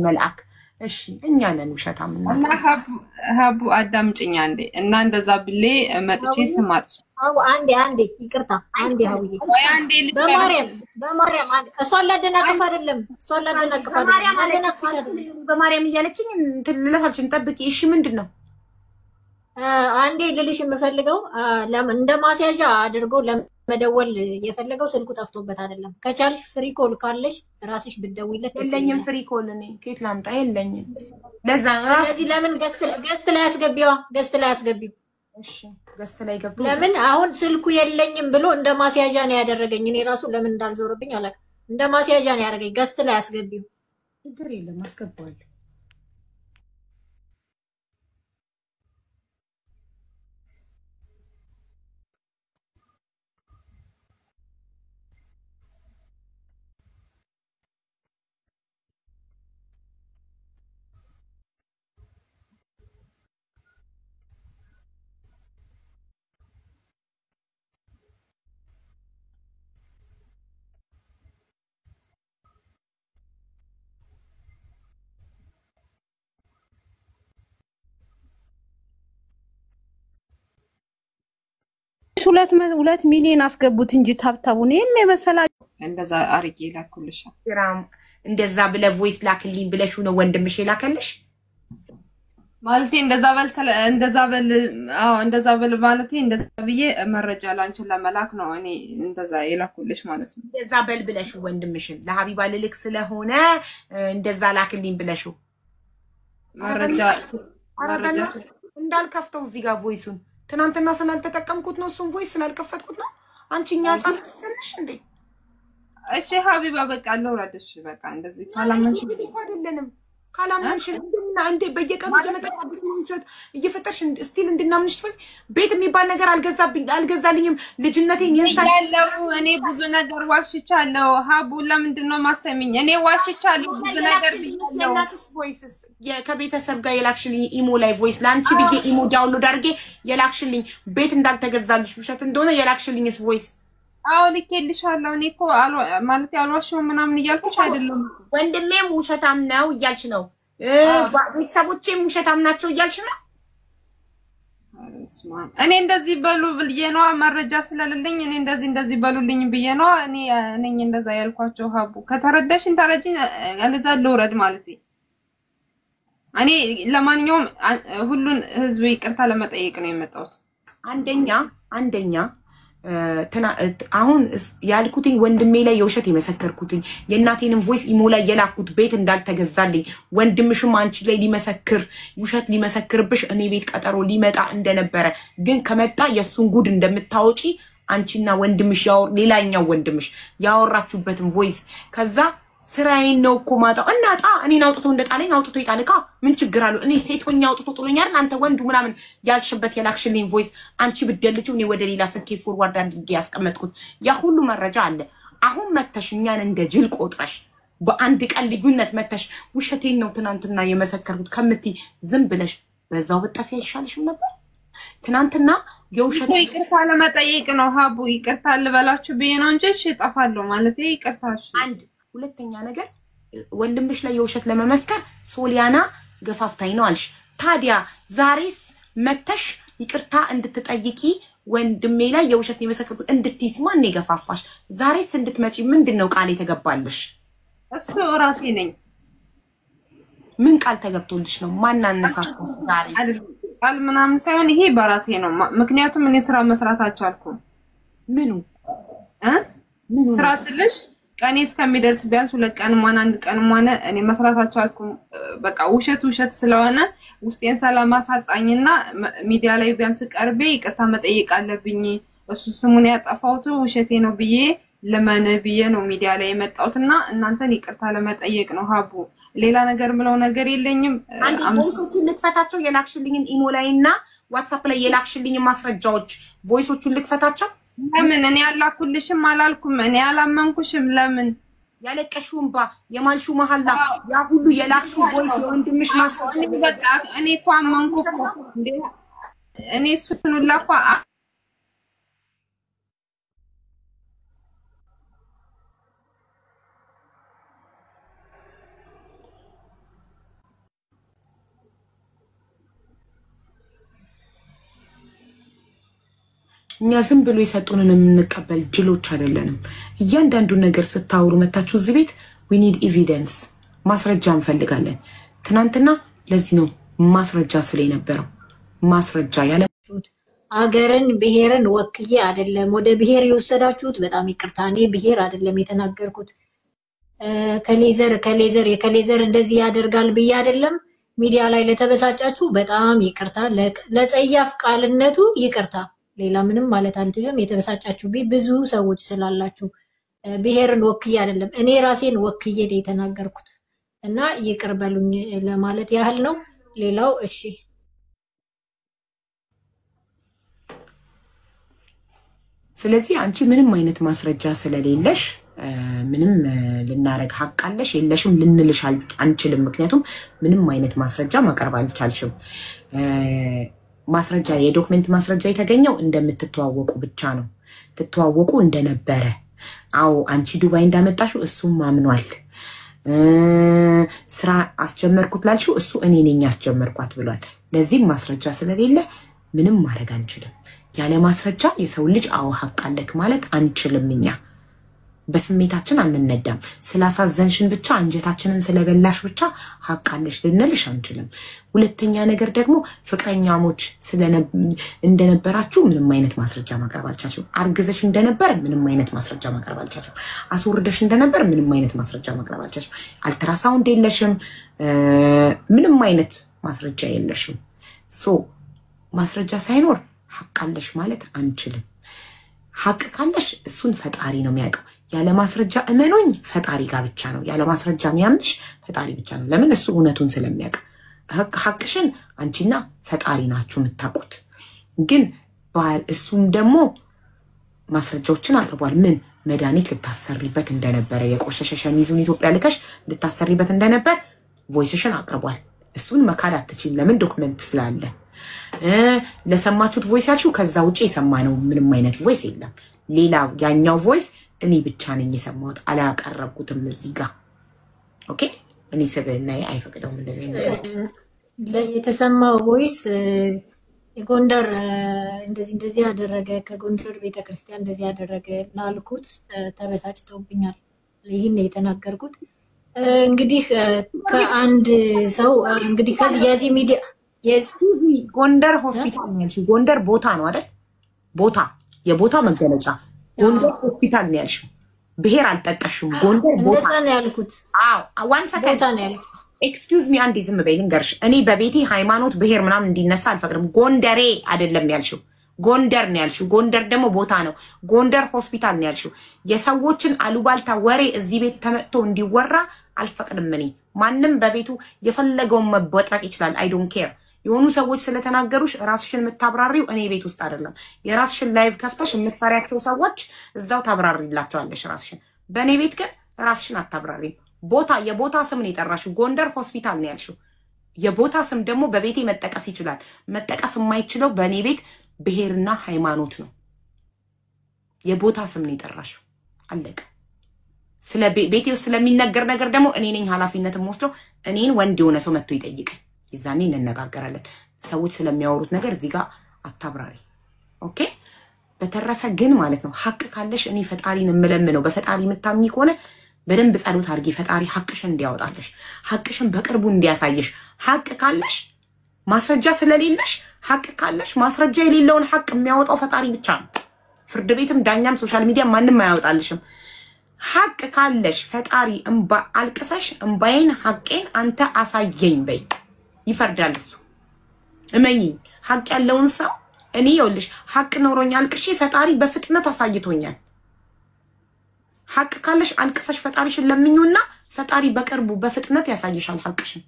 መልአክ። እሺ እኛ ነን ውሸታም እና ሀቡ አዳምጪኝ አንዴ። እና እንደዛ ብሌ መጥቼ ስማጥ አንዴ ይቅርታ አንዴ ሀውዬ በማርያም እሷን ላደናቅፍ አይደለም በማርያም እያለችኝ ትልለታችን ጠብቂ። እሺ ምንድነው አንዴ ልልሽ የምፈልገው እንደ ማስያዣ አድርጎ ለመደወል የፈለገው ስልኩ ጠፍቶበት አይደለም። ከቻልሽ ፍሪ ኮል ካለሽ ራስሽ ብትደውይለት። የለኝም ፍሪ ኮል እኔ ከየት ላምጣ? የለኝም። ለዛ ስለዚህ ለምን ገስት ላይ አስገቢው። እሺ ገስት ላይ ገቡ። ለምን አሁን ስልኩ የለኝም ብሎ እንደ ማስያዣ ነው ያደረገኝ። እኔ ራሱ ለምን እንዳልዞርብኝ አላውቅም። እንደ ማስያዣ ነው ያደረገኝ። ገስት ላይ አስገቢው። ችግር የለም አስገባዋለሁ። ሁለት ሚሊዮን አስገቡት እንጂ ታብታቡን እኔ መሰላ እንደዛ አርጌ ላኩልሽ። እንደዛ ብለ ቮይስ ላክልኝ ብለሽ ነው ወንድምሽ ላከልሽ ማለቴ እንደዛ በል ማለቴ እንደዛ ብዬ መረጃ ላንቺን ለመላክ ነው እኔ እንደዛ የላኩልሽ ማለት ነው። እንደዛ በል ብለሽ ወንድምሽን ለሀቢባ ልልክ ስለሆነ እንደዛ ላክልኝ ብለሽ መረጃ እንዳልከፍተው እዚህ ጋር ቮይሱን ትናንትና ስላልተጠቀምኩት ነው። እሱን ቮይስ ስላልከፈትኩት ነው። አንቺኛ ጻፍልሽ እንዴ? እሺ ሀቢባ በቃ ለውራደሽ በቃ እንደዚህ ካላመንሽ አይደለንም። ካላመንሽ እንዴ በየቀኑ እየመጣብሽ ነው ውሸት እየፈጠርሽ ስቲል እንድናምንሽ ትፈልጊ? ቤት የሚባል ነገር አልገዛልኝም። ልጅነቴን ያለው እኔ ብዙ ነገር ዋሽቻለሁ። ሀቡ ለምንድን ነው ማሰሚኝ? እኔ ዋሽቻለሁ ብዙ ነገር ብያለሁ። የናክስ ቮይስስ ከቤተሰብ ጋር የላክሽልኝ ኢሞ ላይ ቮይስ ላንቺ ብዬ ኢሞ ዳውንሎድ አድርጌ የላክሽልኝ ቤት እንዳልተገዛልሽ ውሸት እንደሆነ የላክሽልኝስ ቮይስ አዎ ልኬልሻለሁ። እኔ እኮ ማለት ያልዋሽው ምናምን እያልኩሽ አይደለም። ወንድሜም ውሸታም ነው እያልሽ ነው። ቤተሰቦቼም ውሸታም ናቸው እያልሽ ነው። እኔ እንደዚህ በሉ ብዬ ነው መረጃ ስለሌለኝ እኔ እንደዚህ በሉልኝ ብዬ ነው እኔ እንደዛ ያልኳቸው። ሀቡ ከተረዳሽን ተረጂኝ አለዛ ልውረድ ማለት እኔ ለማንኛውም ሁሉን ህዝብ ይቅርታ ለመጠየቅ ነው የመጣሁት። አንደኛ አሁን ያልኩትኝ ወንድሜ ላይ የውሸት የመሰከርኩትኝ የእናቴንም ቮይስ ኢሞ ላይ የላኩት ቤት እንዳልተገዛልኝ ወንድምሽም አንቺ ላይ ሊመሰክር ውሸት ሊመሰክርብሽ እኔ ቤት ቀጠሮ ሊመጣ እንደነበረ ግን ከመጣ የሱን ጉድ እንደምታወጪ አንቺና ወንድምሽ ሌላኛው ወንድምሽ ያወራችሁበትን ቮይስ ከዛ ስራዬን ነው እኮ ማጣው እናጣ እኔን አውጥቶ እንደጣለኝ አውጥቶ ይጣልካ ምን ችግር አለው? እኔ ሴት ሆኜ አውጥቶ ጥሎኝ አይደል አንተ ወንዱ ምናምን ያልሽበት የላክሽልኝ ቮይስ አንቺ ብትደልጪው እኔ ወደ ሌላ ስልኬ ፎርዋርድ አድርጌ ያስቀመጥኩት ያ ሁሉ መረጃ አለ። አሁን መተሽ እኛን እንደ ጅል ቆጥረሽ በአንድ ቀን ልዩነት መተሽ ውሸቴን ነው ትናንትና የመሰከርኩት ከምትይ ዝም ብለሽ በዛው በጠፊ አይሻልሽም ነበር? ትናንትና የውሸት ይቅርታ ለመጠየቅ ነው ሀቡ ይቅርታ ልበላችሁ ብዬ ነው እንጂ እሺ እጠፋለሁ ማለት ይቅርታሽ። አንድ ሁለተኛ ነገር ወንድምሽ ላይ የውሸት ለመመስከር ሶሊያና ገፋፍታኝ ነው አልሽ። ታዲያ ዛሬስ መተሽ ይቅርታ እንድትጠይቂ ወንድሜ ላይ የውሸት የመሰከርኩት እንድትይስ ማን የገፋፋሽ? ዛሬስ እንድትመጪ ምንድነው ቃል የተገባልሽ? እሱ ራሴ ነኝ። ምን ቃል ተገብቶልሽ ነው? ማን አነሳሳው? ዛሬስ ቃል ምናምን ሳይሆን ይሄ በራሴ ነው። ምክንያቱም እኔ ስራ መስራት አልቻልኩም። ምኑ ስራ ስልሽ ቀኔ እስከሚደርስ ቢያንስ 2 ቀን ማን 1 ቀን ማን እኔ መስራት አልቻልኩም። በቃ ውሸት ስለሆነ ውስጤን ሰላም አሳጣኝና ሚዲያ ላይ ቢያንስ ቀርቤ ይቅርታ መጠየቅ አለብኝ። እሱ ስሙን ያጠፋውት ውሸቴ ነው ብዬ ለማነብዬ ነው ሚዲያ ላይ የመጣውትና እናንተን ይቅርታ ለመጠየቅ ነው ሀቡ። ሌላ ነገር ምለው ነገር የለኝም። ቮይሶቹን ልክፈታቸው የላክሽልኝን ኢሞ ላይና ዋትስአፕ ላይ የላክሽልኝ ማስረጃዎች ቮይሶቹን ልክፈታቸው። ለምን እኔ ያላኩልሽም አላልኩም? እኔ ያላመንኩሽም ለምን? ያለቀሽውን ባ የማልሹ መሐላ ያ ሁሉ የላክሹ ቮይስ የወንድምሽ ማስረጃ በቃ እኔ እኮ አመንኩ እኮ እንዴ እኔ እሱን ላፋ እኛ ዝም ብሎ የሰጡንን የምንቀበል ጅሎች አይደለንም። እያንዳንዱ ነገር ስታወሩ መታችሁ እዚህ ቤት we need evidence ማስረጃ እንፈልጋለን። ትናንትና ለዚህ ነው ማስረጃ ስለነበረው ማስረጃ ያለችሁት አገርን ብሔርን ወክዬ አይደለም ወደ ብሔር የወሰዳችሁት። በጣም ይቅርታ እኔ ብሔር አይደለም የተናገርኩት። ከሌዘር እንደዚህ ያደርጋል ብዬ አይደለም። ሚዲያ ላይ ለተበሳጫችሁ በጣም ይቅርታ፣ ለጸያፍ ቃልነቱ ይቅርታ። ሌላ ምንም ማለት አልችልም። የተበሳጫችሁ ብዙ ሰዎች ስላላችሁ ብሔርን ወክዬ አይደለም እኔ ራሴን ወክዬ የተናገርኩት እና ይቅር በሉኝ ለማለት ያህል ነው። ሌላው እሺ ስለዚህ አንቺ ምንም አይነት ማስረጃ ስለሌለሽ ምንም ልናረግ ሐቅ አለሽ የለሽም ልንልሽ አንችልም። ምክንያቱም ምንም አይነት ማስረጃ ማቅረብ አልቻልሽም። ማስረጃ የዶክመንት ማስረጃ የተገኘው እንደምትተዋወቁ ብቻ ነው። ትተዋወቁ እንደነበረ አው አንቺ ዱባይ እንዳመጣሽው እሱም ማምኗል። ስራ አስጀመርኩት ላልሽው እሱ እኔ ነኝ ያስጀመርኳት ብሏል። ለዚህም ማስረጃ ስለሌለ ምንም ማድረግ አንችልም። ያለ ማስረጃ የሰው ልጅ አው ሐቅ አለክ ማለት አንችልም። እኛ በስሜታችን አንነዳም። ስላሳዘንሽን ብቻ አንጀታችንን ስለበላሽ ብቻ ሐቅ አለሽ ልንልሽ አንችልም። ሁለተኛ ነገር ደግሞ ፍቅረኛሞች እንደነበራችሁ ምንም አይነት ማስረጃ ማቅረብ አልቻልሽም። አርግዘሽ እንደነበር ምንም አይነት ማስረጃ ማቅረብ አልቻልሽም። አስወርደሽ እንደነበር ምንም አይነት ማስረጃ ማቅረብ አልቻልሽም። አልትራሳውንድ የለሽም። ምንም አይነት ማስረጃ የለሽም። ማስረጃ ሳይኖር ሐቅ አለሽ ማለት አንችልም። ሐቅ ካለሽ እሱን ፈጣሪ ነው የሚያውቀው። ያለ ማስረጃ እመኑኝ ፈጣሪ ጋር ብቻ ነው ያለ ማስረጃ የሚያምንሽ ፈጣሪ ብቻ ነው። ለምን እሱ እውነቱን ስለሚያውቅ ሐቅሽን አንቺና ፈጣሪ ናችሁ የምታውቁት። ግን እሱም ደግሞ ማስረጃዎችን አቅርቧል። ምን መድኃኒት ልታሰሪበት እንደነበረ የቆሸሸ ሸሚዙን ኢትዮጵያ ልከሽ ልታሰሪበት እንደነበር ቮይስሽን አቅርቧል። እሱን መካድ አትችይም። ለምን ዶክመንት ስላለ። ለሰማችሁት ቮይስ ያልሽው ከዛ ውጪ የሰማነው ምንም አይነት ቮይስ የለም። ሌላ ያኛው ቮይስ እኔ ብቻ ነኝ የሰማሁት አላቀረብኩትም እዚህ ጋር። ኦኬ እኔ ሰበናይ አይፈቅደውም እንደዚህ ነገር የተሰማው ቮይስ የጎንደር እንደዚህ ያደረገ ከጎንደር ቤተክርስቲያን እንደዚህ ያደረገ ላልኩት ተበሳጭተውብኛል። ይሄን የተናገርኩት እንግዲህ ከአንድ ሰው እንግዲህ ከዚህ የዚህ ሚዲያ ጎንደር ሆስፒታል ነው ያልሽው። ጎንደር ቦታ ነው አይደል? ቦታ የቦታ መገለጫ ጎንደር ሆስፒታል ነው ያልሽው። ብሔር አልጠቀሽም። ጎንደር ቦታ ነው ያልኩት። አዎ ዋን ሰከንድ ቦታ ነው ያልኩት። ኤክስኪውዝ ሚ አንዴ ዝም በይ ልንገርሽ። እኔ በቤቴ ሃይማኖት ብሔር ምናምን እንዲነሳ አልፈቅድም። ጎንደሬ አይደለም ያልሽው፣ ጎንደር ነው ያልሽው። ጎንደር ደግሞ ቦታ ነው። ጎንደር ሆስፒታል ነው ያልሽው። የሰዎችን አሉባልታ ወሬ እዚህ ቤት ተመጥቶ እንዲወራ አልፈቅድም። እኔ ማንም በቤቱ የፈለገውን መበጥረቅ ይችላል። አይ ዶንት ኬር። የሆኑ ሰዎች ስለተናገሩሽ ራስሽን የምታብራሪው እኔ ቤት ውስጥ አይደለም። የራስሽን ላይቭ ከፍተሽ የምትፈሪያቸው ሰዎች እዛው ታብራሪላቸዋለሽ ራስሽን። በኔ ቤት ግን ራስሽን አታብራሪም። የቦታ ስም ነው የጠራሽው። ጎንደር ሆስፒታል ነው ያልሽው። የቦታ ስም ደግሞ በቤቴ መጠቀስ ይችላል። መጠቀስ የማይችለው በኔ ቤት ብሔርና ሃይማኖት ነው። የቦታ ስም ነው የጠራሽው። አለቀ። ስለ ቤቴ ውስጥ ስለሚነገር ነገር ደግሞ እኔ ነኝ ኃላፊነትን ወስዶ እኔን ወንድ የሆነ ሰው መጥቶ ይጠይቀኝ። ይዛኔ እንነጋገራለን። ሰዎች ስለሚያወሩት ነገር እዚህ ጋር አታብራሪ። ኦኬ። በተረፈ ግን ማለት ነው ሐቅ ካለሽ እኔ ፈጣሪን እምለምነው በፈጣሪ የምታምኚ ከሆነ በደንብ ጸሎት አድርጊ። ፈጣሪ ሐቅሽን እንዲያወጣልሽ፣ ሐቅሽን በቅርቡ እንዲያሳይሽ። ሐቅ ካለሽ ማስረጃ ስለሌለሽ ሐቅ ካለሽ ማስረጃ የሌለውን ሐቅ የሚያወጣው ፈጣሪ ብቻ ነው። ፍርድ ቤትም ዳኛም ሶሻል ሚዲያ ማንም አያወጣልሽም። ሐቅ ካለሽ ፈጣሪ እንባ አልቅሰሽ እንባዬን ሐቄን አንተ አሳየኝ በይ፣ ይፈርዳል እሱ። እመኚኝ። ሐቅ ያለውን ሰው እኔ ይኸውልሽ ሐቅ ኖሮኝ አልቅሼ ፈጣሪ በፍጥነት አሳይቶኛል። ሐቅ ካለሽ አልቅሰሽ ፈጣሪሽን ለምኙና ፈጣሪ በቅርቡ በፍጥነት ያሳይሻል ሐቅሽን።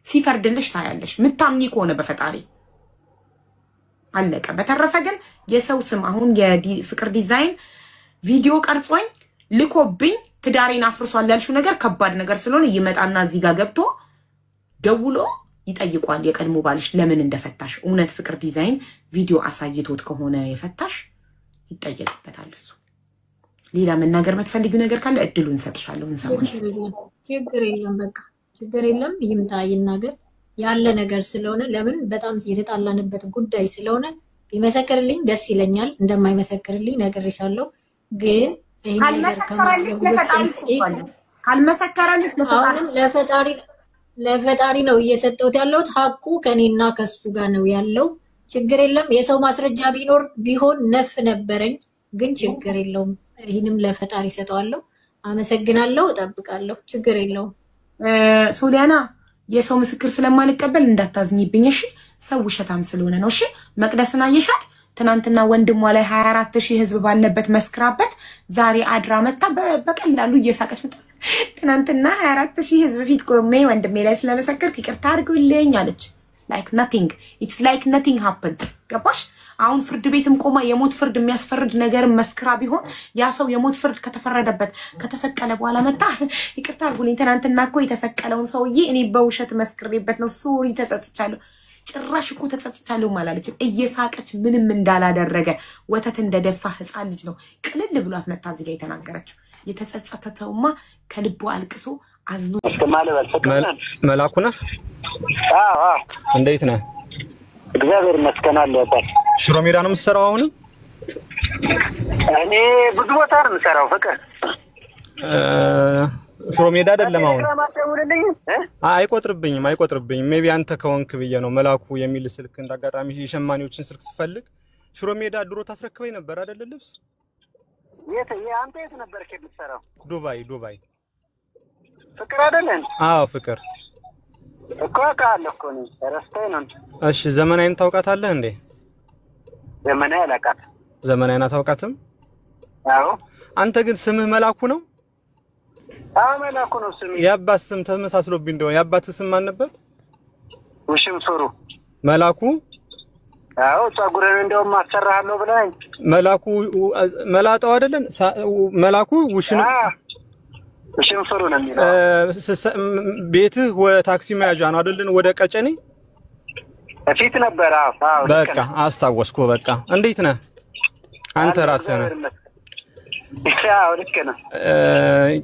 ሲፈርድልሽ ታያለሽ ምታምኚ ከሆነ በፈጣሪ። አለቀ። በተረፈ ግን የሰው ስም አሁን የፍቅር ዲዛይን ቪዲዮ ቀርጾኝ ልኮብኝ ትዳሬን አፍርሷል ያልሽው ነገር ከባድ ነገር ስለሆነ ይመጣና እዚህ ጋር ገብቶ ደውሎ ይጠይቋል የቀድሞ ባልሽ ለምን እንደፈታሽ። እውነት ፍቅር ዲዛይን ቪዲዮ አሳይቶት ከሆነ የፈታሽ ይጠየቅበታል እሱ። ሌላ መናገር የምትፈልጊው ነገር ካለ እድሉን እንሰጥሻለሁ። እንሰማሽ። ችግር የለም በቃ ችግር የለም። ይምጣ ይናገር ያለ ነገር ስለሆነ ለምን በጣም የተጣላንበት ጉዳይ ስለሆነ ቢመሰክርልኝ ደስ ይለኛል። እንደማይመሰክርልኝ ነግሬሻለሁ። ግን ካልመሰከረልሽ ለፈጣሪ ነው እየሰጠሁት ያለሁት። ሐቁ ከኔና ከሱ ጋር ነው ያለው። ችግር የለም። የሰው ማስረጃ ቢሆን ነፍ ነበረኝ፣ ግን ችግር የለውም። ይህንም ለፈጣሪ ሰጠዋለሁ። አመሰግናለሁ። እጠብቃለሁ። ችግር የለውም። ሶሊያና የሰው ምስክር ስለማልቀበል እንዳታዝኝብኝ እሺ። ሰው ውሸታም ስለሆነ ነው እሺ። መቅደስን አየሻት? ትናንትና ወንድሟ ላይ 24000 ህዝብ ባለበት መስክራበት ዛሬ አድራ መጣ በቀላሉ እየሳቀች መጣ። ትናንትና 24000 ህዝብ ፊት ቆሜ ወንድሜ ላይ ስለመሰከርኩ ይቅርታ አድርጉልኝ አለች። like nothing, it's like nothing happened። ገባሽ? አሁን ፍርድ ቤትም ቆማ የሞት ፍርድ የሚያስፈርድ ነገር መስክራ ቢሆን ያ ሰው የሞት ፍርድ ከተፈረደበት ከተሰቀለ በኋላ መጣ ይቅርታ አድርጉልኝ ትናንትና እኮ የተሰቀለውን ሰውዬ እኔ በውሸት መስክሬበት ነው ሶሪ ተጸጽቻለሁ። ጭራሽ እኮ ተጸጽቻለሁ ማላለችም። እየሳቀች ምንም እንዳላደረገ ወተት እንደደፋ ህፃን ልጅ ነው ቅልል ብሏት መጣ እዚህ ጋር የተናገረችው። የተጸጸተውማ ከልቡ አልቅሶ አዝኖ መላኩ ነህ? አዎ። እንዴት ነህ? እግዚአብሔር ይመስገን አለ። ሽሮ ሜዳ ነው የምትሰራው አሁን? እኔ ብዙ ቦታ ነው የምሰራው። ፍቅር ሽሮ ሜዳ አይደለም አሁን? አይቆጥርብኝም። ሜቢ አንተ ከሆንክ ብዬ ነው። መላኩ የሚል ስልክ እንዳጋጣሚ የሸማኔዎችን ስልክ ትፈልግ ሽሮ ሜዳ ድሮ ታስረክበኝ ነበር አይደል? ልብስ አንተ የት ነበርክ የምትሰራው? ዱባይ። ፍቅር አይደለም? አዎ ፍቅር እኮ አውቃለሁ እኮ ነው። ረስተኸኝ ነው። እሺ ዘመናዊን ታውቃታለህ እንዴ? ዘመናዊ አላውቃትም። ዘመናዊን አታውቃትም? አዎ። አንተ ግን ስምህ መላኩ ነው? አዎ መላኩ ነው ስሜ። የአባት ስም ተመሳስሎብኝ እንደው የአባትህ ስም ማን ነበር? ውሽንፍሩ። መላኩ? አዎ ጸጉርን እንደውም አሰራሃለሁ ብለኸኝ። መላኩ መላጣው አይደለም? መላኩ ውሽንፍሩ ነው የሚለው። ቤትህ ታክሲ መያዣ ነው አይደል? ወደ ቀጨኔ ፊት ነበር። አዎ በቃ አስታወስኩ። በቃ እንዴት ነህ አንተ ራስህ ነህ? አዎ ልክ ነህ።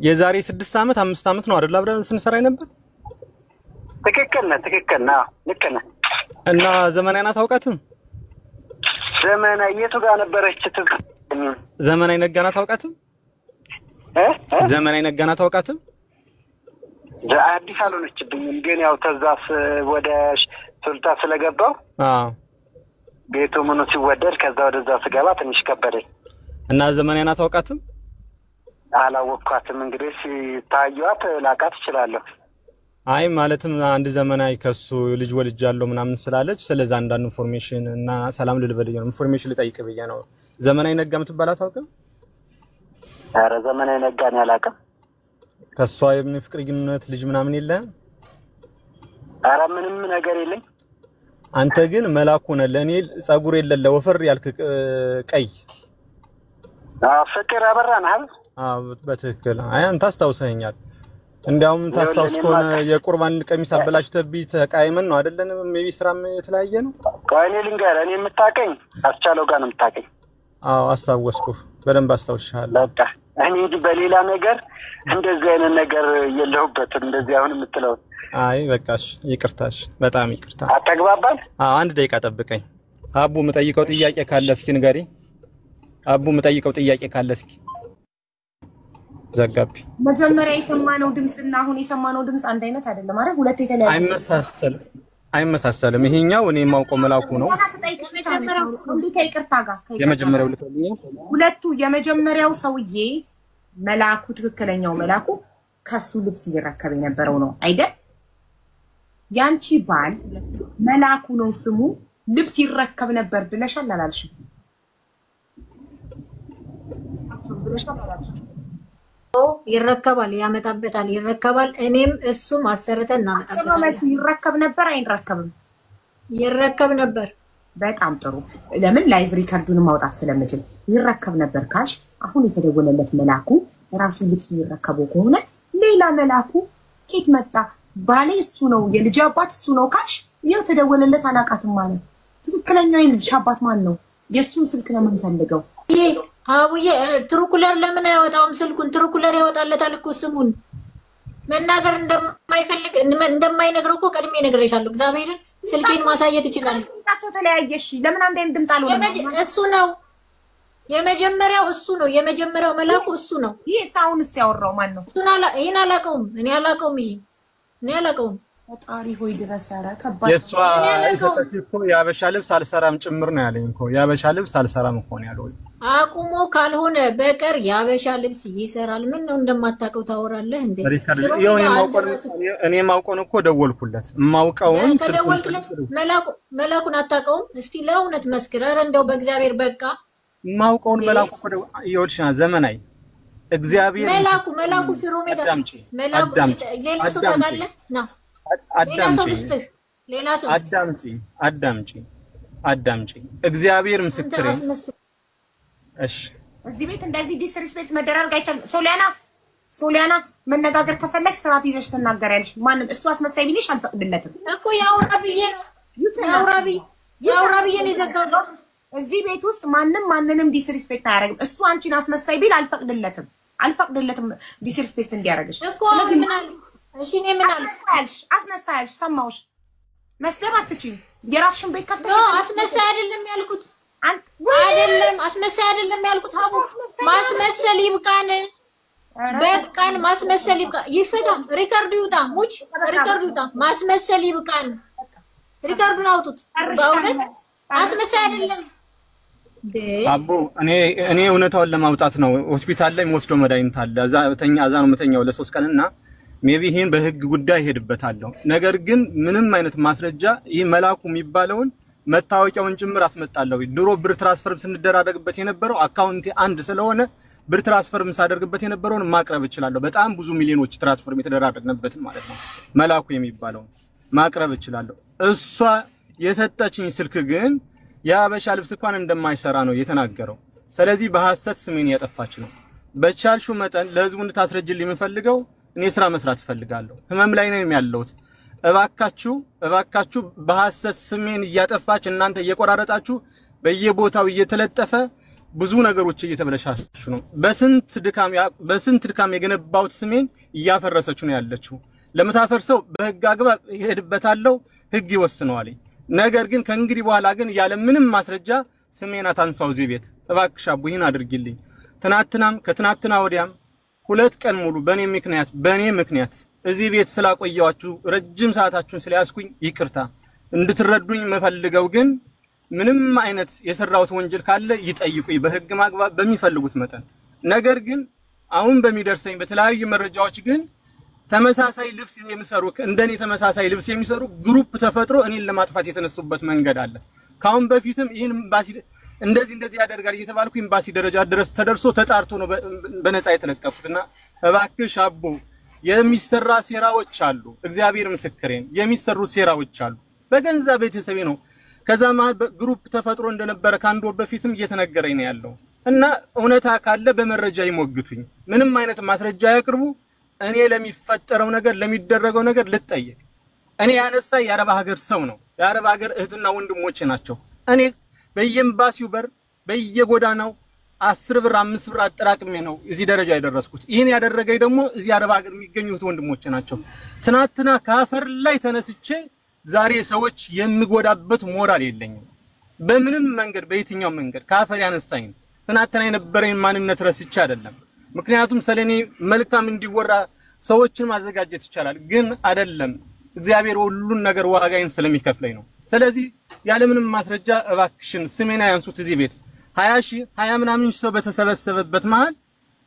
የዛሬ 6 ዓመት 5 ዓመት ነው አይደል አብረን ስንሰራ ነበር? ትክክል ነህ። ልክ ነህ። እና ዘመናዊን አታውቃትም? ዘመናዊ የቱ ጋር ነበረች? ዘመናዊ ነጋና አታውቃትም? ዘመናዊ ነጋና አታውቃትም? አዲስ አልሆነችብኝም፣ ግን ያው ተዛስ ወደ ሱልጣ ስለገባው ቤቱ ምኑ ሲወደድ ከዛ ወደዛ ስገባ ትንሽ ከበደኝ። እና ዘመናዊን አታውቃትም? አላወቅኳትም። እንግዲህ ሲታዩት ላቃት እችላለሁ። አይ ማለትም አንድ ዘመናዊ ከሱ ልጅ ወልጃለሁ ምናምን ስላለች ስለዛ አንዳንድ ኢንፎርሜሽን እና ሰላም ልልበልኝ ነው ኢንፎርሜሽን ልጠይቅ ብዬ ነው። ዘመናዊ ነጋ የምትባል አታውቅም? ኧረ ዘመናዊ ነጋን ያላቀም። ከሷ የፍቅር ግንኙነት ልጅ ምናምን የለህም? ኧረ ምንም ነገር የለኝ። አንተ ግን መላኩ ነህ። ለኔ ጸጉር የለለ ወፈር ያልክ ቀይ። ፍቅር አበራን አይደል? በትክክል አይ አንተ አስታውሰኛል እንዲያውም ታስታውስ ከሆነ የቁርባን ቀሚስ አበላሽተብኝ ተቃይመን ነው አይደለም ሜቢ ስራም የተለያየ ነው ቆይኔ ልንገር እኔ የምታቀኝ አስቻለው ጋር ነው የምታቀኝ አስታወስኩ በደንብ አስታውሻለሁ በቃ እኔ በሌላ ነገር እንደዚህ አይነት ነገር የለሁበትም እንደዚህ አሁን የምትለው አይ በቃሽ ይቅርታሽ በጣም ይቅርታ አተግባባን አንድ ደቂቃ ጠብቀኝ አቡ መጠይቀው ጥያቄ ካለ እስኪ ንገሪ አቡ መጠይቀው ጥያቄ ካለ እስኪ ዘጋቢ መጀመሪያ የሰማነው ድምጽና አሁን የሰማነው ድምጽ አንድ አይነት አይደለም አይደል ሁለት የተለያየ አይመሳሰልም ይሄኛው እኔ ማውቀው መላኩ ነው የመጀመሪያው ልከልኝ ሁለቱ የመጀመሪያው ሰውዬ መላኩ ትክክለኛው መላኩ ከሱ ልብስ ይረከብ የነበረው ነው አይደል ያንቺ ባል መላኩ ነው ስሙ ልብስ ይረከብ ነበር ብለሻል አላልሽም ይረከባል ያመጣበታል ይረከባል እኔም እሱም አሰርተን እናመጣበታለን ይረከብ ነበር አይረከብም ይረከብ ነበር በጣም ጥሩ ለምን ላይቭ ሪከርዱን ማውጣት ስለምችል ይረከብ ነበር ካሽ አሁን የተደወለለት መላኩ ራሱ ልብስ ይረከበው ከሆነ ሌላ መላኩ ኬት መጣ ባሌ እሱ ነው የልጅ አባት እሱ ነው ካሽ ይሄው ተደወለለት አላቃትም ማለት ትክክለኛው የልጅ አባት ማን ነው የሱን ስልክ ነው የምንፈልገው አቡዬ ትሩኩለር ለምን አይወጣውም ስልኩን ትሩኩለር ያወጣለታል እኮ ስሙን መናገር እንደማይፈልግ እንደማይነግረው እኮ ቀድሜ ነግሬሻለሁ እግዚአብሔርን ስልኬን ማሳየት ይችላል ታቶ ተለያየሽ ለምን አንዴ ድምጽ አልሆነ እሱ ነው የመጀመሪያው እሱ ነው የመጀመሪያው መላኩ እሱ ነው ይሄ ሳውንስ ያወራው ማን ነው እሱና ይሄን አላቀውም እኔ አላቀውም ፈጣሪ ሆይ ድረሰራ ከባድ የሷ እኮ ያበሻ ልብስ አልሰራም ጭምር ነው ያለኝ እኮ ያበሻ ልብስ አልሰራም እኮ ነው ያለው አቁሞ ካልሆነ በቀር ያበሻ ልብስ ይሰራል ምን ነው እንደማታቀው ታወራለህ እንዴ እኔ ማውቀውን እኮ ደወልኩለት ማውቀውን መላኩን አታቀውም እስቲ ለእውነት መስክር ኧረ እንደው በእግዚአብሔር በቃ ማውቀውን መላኩ እኮ ይወልሽና ዘመናይ እግዚአብሔር መላኩ ሽሮ ሜዳ መላኩ ሌላ ሰው ታውቃለህ ና አዳምጪ እግዚአብሔር ምስክሬ እሺ እዚህ ቤት እንደዚህ ዲስሪስፔክት መደረግ አይቻልም ሶሊያና መነጋገር ከፈለግሽ ስርዓት ይዘሽ ትናገሪያለሽ ማንም እሱ አስመሳይ ቢልሽ አልፈቅድለትም እኮ ያውራብዬ ነው የዘጋው እዚህ ቤት ውስጥ ማንንም ዲስሪስፔክት አያደርግም እሱ አንቺን አስመሳይ ቢል አልፈቅድለትም ዲስሪስፔክት እንዲያደርግሽ ስለዚህ እሺ እኔ ምን አልሽ አስመሳይሽ ሰማውሽ መስደብ አትችይም የራስሽን ቤት ከፍተሽ አስመሳይ አይደለም ያልኩት አስመሳይ አይደለም ያልኩት ሀቡ ማስመሰል ይብቃን በቃን ማስመሰል ይብቃ ይፈታ ሪካርዱ ይውጣ ሪካርዱ ይውጣ ማስመሰል ይብቃን ሪካርዱን አውጡት በእውነት አስመሳይ አይደለም አቡ እኔ እውነታውን ለማውጣት ነው ሆስፒታል ላይ ወስዶ መድኃኒት አለ አዛ ነው መተኛው ለ3 ቀንና ሜቢ ይሄን በህግ ጉዳይ ሄድበታለሁ ነገር ግን ምንም አይነት ማስረጃ ይሄ መላኩ የሚባለውን መታወቂያውን ጭምር አስመጣለሁ ድሮ ብር ትራንስፈር ስንደራረግበት የነበረው አካውንቴ አንድ ስለሆነ ብር ትራንስፈር ሳደርግበት የነበረውን ማቅረብ እችላለሁ በጣም ብዙ ሚሊዮኖች ትራንስፈር የተደራረግንበት ማለት ነው መላኩ የሚባለው ማቅረብ እችላለሁ እሷ የሰጠችኝ ስልክ ግን ያበሻ ልብስ እንኳን እንደማይሰራ ነው የተናገረው ስለዚህ በሐሰት ስሜን ያጠፋች ነው በቻልሹ መጠን ለህዝቡ እንድታስረጅልኝ የምፈልገው እኔ ስራ መስራት ፈልጋለሁ ህመም ላይ ነው ያለሁት እባካችሁ በሐሰት ስሜን እያጠፋች እናንተ እየቆራረጣችሁ በየቦታው እየተለጠፈ ብዙ ነገሮች እየተበለሻሹ ነው በስንት ድካም የገነባውት ስሜን እያፈረሰች ነው ያለችው ለምታፈርሰው በህግ አግባብ ይሄድበታለሁ ህግ ይወስነዋል ነገር ግን ከእንግዲህ በኋላ ግን ያለ ምንም ማስረጃ ስሜን አታንሳው እዚህ ቤት እባክሽ አቡ ይሄን አድርጊልኝ ትናንትናም ከትናንትና ወዲያም 2 ቀን ሙሉ በኔ ምክንያት እዚህ ቤት ስላቆያችሁ ረጅም ሰዓታችሁን ስለያስኩኝ ይቅርታ እንድትረዱኝ መፈልገው ግን ምንም አይነት የሰራውት ወንጀል ካለ ይጠይቁኝ በህግ ማግባብ በሚፈልጉት መጠን ነገር ግን አሁን በሚደርሰኝ በተለያዩ መረጃዎች ግን ተመሳሳይ ልብስ የሚሰሩ እንደኔ ተመሳሳይ ልብስ የሚሰሩ ግሩፕ ተፈጥሮ እኔን ለማጥፋት የተነሱበት መንገድ አለ ካሁን በፊትም ይሄን ኤምባሲ እንደዚህ ያደርጋል እየተባልኩ ኤምባሲ ደረጃ ድረስ ተደርሶ ተጣርቶ ነው በነፃ የተለቀቁትና እባክሽ አቦ የሚሰራ ሴራዎች አሉ እግዚአብሔር ምስክሬን የሚሰሩ ሴራዎች አሉ በገንዘብ ቤተሰቤ ነው ከዛ ማለት ግሩፕ ተፈጥሮ እንደነበረ ካንዶ በፊትም እየተነገረኝ ነው ያለው እና እውነታ ካለ በመረጃ ይሞግቱኝ ምንም አይነት ማስረጃ ያቅርቡ እኔ ለሚፈጠረው ነገር ለሚደረገው ነገር ልጠየቅ እኔ ያነሳ የአረብ ሀገር ሰው ነው የአረብ ሀገር እህትና ወንድሞቼ ናቸው እኔ በየኤምባሲው በር በየጎዳናው 10 ብር 5 ብር አጠራቅሜ ነው እዚህ ደረጃ ያደረስኩት ይሄን ያደረገኝ ደግሞ እዚህ አረብ ሀገር የሚገኙት ወንድሞቼ ናቸው ትናንትና ካፈር ላይ ተነስቼ ዛሬ ሰዎች የሚጎዳበት ሞራል የለኝም በምንም መንገድ በየትኛው መንገድ ካፈር ያነሳኝ ትናንትና የነበረኝ ማንነት ረስቼ አይደለም ምክንያቱም ስለኔ መልካም እንዲወራ ሰዎችን ማዘጋጀት ይቻላል ግን አይደለም እግዚአብሔር ሁሉን ነገር ዋጋዬን ስለሚከፍለኝ ነው ስለዚህ ያለ ምንም ማስረጃ እባክሽን ስሜና ያንሱት እዚህ ቤት 20 ምናምን ሰው በተሰበሰበበት መሃል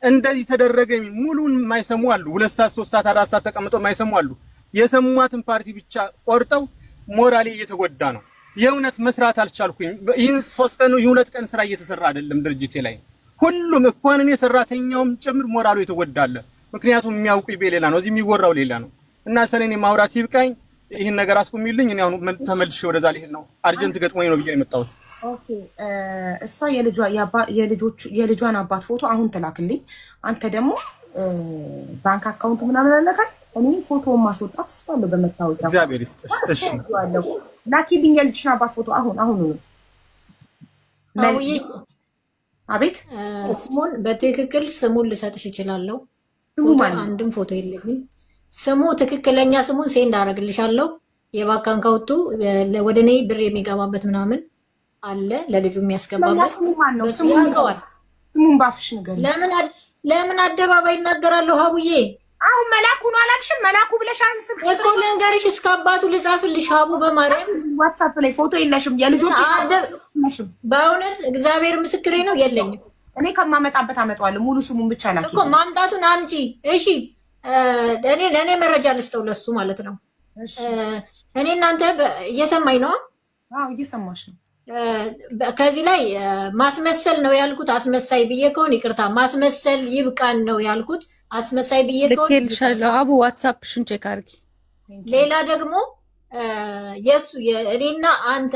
እንደዚህ ተደረገኝ ሙሉን ማይሰሙ አሉ 2 ሰዓት 3 ሰዓት 4 ሰዓት ተቀምጠው ማይሰሙ አሉ የሰሙዋትን ፓርቲ ብቻ ቆርጠው ሞራሌ እየተጎዳ ነው የእውነት መስራት አልቻልኩኝ ይህን 3 ቀን የ2 ቀን ስራ እየተሰራ አይደለም ድርጅቴ ላይ ሁሉም እንኳን እኔ ሰራተኛውም ጭምር ሞራሉ የተጎዳለ ምክንያቱም የሚያውቁ በሌላ ነው እዚህ የሚወራው ሌላ ነው እና ሰለኔ ማውራት ይብቃኝ ይሄን ነገር አስቆሚልኝ እኔ አሁን ተመልሼ ወደዛ ልሄድ ነው አርጀንት ገጥሞኝ ነው ብዬ የመጣሁት ኦኬ እሷ የልጇን አባት ፎቶ አሁን ተላክልኝ አንተ ደግሞ ባንክ አካውንት ምናምን አለካል እኔ ፎቶውን ማስወጣት ስታለው በመታወቂያ እግዚአብሔር ይስጥሽ እሺ ላኪልኝ የልጅሽን አባት ፎቶ አሁን አቤት ስሙን በትክክል ስሙን ልሰጥሽ እችላለሁ አንድም ፎቶ የለኝም ስሙ ትክክለኛ ስሙን ሴንድ አደርግልሻለሁ የባንክ አካውንቱ ወደኔ ብር የሚገባበት ምናምን አለ ለልጁ የሚያስገባበት ስሙ ያውቀዋል ስሙን ባፍሽ ነገር ለምን አደባባይ ይናገራሉ ሀቡዬ አሁን መላኩ ነው አላልሽም መላኩ ብለሻል ስልክ እኮ ለንገርሽ እስከ አባቱ ልጻፍልሽ ሀቡ በማርያም ዋትስአፕ ላይ ፎቶ የለሽም የልጆች በእውነት እግዚአብሔር ምስክሬ ነው የለኝም እኔ ከማመጣበት አመጣዋለሁ ሙሉ ስሙን ብቻ ላኪ እኮ ማምጣቱን አምጪ እሺ ለኔ መረጃ ልስጠው ለሱ ማለት ነው እኔ እናንተ እየሰማኝ ነው አዎ እየሰማሽ ነው ከዚህ ላይ ማስመሰል ነው ያልኩት አስመሳይ ብዬ ከሆነ ይቅርታ ማስመሰል ይብቃን ነው ያልኩት አስመሳይ ብዬ ከሆነ ልኬልሻለሁ አቡ ዋትስአፕሽን ቼክ አድርጊ ሌላ ደግሞ የሱ እኔና አንተ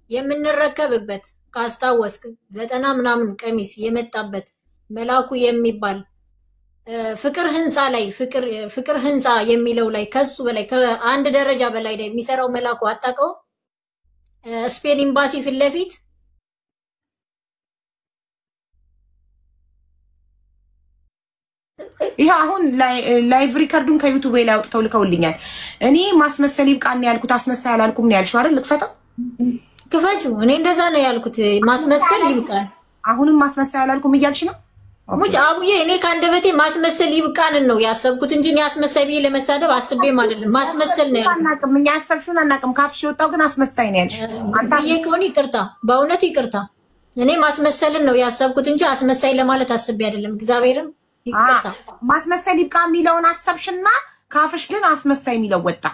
የምንረከብበት ካስታወስክ 90 ምናምን ቀሚስ የመጣበት መላኩ የሚባል ፍቅር ህንፃ ላይ ፍቅር ህንፃ የሚለው ላይ ከሱ በላይ ከአንድ ደረጃ በላይ ላይ የሚሰራው መላኩ አጣቀው ስፔን ኤምባሲ ፊት ለፊት ይሄ አሁን ላይቭ ሪከርዱን ከዩቲዩብ ላይ አውጥተው ልከውልኛል እኔ ማስመሰል ይብቃን ያልኩት አስመሳይ አላልኩም ነው ያልሽው አይደል ልክፈተው ክፈችው እኔ እንደዛ ነው ያልኩት ማስመሰል ይብቃን አሁንም ማስመሰል አላልኩም እያልሽ ነው ሙጭ አቡዬ እኔ ካንደበቴ ማስመሰል ይብቃን ነው ያሰብኩት እንጂ ያስመሳይ ብዬ ለመሳደብ አስቤም አይደለም ማስመሰል ነው ያልኩት አናቅም እኛ ያሰብሽውን አናቅም ካፍሽ ወጣው ግን አስመሳይ ነው ያልሽ አንተ ይሄን ይቅርታ በእውነት ይቅርታ እኔ ማስመሰልን ነው ያሰብኩት እንጂ አስመሳይ ለማለት አስቤ አይደለም እግዚአብሔርም ይቅርታ ማስመሰል ይብቃ የሚለውን አሰብሽና ካፍሽ ግን አስመሳይ የሚለው ወጣ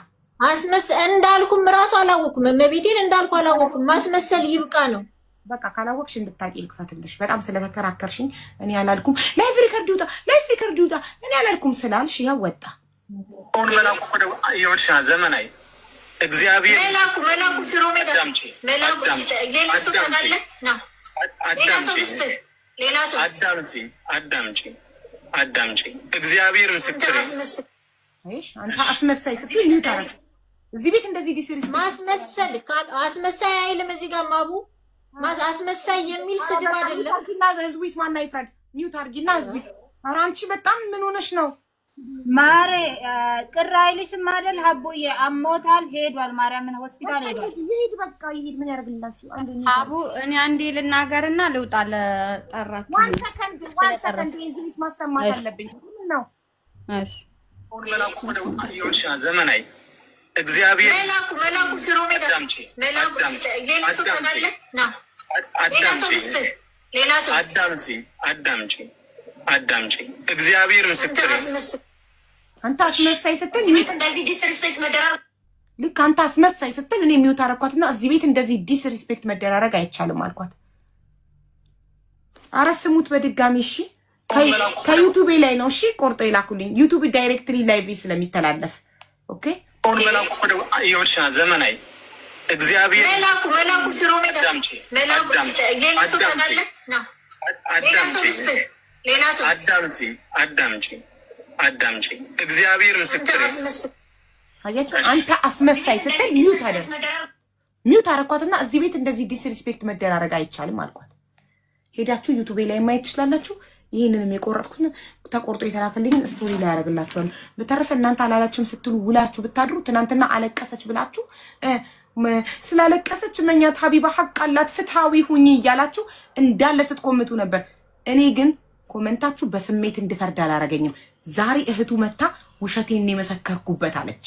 እንዳልኩም ራሱ አላወኩም መቤቴን እንዳልኩ አላወኩም ማስመሰል ይብቃ ነው በቃ ካላወቅሽ እንድታቂ ልክፈትልሽ በጣም ስለተከራከርሽኝ እኔ አላልኩም ላይቭ ሪከርድ ይውጣ እኔ አላልኩም ስላልሽ ያው ወጣ ሁሉ መላኩ ወደ ይወርሻ ዘመናዊ እግዚአብሔር መላኩ ሽሮ ሜዳ መላኩ ሌላ ሰው ካለ ና ሌላ ሰው አዳምጪ እግዚአብሔር ምስክር አይሽ አንተ አስመሳይ ስትይ ኒው ታረክ እዚህ ቤት እንደዚህ ዲስሪስ ማስመሰል አስመሳይ አይልም እዚህ ጋር ማቡ አስመሳይ የሚል ስድብ አይደለም ታርጊና ህዝቡስ ማን አይፍረድ ኒው ታርጊና ህዝቡ ኧረ አንቺ በጣም ምን ሆነሽ ነው ማሬ ቅር አይልሽም አይደል ሀቡዬ አሞታል ሄዷል ማርያምን ሆስፒታል ሄዷል ይሄድ በቃ ይሄድ ምን ያደርግልናል አንዴ አቡ እኔ አንዴ ልናገርና ልውጣ ለጠራችሁ ዋን ሰከንድ እንግሊዝ ማሰማት አለብኝ ምን ነው እሺ ሁሉ መላኩ ወደ ይወርሻ ዘመናዊ እግዚአብሔር መላኩ ሽሮ ሜዳ መላኩ ሌላ ሰው ካለ ና ሌላ ሰው አዳምጪ እግዚአብሔር ምስክር አንተ አስመሳይ ስትል ይሄት እንደዚህ ዲስሪስፔክት መደራረግ ልክ አንተ አስመሳይ ስትል እኔ ሚውት አረኳትና እዚህ ቤት እንደዚህ ዲስሪስፔክት መደራረግ አይቻልም አልኳት አረስሙት በድጋሚ እሺ ከዩቲዩብ ላይ ነው እሺ ቆርጦ ይላኩልኝ ዩቲዩብ ዳይሬክትሊ ላይቭ ስለሚተላለፍ ኦኬ ሁሉ መላኩ ወደ ይወርሻ ዘመናዊ እግዚአብሔር መላኩ ሽሮ ሜዳ መላኩ ሌላ ሰው ታውቃለህ? አዳምጪ እግዚአብሔር ምስክር አያችሁ አንተ አስመሳይ ስትል ሚውት አረኳትና እዚህ ቤት እንደዚህ ዲስሪስፔክት መደራረግ አይቻልም አልኳት። ሄዳችሁ ዩቲዩብ ላይ ማየት ትችላላችሁ። ይሄንንም የቆረጥኩት ተቆርጦ የተላከልኝ ስቶሪ ላይ ያደርግላችኋል። በተረፈ እናንተ አላላችሁም ስትሉ ውላችሁ ብታድሩ ትናንትና አለቀሰች ብላችሁ ስላለቀሰች መኛት ሀቢባ ሐቅ አላት ፍትሃዊ ሁኚ እያላችሁ እንዳለ ስትኮምቱ ነበር። እኔ ግን ኮመንታችሁ በስሜት እንድፈርድ አላረገኝም። ዛሬ እህቱ መታ ውሸቴን የመሰከርኩበት አለች።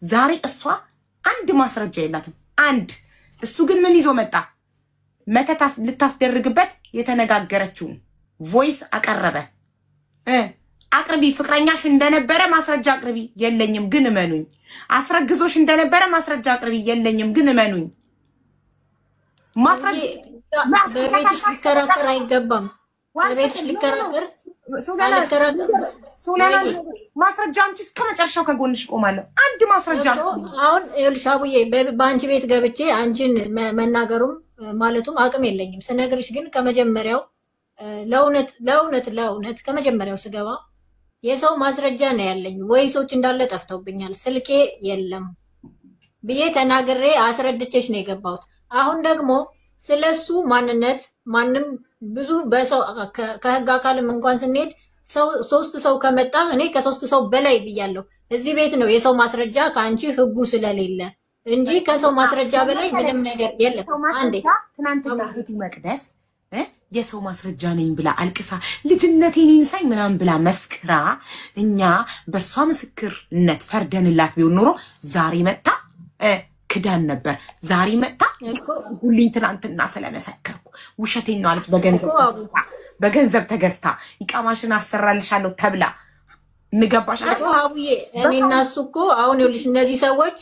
ዛሬ እሷ አንድ ማስረጃ የላትም አንድ። እሱ ግን ምን ይዞ መጣ? መተት ልታስደርግበት የተነጋገረችው ቮይስ አቀረበ። አቅርቢ ፍቅረኛሽ እንደነበረ ማስረጃ አቅርቢ። የለኝም ግን እመኑኝ። አስረግዞሽ እንደነበረ ማስረጃ አቅርቢ። የለኝም ግን እመኑኝ። ማስረጃ በቤትሽ ሊከራከር አይገባም። በቤትሽ ሊከራከር ሶላና ማስረጃ አምጪ እስከመጨረሻው ከጎንሽ ቆማለሁ። አንድ ማስረጃ አሁን ይኸውልሽ አቡዬ በአንቺ ቤት ገብቼ አንቺን መናገሩም ማለቱም አቅም የለኝም። ስነግርሽ ግን ከመጀመሪያው ለእውነት ከመጀመሪያው ስገባ የሰው ማስረጃ ነው ያለኝ። ወይሶች እንዳለ ጠፍተውብኛል። ስልኬ የለም ብዬ ተናግሬ አስረድቼሽ ነው የገባሁት። አሁን ደግሞ ስለሱ ማንነት ማንም ብዙ በሰው ከህግ አካልም እንኳን ስንሄድ ሶስት ሰው ከመጣ እኔ ከሶስት ሰው በላይ ብያለሁ። እዚህ ቤት ነው የሰው ማስረጃ ከአንቺ ህጉ ስለሌለ እንጂ ከሰው ማስረጃ በላይ ምንም ነገር የለም። አንዴ ትናንትና እህቱ መቅደስ የሰው ማስረጃ ነኝ ብላ አልቅሳ ልጅነቴን ይንሳኝ ምናምን ብላ መስክራ እኛ በሷ ምስክርነት ፈርደንላት ቢሆን ኖሮ ዛሬ መጣ ክዳን ነበር። ዛሬ መጣ ሁሉን ትናንትና ስለመሰከርኩ ውሸቴን ነው አለች። በገንዘብ ተገዝታ ይቃማሽን አሰራልሻለሁ ተብላ ንገባሽ አቡዬ። እኔና እሱ እኮ አሁን ይኸውልሽ እነዚህ ሰዎች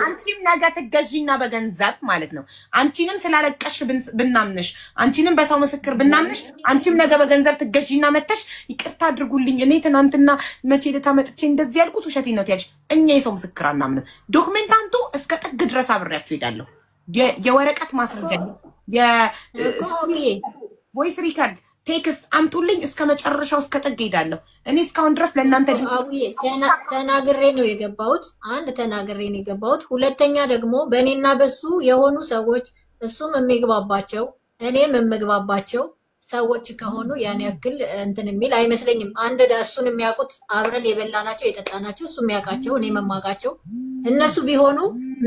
አንቺም ነገ ትገዢና በገንዘብ ማለት ነው። አንቺንም ስላለቀሽ ብናምንሽ አንቺንም በሰው ምስክር ብናምንሽ አንቺም ነገ በገንዘብ ትገዢና መተሽ ይቅርታ አድርጉልኝ እኔ ትናንትና መቼ ልታመጥቼ እንደዚህ ያልኩት ውሸቴን ነው ትያለሽ። እኛ የሰው ምስክር አናምንም። ዶክመንት አምጡ እስከ ጥግ ድረስ አብሬያችሁ ሄዳለሁ። የወረቀት ማስረጃ ቮይስ ሪከርድ ቴክስት አምጡልኝ እስከ መጨረሻው እስከ ጥግ ሄዳለሁ። እኔ እስካሁን ድረስ ለእናንተ ተናግሬ ነው የገባሁት። አንድ ተናግሬ ነው የገባሁት። ሁለተኛ ደግሞ በእኔና በሱ የሆኑ ሰዎች እሱም የሚግባባቸው እኔም የምግባባቸው ሰዎች ከሆኑ ያን ያክል እንትን የሚል አይመስለኝም። አንድ እሱን የሚያውቁት አብረን የበላናቸው የጠጣናቸው እሱ የሚያውቃቸው እኔ የማውቃቸው እነሱ ቢሆኑ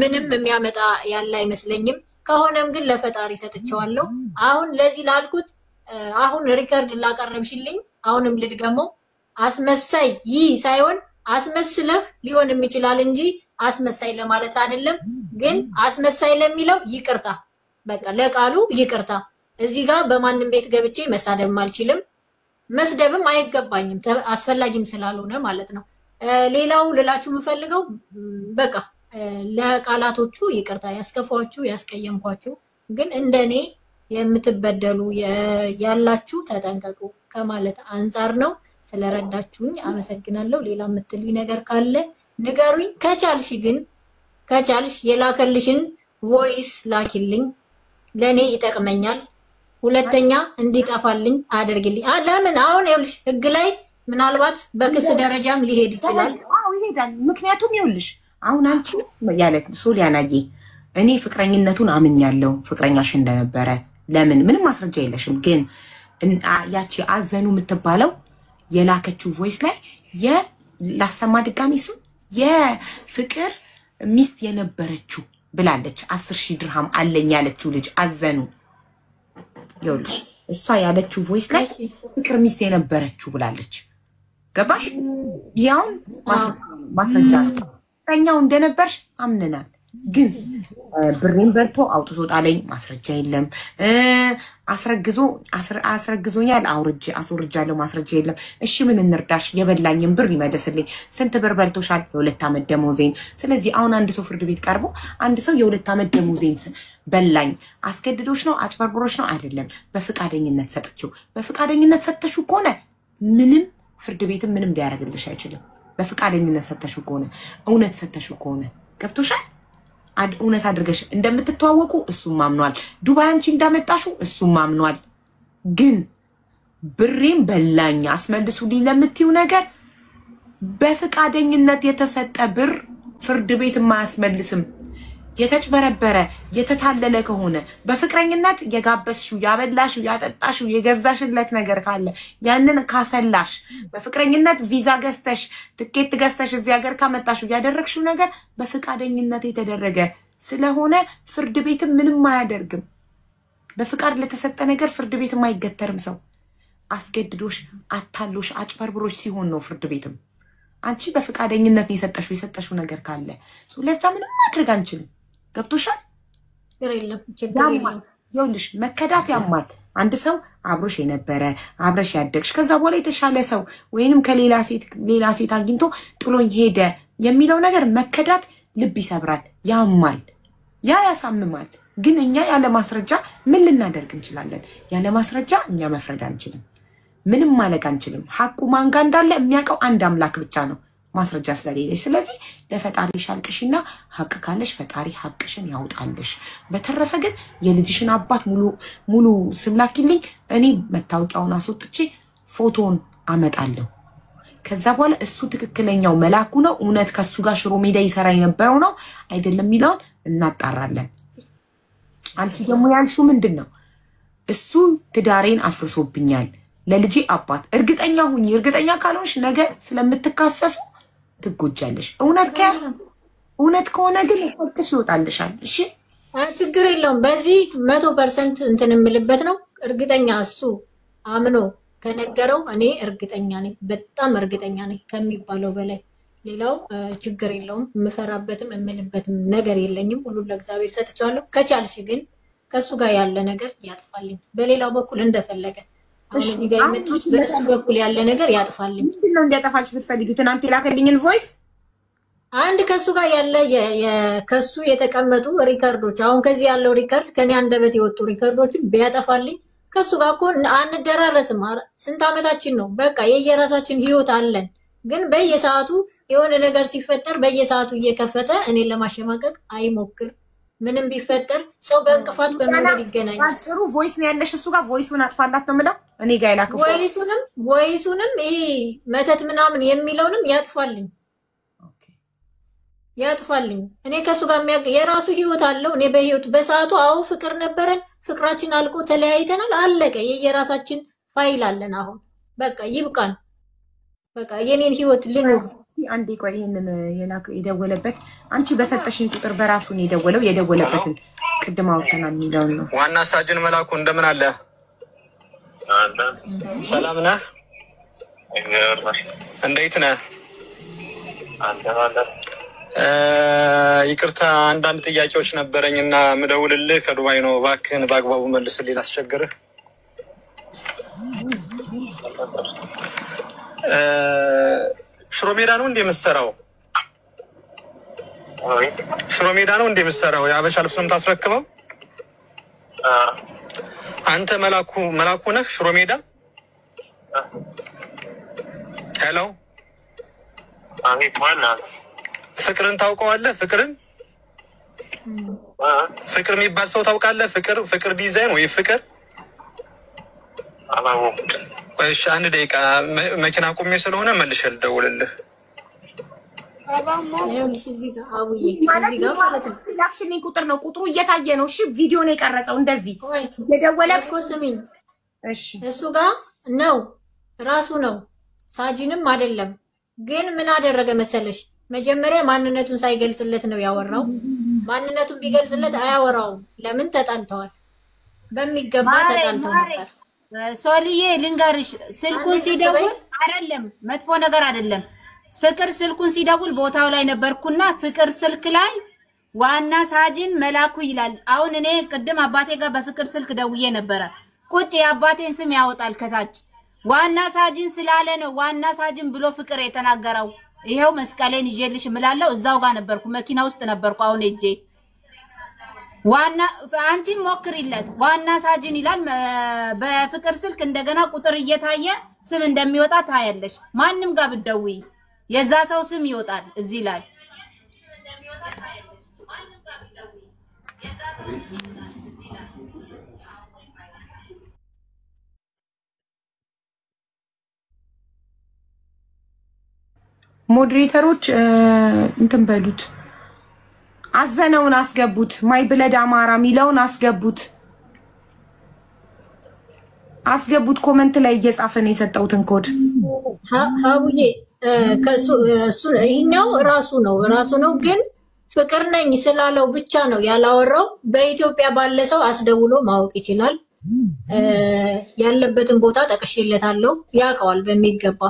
ምንም የሚያመጣ ያለ አይመስለኝም። ከሆነም ግን ለፈጣሪ ሰጥቼዋለሁ። አሁን ለዚህ ላልኩት አሁን ሪከርድ ላቀረብሽልኝ አሁንም ልድገመው። አስመሳይ ይህ ሳይሆን አስመስለህ ሊሆንም ይችላል እንጂ አስመሳይ ለማለት አይደለም። ግን አስመሳይ ለሚለው ይቅርታ፣ በቃ ለቃሉ ይቅርታ። እዚህ ጋር በማንም ቤት ገብቼ መሳደብም አልችልም፣ መስደብም አይገባኝም አስፈላጊም ስላልሆነ ማለት ነው። ሌላው ልላችሁ የምፈልገው በቃ ለቃላቶቹ ይቅርታ፣ ያስከፋችሁ ያስቀየምኳችሁ ግን እንደኔ የምትበደሉ ያላችሁ ተጠንቀቁ ከማለት አንፃር ነው። ስለረዳችሁኝ አመሰግናለሁ። ሌላ የምትሉኝ ነገር ካለ ንገሩኝ። ከቻልሽ የላከልሽን ቮይስ ላኪልኝ፣ ለኔ ይጠቅመኛል። ሁለተኛ እንዲጠፋልኝ አድርግልኝ። ለምን አሁን ይኸውልሽ ህግ ላይ ምናልባት በክስ ደረጃም ሊሄድ ይችላል። አዎ ይሄዳል። ምክንያቱም ይኸውልሽ አሁን አንቺ ያለት ሶሊያናዬ እኔ ፍቅረኝነቱን አምኛለሁ ፍቅረኛሽ እንደነበረ። ለምን ምንም ማስረጃ የለሽም። ግን ያቺ አዘኑ የምትባለው የላከችው ቮይስ ላይ ላሰማ ድጋሚ እሱ የፍቅር ሚስት የነበረችው ብላለች። 10,000 ድርሃም አለኝ ያለችው ልጅ አዘኑ ይኸውልሽ እሷ ያለችው ቮይስ ላይ ፍቅር ሚስት የነበረችው ብላለች። ገባሽ? ያውን ማስረጃ ነው። ፍቅረኛው እንደነበርሽ አምነናል። ግን ብሬን በልቶ አውጥቶ ጣለኝ ማስረጃ የለም። አስረግዞኛል አስወርጃለሁ ማስረጃ የለም። እሺ ምን እንርዳሽ? የበላኝን ብር ይመልስልኝ። ስንት ብር በልቶሻል? የ2 ዓመት ደሞዜን። ስለዚህ አሁን አንድ ሰው ፍርድ ቤት ቀርቦ አንድ ሰው የ2 ዓመት ደሞዜን በላኝ፣ አስገድዶሽ ነው አጭበርብሮሽ ነው አይደለም፣ በፍቃደኝነት ሰጥቼው። በፍቃደኝነት ሰጥተሽው ከሆነ ምንም ፍርድ ቤትም ምንም ሊያደርግልሽ አይችልም። በፍቃደኝነት ሰጥተሽው ከሆነ እውነት ሰጥተሽው ከሆነ ገብቶሻል? እውነት አድርገሽ እንደምትተዋወቁ እሱም አምኗል። ዱባይ አንቺ እንዳመጣሽው እሱም አምኗል። ግን ብሬን በላኝ አስመልሱልኝ ለምትዩ ነገር በፍቃደኝነት የተሰጠ ብር ፍርድ ቤት ማያስመልስም። የተጭበረበረ የተታለለ ከሆነ በፍቅረኝነት የጋበስሽው ያበላሽው ያጠጣሽው የገዛሽለት ነገር ካለ ያንን ካሰላሽ በፍቅረኝነት ቪዛ ገዝተሽ ትኬት ገዝተሽ እዚህ ሀገር ካመጣሽው ያደረግሽው ነገር በፍቃደኝነት የተደረገ ስለሆነ ፍርድ ቤትም ምንም አያደርግም። በፍቃድ ለተሰጠ ነገር ፍርድ ቤትም አይገተርም። ሰው አስገድዶሽ አታሎሽ አጭበርብሮሽ ሲሆን ነው ፍርድ ቤትም። አንቺ በፍቃደኝነት የሰጠሽው ነገር ካለ ለዛ ምንም ማድረግ አንችልም። ገብቶሻል? ችግር የለም። ይኸውልሽ መከዳት ያማል። አንድ ሰው አብሮሽ የነበረ አብረሽ ያደግሽ ከዛ በኋላ የተሻለ ሰው ወይንም ከሌላ ሴት አግኝቶ ጥሎኝ ሄደ የሚለው ነገር መከዳት ልብ ይሰብራል፣ ያማል፣ ያሳምማል። ግን እኛ ያለ ማስረጃ ምን ልናደርግ እንችላለን? ያለ ማስረጃ እኛ መፍረድ አንችልም፣ ምንም ማለት አንችልም። ሐቁ ማን ጋር እንዳለ የሚያውቀው አንድ አምላክ ብቻ ነው፣ ማስረጃ ስለሌለሽ። ስለዚህ ለፈጣሪሽ አልቅሽና ሐቅ ካለሽ ፈጣሪ ሐቅሽን ያውጣልሽ። በተረፈ ግን የልጅሽን አባት ሙሉ ስም ላኪልኝ፣ እኔ መታወቂያውን አስወጥቼ ፎቶን አመጣለሁ። ከዛ በኋላ እሱ ትክክለኛው መላኩ ነው እውነት ከሱ ጋር ሽሮ ሜዳ ይሰራ የነበረው ነው አይደለም የሚለውን እናጣራለን። አንቺ ደግሞ ያልሽው ምንድነው? እሱ ትዳሬን አፍርሶብኛል ለልጄ አባት እርግጠኛ ሁኚ። እርግጠኛ ካልሆንሽ ነገ ስለምትካሰሱ ትጎጃለሽ። እውነት ከሆነ ግን ሐቅሽ ይወጣልሻል። እሺ ችግር የለውም። በዚህ 100% እንትን የምልበት ነው። እርግጠኛ እሱ አምኖ ከነገረው እኔ እርግጠኛ ነኝ፣ በጣም እርግጠኛ ነኝ ከሚባለው በላይ። ሌላው ችግር የለውም። የምፈራበትም የምልበትም ነገር የለኝም። ሁሉን ለእግዚአብሔር ሰጥቻለሁ። ከቻልሽ ግን ከሱ ጋር ያለ ነገር ያጥፋልኝ። በሌላው በኩል እንደፈለገ አሁን እዚህ ጋር የመጣው በሱ በኩል ያለ ነገር ያጥፋልኝ። ምንድነው እንዲያጠፋልሽ ብትፈልጊው? ትናንት የላከልኝን ቮይስ አንድ ከሱ ጋር ያለ ከሱ የተቀመጡ ሪከርዶች፣ አሁን ከዚህ ያለው ሪከርድ ከኔ አንደበት የወጡ ሪከርዶችን ቢያጠፋልኝ ከሱ ጋር እኮ አንደራረስም። ስንት ዓመታችን ነው? በቃ የየራሳችን ህይወት አለን። ግን በየሰዓቱ የሆነ ነገር ሲፈጠር በየሰዓቱ እየከፈተ እኔን ለማሸማቀቅ አይሞክር። ምንም ቢፈጠር ሰው በእንቅፋት በመንገድ ይገናኛል። አጭሩ ቮይስ ነው ያለሽ እሱ ጋር ቮይሱን አጥፋላት ነው የምለው እኔ ጋር ይላከው። ቮይሱንም ይሄ መተት ምናምን የሚለውንም ያጥፋልኝ። እኔ ከሱ ጋር የራሱ ህይወት አለው። እኔ በህይወት በሰዓቱ አዎ ፍቅር ነበረን፣ ፍቅራችን አልቆ ተለያይተናል፣ አለቀ። የየራሳችን ፋይል አለን። አሁን በቃ ይብቃን። በቃ የኔን ህይወት ልኑር። አንዴ ቆይ ይሄንን የደወለበት አንቺ በሰጠሽኝ ቁጥር በራሱ ነው የደወለበትን ቅድም አውጥተናል የሚለውን ነው። ዋና ሳጅን መላኩ እንደምን አለ? ሰላም ነህ? እንዴት ነህ? ይቅርታ አንዳንድ ጥያቄዎች ነበረኝና ምደውልልህ ከዱባይ ነው። እባክህን በአግባቡ መልስልኝ፣ ላስቸግርህ። ሽሮ ሜዳ ነው እንደ የምትሰራው? ሽሮ ሜዳ ነው እንደ የምትሰራው? የአበሻ ልብስ ነው የምታስረክበው? አንተ መላኩ ነህ? ሽሮ ሜዳ ሄሎ፣ ፍቅርን ታውቀዋለህ? ፍቅር የሚባል ሰው ታውቃለህ? ፍቅር ዲዛይን ወይ ፍቅር? እሺ አንድ ደቂቃ መኪና ቆሜ ስለሆነ መልሼ ልደውልልህ። ላክሽኒ ቁጥር ነው፣ ቁጥሩ እየታየ ነው። እሺ ቪዲዮ ነው የቀረጸው። እንደዚህ የደወለ እኮ ስሚኝ፣ እሱ ጋር ነው ራሱ ነው፣ ሳጂንም አይደለም። ግን ምን አደረገ መሰለሽ? መጀመሪያ ማንነቱን ሳይገልጽለት ነው ያወራው። ማንነቱን ቢገልጽለት አያወራውም። ለምን? ተጣልተዋል፣ በሚገባ ተጣልተው ነበር። ሶልዬ ልንገርሽ፣ ስልኩን ሲደውል አይደለም መጥፎ ነገር አይደለም። ፍቅር ስልኩን ሲደውል ቦታው ላይ ነበርኩና ፍቅር ስልክ ላይ ዋና ሳጅን መላኩ ይላል። አሁን እኔ ቅድም አባቴ ጋር በፍቅር ስልክ ደውዬ ነበረ። ቁጭ የአባቴን ስም ያወጣል ከታች። ዋና ሳጅን ስላለ ነው ዋና ሳጅን ብሎ ፍቅር የተናገረው። ይሄው መስቀሌን ይዤልሽ እምላለሁ። እዛው ጋር ነበርኩ፣ መኪና ውስጥ ነበርኩ። አሁን እጄ ዋና አንቺ ሞክሪለት ዋና ሳጅን ይላል በፍቅር ስልክ። እንደገና ቁጥር እየታየ ስም እንደሚወጣ ታያለሽ። ማንም ጋር ብትደውይ የዛ ሰው ስም ይወጣል እዚህ ላይ። ሞዴሬተሮች እንትን በሉት አዘነውን አስገቡት ማይ ብለድ አማራ ሚለውን አስገቡት ኮሜንት ላይ እየጻፈን የሰጠውትን ኮድ ሀቡዬ እሱ ይሄኛው ራሱ ነው ግን ፍቅር ነኝ ስላለው ብቻ ነው ያላወራው በኢትዮጵያ ባለ ሰው አስደውሎ ማወቅ ይችላል ያለበትን ቦታ ጠቅሼለታለሁ ያውቀዋል በሚገባ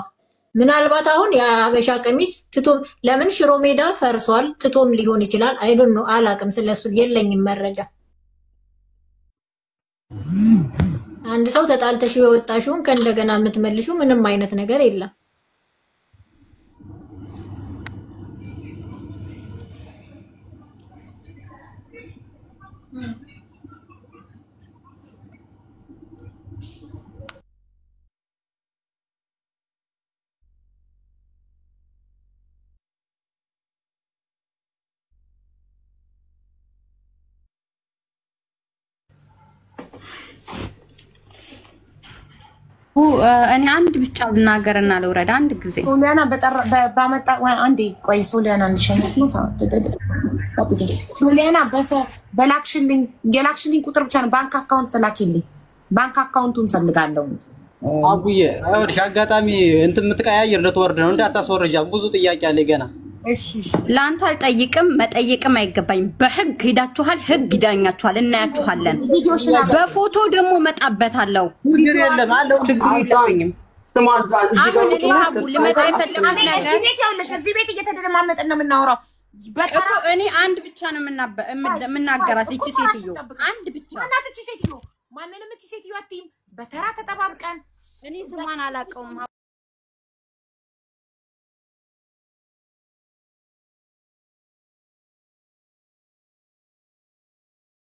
ምናልባት አሁን የአበሻ ቀሚስ ትቶም ለምን ሽሮ ሜዳ ፈርሷል ትቶም ሊሆን ይችላል አይ ዶንት ኖ አላቅም ስለሱ የለኝም መረጃ አንድ ሰው ተጣልተሽ የወጣሽውን ከእንደገና የምትመልሹ ምንም አይነት ነገር የለም እኔ አንድ ብቻ ልናገርና ለወረዳ አንድ ጊዜ ሶሊያና ባመጣ አንዴ ቆይ ሶሊያና እንሸኛት ነው ታጥገደ ሶሊያና የላክሽልኝ ቁጥር ብቻ ነው ባንክ አካውንት ላኪልኝ ባንክ አካውንቱን ፈልጋለሁ አቡዬ አይወርሽ አጋጣሚ እንትን የምትቀያየር ልትወርድ ነው እንዳታስወርጃ ብዙ ጥያቄ አለ ገና እሺ ላንተ አልጠይቅም መጠየቅም አይገባኝም በህግ ሄዳችኋል ህግ ይዳኛችኋል እናያችኋለን በፎቶ ደግሞ መጣበታለሁ ችግር የለም አለው ችግር የለኝም አሁን እኔ ሀቡ ልመጣ የፈለኩት ነገር እዚህ ቤት እየተደማመጥን ነው የምናወራው እኮ እኔ አንድ ብቻ ነው የምናገራት እቺ ሴትዮ አንድ ብቻ እናት እቺ ሴትዮ ማንንም እቺ ሴትዮ አትይም በተራ ተጠባብቀን እኔ ስሟን አላውቀውም